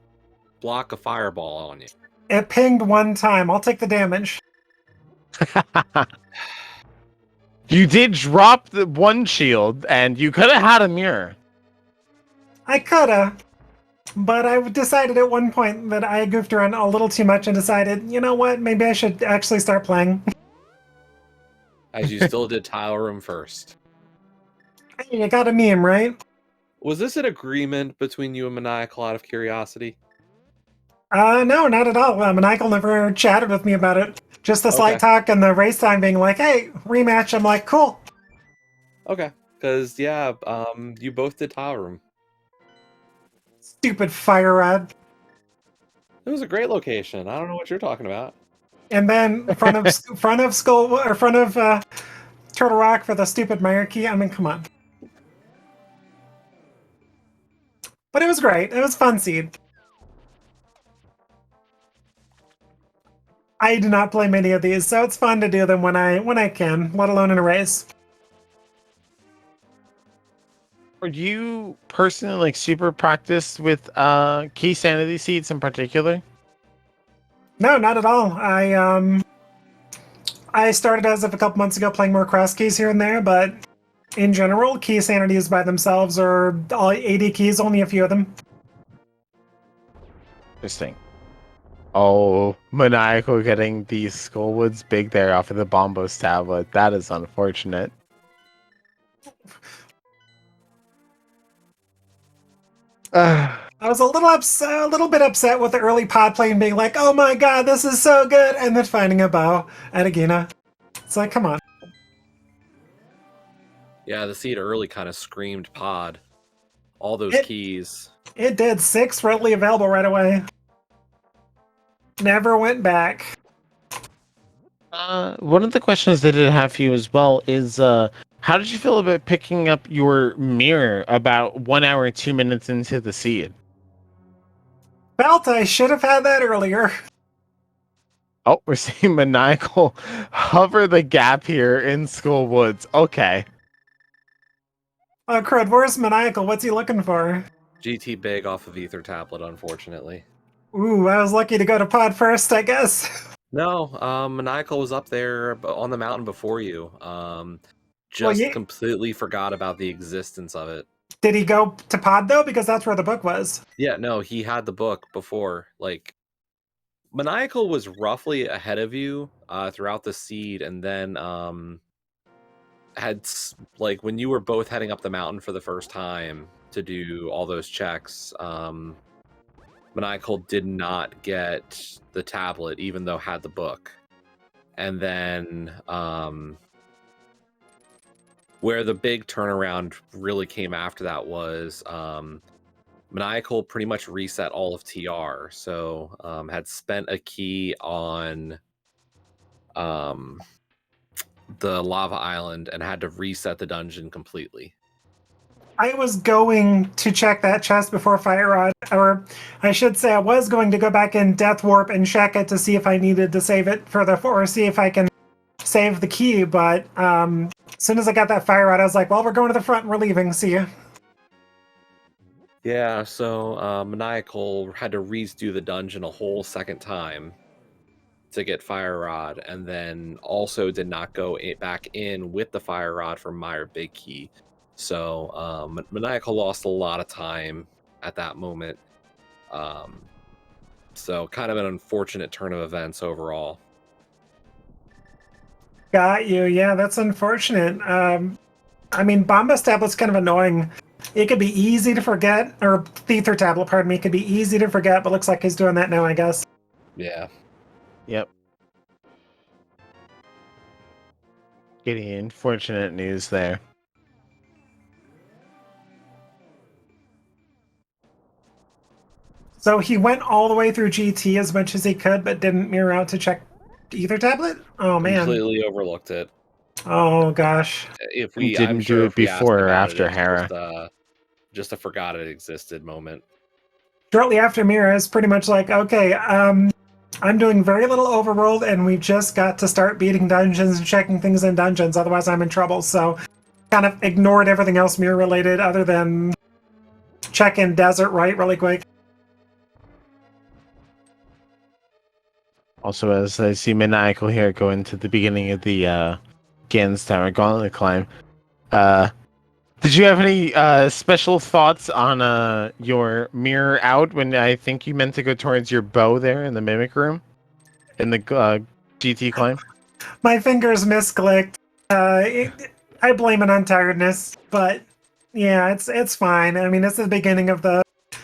block a fireball on you. It pinged one time. I'll take the damage. You did drop the one shield, and you could have had a mirror. I coulda, but I decided at one point that I goofed around a little too much and decided, you know what, maybe I should actually start playing. As you still did tile room first. Hey, you got a meme, right? Was this an agreement between you and Maniacal out of curiosity? No, not at all. Maniacal never chatted with me about it. Just the slight Okay. talk and the race time being like, hey, rematch. I'm like, cool. Okay. Because, yeah, you both did tile room. Stupid fire rod. It was a great location. I don't know what you're talking about. And then front of Turtle Rock for the stupid Key. I mean, come on. But it was great. It was fun seed. I do not play many of these, so it's fun to do them when I can, let alone in a race. Are you personally like super practiced with key sanity seeds in particular? No, not at all. I started as of a couple months ago playing more cross keys here and there, but in general, key sanities by themselves are all 80 keys, only a few of them. Interesting. Oh, Maniacal getting the Skullwoods big there off of the Bombos tablet. That is unfortunate. I was a little bit upset with the early pod play and being like, "Oh my god, this is so good," and then finding a bow at Agina. It's like, come on. Yeah, the seed early kind of screamed pod. All those keys. It did 6 readily available right away. Never went back. One of the questions that I did have for you as well is, how did you feel about picking up your mirror about 1 hour and 2 minutes into the seed? Felt I should have had that earlier. Oh, we're seeing Maniacal hover the gap here in School Woods. Okay. Oh, crud, where's Maniacal? What's he looking for? GT big off of Ether Tablet, unfortunately. Ooh, I was lucky to go to pod first, I guess. No, Maniacal was up there on the mountain before you. Completely forgot about the existence of it. Did he go to pod, though? Because that's where the book was. Yeah, no, he had the book before. Like, Maniacal was roughly ahead of you throughout the seed, and then had, like, when you were both heading up the mountain for the first time to do all those checks, Maniacal did not get the tablet, even though had the book. And then where the big turnaround really came after that was Maniacal pretty much reset all of TR. So had spent a key on the Lava Island and had to reset the dungeon completely. I was going to check that chest before Fire Rod, or I should say I was going to go back in Death Warp and check it to see if I needed to save it further, or see if I can save the key, but as soon as I got that Fire Rod, I was like, well, we're going to the front and we're leaving, see ya. Yeah, so Maniacal had to redo the dungeon a whole second time to get Fire Rod, and then also did not go back in with the Fire Rod for Meyer Big Key. So Maniacal lost a lot of time at that moment. So kind of an unfortunate turn of events overall. Got you. Yeah, that's unfortunate. I mean, Bombus Tablet's kind of annoying. It could be easy to forget, or Ether Tablet, pardon me, could be easy to forget, but looks like he's doing that now, I guess. Yeah. Yep. Getting unfortunate news there. So he went all the way through GT as much as he could, but didn't mirror out to check Ether Tablet? Oh, man. Completely overlooked it. Oh, gosh. Didn't do it before or after Hera. Just a forgot it existed moment. Shortly after Mira is pretty much like, okay, I'm doing very little overworld, and we've just got to start beating dungeons and checking things in dungeons, otherwise I'm in trouble. So kind of ignored everything else Mira related other than check in Desert Right really quick. Also, as I see Maniacal here go into the beginning of the Gans Tower Gauntlet climb, did you have any special thoughts on your mirror out when I think you meant to go towards your bow there in the Mimic Room? In the GT climb? My fingers misclicked. I blame it on tiredness, but yeah, it's fine. I mean, it's the beginning of the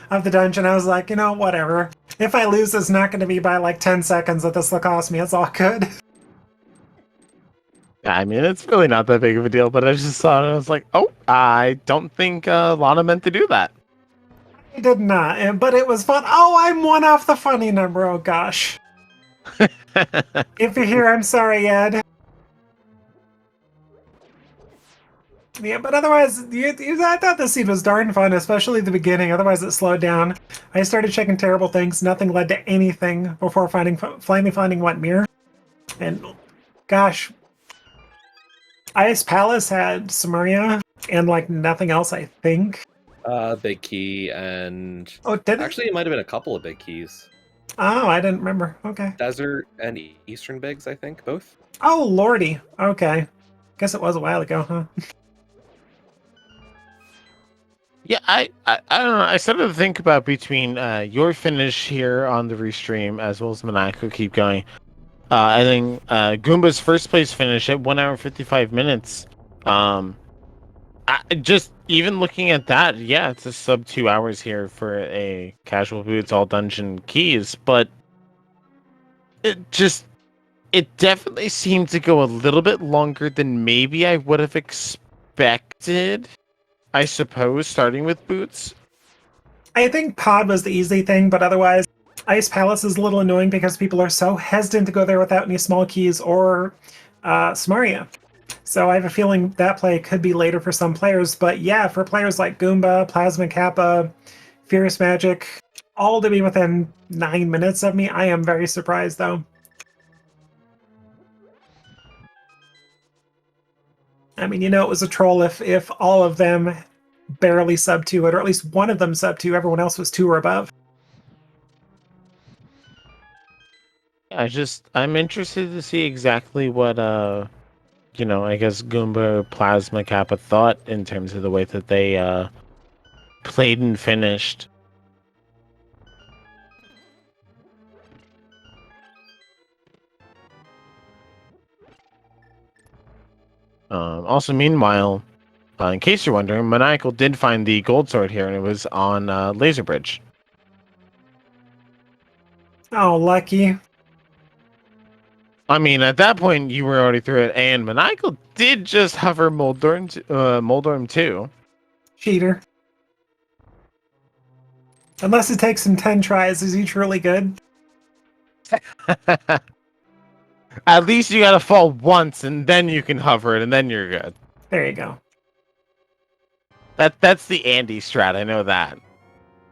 dungeon. I was like, you know, whatever. If I lose, it's not going to be by like 10 seconds that this will cost me. It's all good. I mean, it's really not that big of a deal, but I just thought, I was like, oh, I don't think Lana meant to do that. I did not, but it was fun. Oh, I'm one off the funny number. Oh, gosh. If you're here, I'm sorry, Ed. Yeah, but otherwise, I thought the seed was darn fun, especially the beginning. Otherwise, it slowed down. I started checking terrible things. Nothing led to anything before finally finding what mirror. And gosh, Ice Palace had Samaria and like nothing else, I think. Big Key and Oh, did it? actually it might have been a couple of Big Keys. Oh, I didn't remember. Okay. Desert and Eastern Bigs, I think, both. Oh, lordy. Okay. Guess it was a while ago, huh? Yeah, I don't know. I started to think about between your finish here on the restream as well as Monaco keep going. I think Goomba's first place finish at 1 hour 55 minutes. Just even looking at that, yeah, it's a sub 2 hours here for a casual boots all dungeon keys, but it definitely seemed to go a little bit longer than maybe I would have expected. I suppose, starting with boots. I think Pod was the easy thing, but otherwise, Ice Palace is a little annoying because people are so hesitant to go there without any small keys or Samaria. So I have a feeling that play could be later for some players. But yeah, for players like Goomba, Plasma Kappa, Fierce Magic, all to be within 9 minutes of me, I am very surprised though. I mean, you know, it was a troll if all of them barely sub 2, or at least one of them sub 2, everyone else was 2 or above. I'm interested to see exactly what I guess Goomba or Plasma Kappa thought in terms of the way that they played and finished. Also, meanwhile, in case you're wondering, Maniacal did find the gold sword here, and it was on Laser Bridge. Oh, lucky. I mean, at that point, you were already through it, and Maniacal did just hover Moldorm too. Cheater. Unless it takes him 10 tries, is he truly good? At least you gotta fall once, and then you can hover it, and then you're good. There you go. That's the Andy strat, I know that.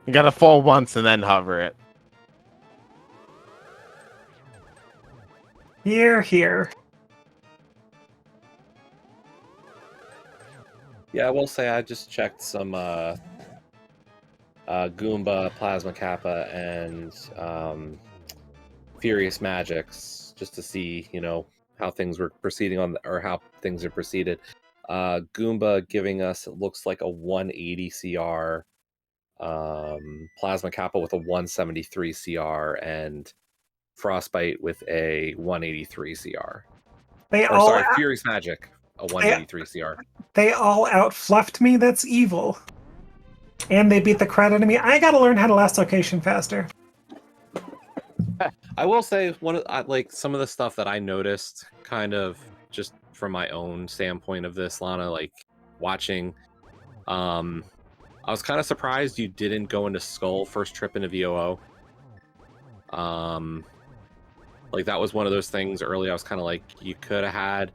You gotta fall once and then hover it. Here. Yeah, I will say I just checked some Goomba, Plasma Kappa, and Furious Magics, just to see, how things were proceeding or how things are proceeded. Goomba giving us, it looks like a 180 CR, Plasma Kappa with a 173 CR, and Frostbite with a 183 CR. Furious Magic, a 183 CR. They all outfluffed me. That's evil. And they beat the crap out of me. I gotta learn how to last location faster. I will say some of the stuff that I noticed, kind of just from my own standpoint of this, Lana, like watching. I was kind of surprised you didn't go into Skull first trip into VOO. Like that was one of those things early. I was kind of like, you could have had,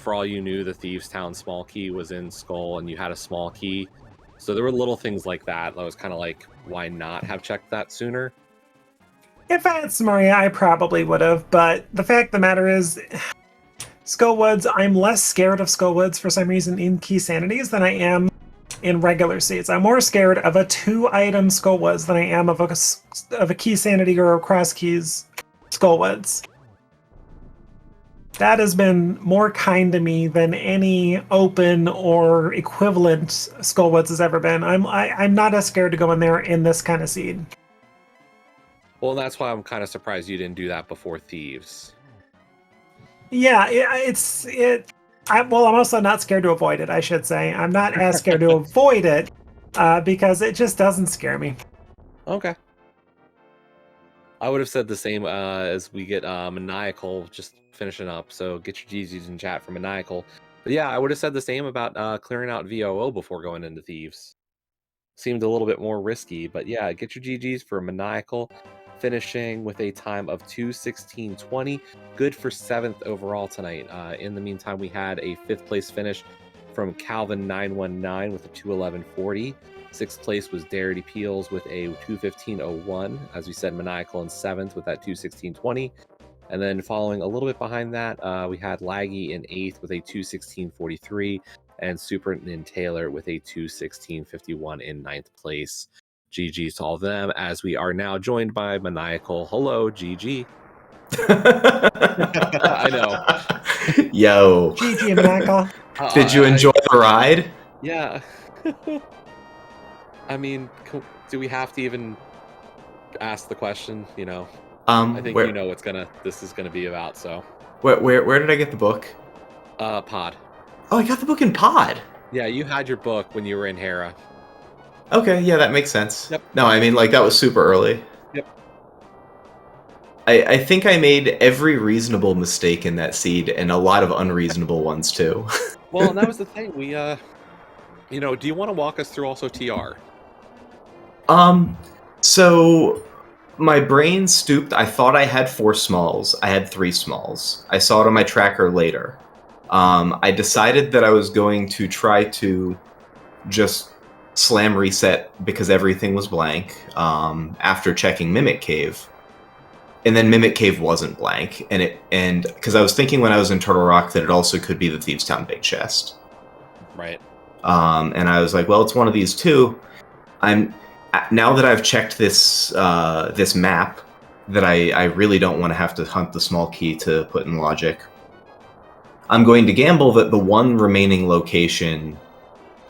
for all you knew, the Thieves Town small key was in Skull, and you had a small key. So there were little things like that. I was kind of like, why not have checked that sooner? If I had Samaria, I probably would have. But the fact of the matter is, Skullwoods, I'm less scared of Skullwoods for some reason in Key Sanities than I am in regular seeds. I'm more scared of a 2-item Skullwoods than I am of a Key Sanity or a Cross Keys Skullwoods. That has been more kind to me than any open or equivalent Skullwoods has ever been. I'm not as scared to go in there in this kind of seed. Well, that's why I'm kind of surprised you didn't do that before Thieves. Yeah, I'm also not scared to avoid it, I should say. I'm not as scared to avoid it because it just doesn't scare me. Okay. I would have said the same as we get Maniacal just finishing up. So get your GGs in chat for Maniacal. But yeah, I would have said the same about clearing out VOO before going into Thieves. Seemed a little bit more risky, but yeah, get your GGs for Maniacal, finishing with a time of 2:16.20. Good for 7th overall tonight. In the meantime, we had a 5th place finish from Calvin 919 with a 2:11.40. 6th place was Darity Peels with a 2:15.01. As we said, Maniacal in 7th with that 2:16.20. And then following a little bit behind that, we had Laggy in 8th with a 2:16.43. And Super Nin Taylor with a 2:16.51 in 9th place. GG's to all of them, as we are now joined by Maniacal. Hello, GG. I know. Yo. GG, Maniacal. Did you enjoy the ride? Yeah. I mean, do we have to even ask the question? I think this is gonna be about. So where did I get the book? Pod. Oh, I got the book in Pod. Yeah, you had your book when you were in Hera. Okay, yeah, that makes sense. Yep. No, I mean, that was super early. Yep. I think I made every reasonable mistake in that seed, and a lot of unreasonable ones too. Well, and that was the thing. We, do you want to walk us through also TR? So my brain stooped. I thought I had 4 smalls. I had 3 smalls. I saw it on my tracker later. I decided that I was going to try to just slam reset because everything was blank after checking Mimic Cave. And then Mimic Cave wasn't blank, and because I was thinking when I was in Turtle Rock that it also could be the Thieves Town Big Chest. Right. And I was like, well, it's one of these two. Now that I've checked this this map, that I really don't want to have to hunt the small key to put in logic. I'm going to gamble that the one remaining location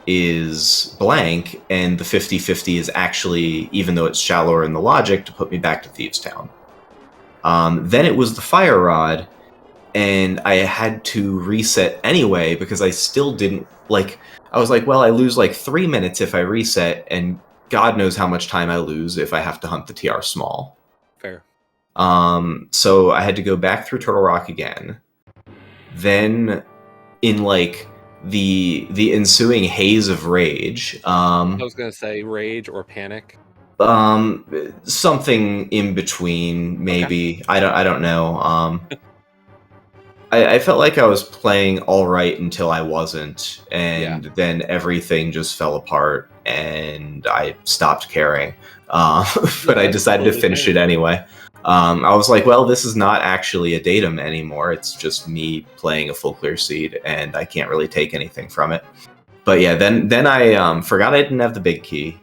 is blank, and the 50-50 is actually, even though it's shallower in the logic, to put me back to Thieves Town. Then it was the Fire Rod, and I had to reset anyway because I still didn't, I was like, well, I lose 3 minutes if I reset, and God knows how much time I lose if I have to hunt the TR small. Fair. So I had to go back through Turtle Rock again. Then, in the ensuing haze of rage, I was gonna say rage or panic. Something in between, maybe. Okay. I don't know. I felt like I was playing all right until I wasn't, and then everything just fell apart, and I stopped caring. But I decided to finish it anyway. I was like, well, this is not actually a datum anymore. It's just me playing a full clear seed, and I can't really take anything from it. But yeah, then I forgot I didn't have the big key.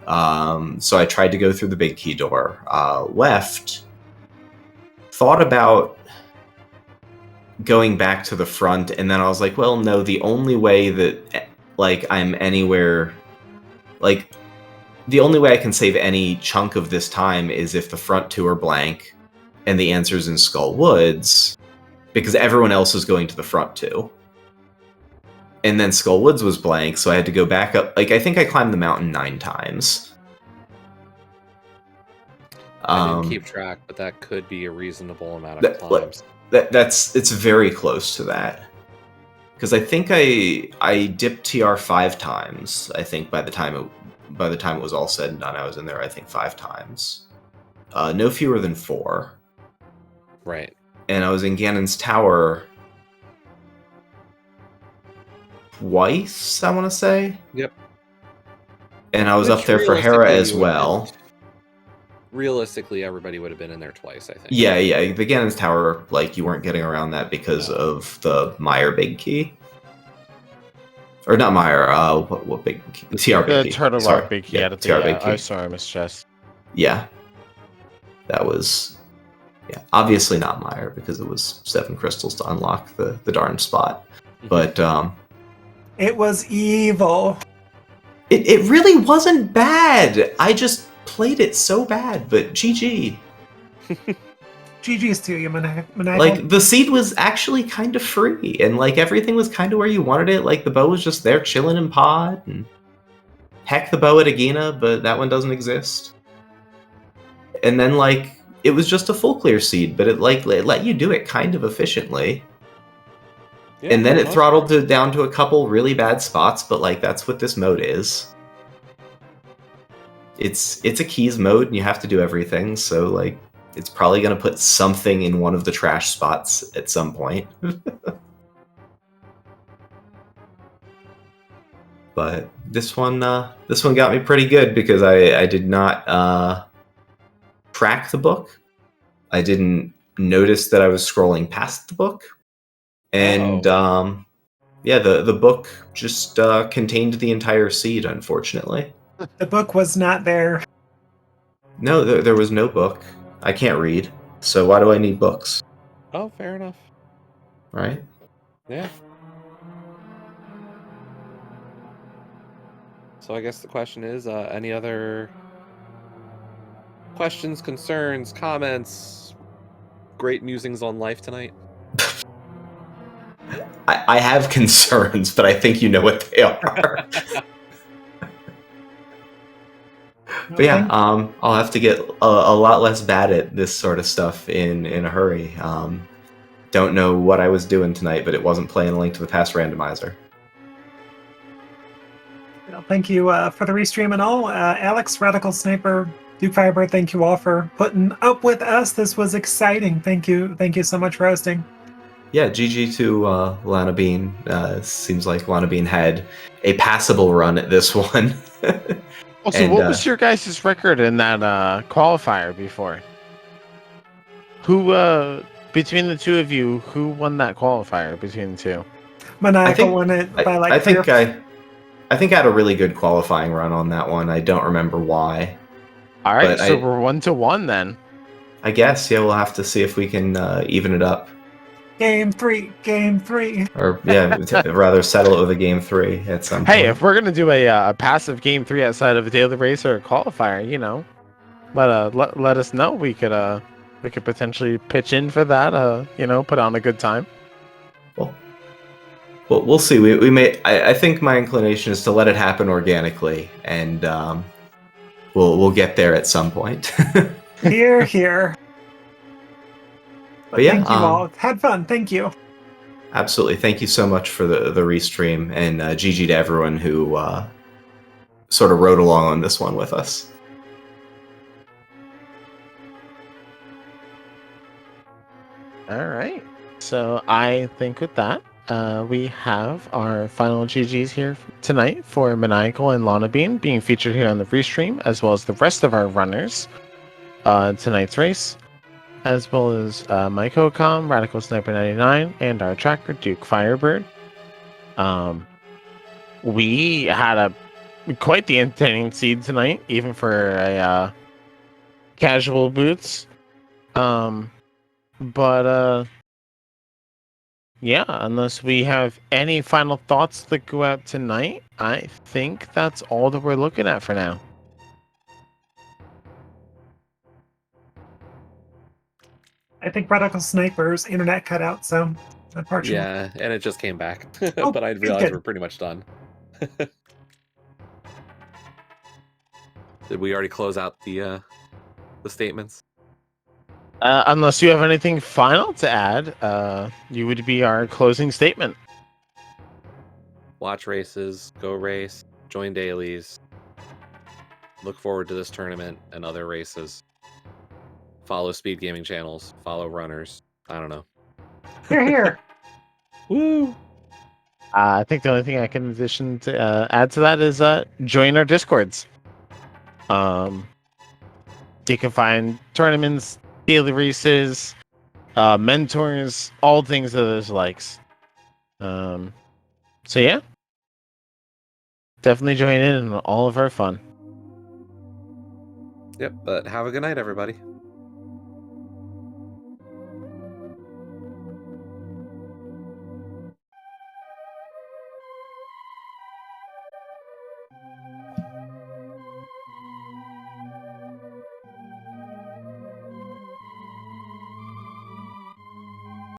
So I tried to go through the big key door. Left. Thought about going back to the front, and then I was like, well, no, the only way that, like, I'm anywhere... Like, the only way I can save any chunk of this time is if the front two are blank, and the answer's in Skull Woods, because everyone else is going to the front two. And then Skull Woods was blank, so I had to go back up. Like, I think I climbed the mountain 9 times. I didn't keep track, but that could be a reasonable amount of climbs. It's very close to that. Because I think I dipped TR 5 times. I think by the time it was all said and done, I was in there, I think 5 times. No fewer than 4. Right. And I was in Ganon's Tower twice, I want to say. Yep. And I was up there for Hera as well. Realistically, everybody would have been in there twice, I think. Yeah. The Ganon's Tower, like, you weren't getting around that because of the Meyer big key. Or not Meyer, what big key? The TR big key. Turtle Rock big key. Yeah, TR big key. I'm sorry, Miss Chess. Yeah. That was... Yeah, obviously not Meyer, because it was 7 crystals to unlock the darn spot. But, It was evil. It really wasn't bad. I just played it so bad, but GG. GG's to you, Maniacal. Like, the seed was actually kind of free, and, like, everything was kind of where you wanted it. Like, the bow was just there chilling in pod, and heck the bow at Agena, but that one doesn't exist. And then, like, it was just a full clear seed, but it let you do it kind of efficiently. Yeah, and then it throttled down to a couple really bad spots, but, like, that's what this mode is. It's a keys mode, and you have to do everything, so, like, it's probably going to put something in one of the trash spots at some point. But this one got me pretty good, because I did not track the book. I didn't notice that I was scrolling past the book. And yeah, the book just contained the entire seed, unfortunately. The book was not there. No, there was no book. I can't read, so why do I need books? Oh, fair enough. Right? Yeah. So I guess the question is, any other questions, concerns, comments, great musings on life tonight? I have concerns, but I think you know what they are. But yeah, I'll have to get a lot less bad at this sort of stuff in a hurry. Don't know what I was doing tonight, but it wasn't playing A Link to the Past randomizer. Well, thank you for the restream and all. Alex, Radical Sniper, Duke Firebird, thank you all for putting up with us. This was exciting. Thank you so much for hosting. Yeah, GG to Lana Bean. Seems like Lana Bean had a passable run at this one. Also, what was your guys' record in that qualifier before? Who, between the two of you, who won that qualifier between the two? Maniacal won it by like I think I had a really good qualifying run on that one. I don't remember why. All right, so we're 1-1 then. I guess, yeah, we'll have to see if we can even it up. Game 3. Or, yeah, rather settle it with a game 3 at some point. Hey, if we're going to do a passive game 3 outside of a daily race or a qualifier, you know, let us know. We could potentially pitch in for that, you know, put on a good time. Well, we'll see. We may. I think my inclination is to let it happen organically, and we'll get there at some point. Here. But yeah, thank you all. Had fun. Thank you. Absolutely. Thank you so much for the restream, and GG to everyone who sort of rode along on this one with us. All right. So I think with that, we have our final GGs here tonight for Maniacal and Lana Bean being featured here on the restream, as well as the rest of our runners tonight's race, as well as Mike Ocom, Radical Sniper 99, and our tracker Duke Firebird. We had a quite the entertaining seed tonight, even for a casual boots. But yeah, unless we have any final thoughts that go out tonight, I think that's all that we're looking at for now. I think Radical Sniper's internet cut out, so unfortunately. Yeah, and it just came back. Oh, But I good, realized good. we're pretty much done. Did we already close out the statements? Unless you have anything final to add, you would be our closing statement. Watch races, go race, join dailies. Look forward to this tournament and other races. Follow speed gaming channels. Follow runners. I don't know. Here, here. Woo! I think the only thing I can addition to add to that is join our discords. You can find tournaments, daily races, mentors, all things that there's likes. So yeah, definitely join in all of our fun. Yep, but have a good night, everybody.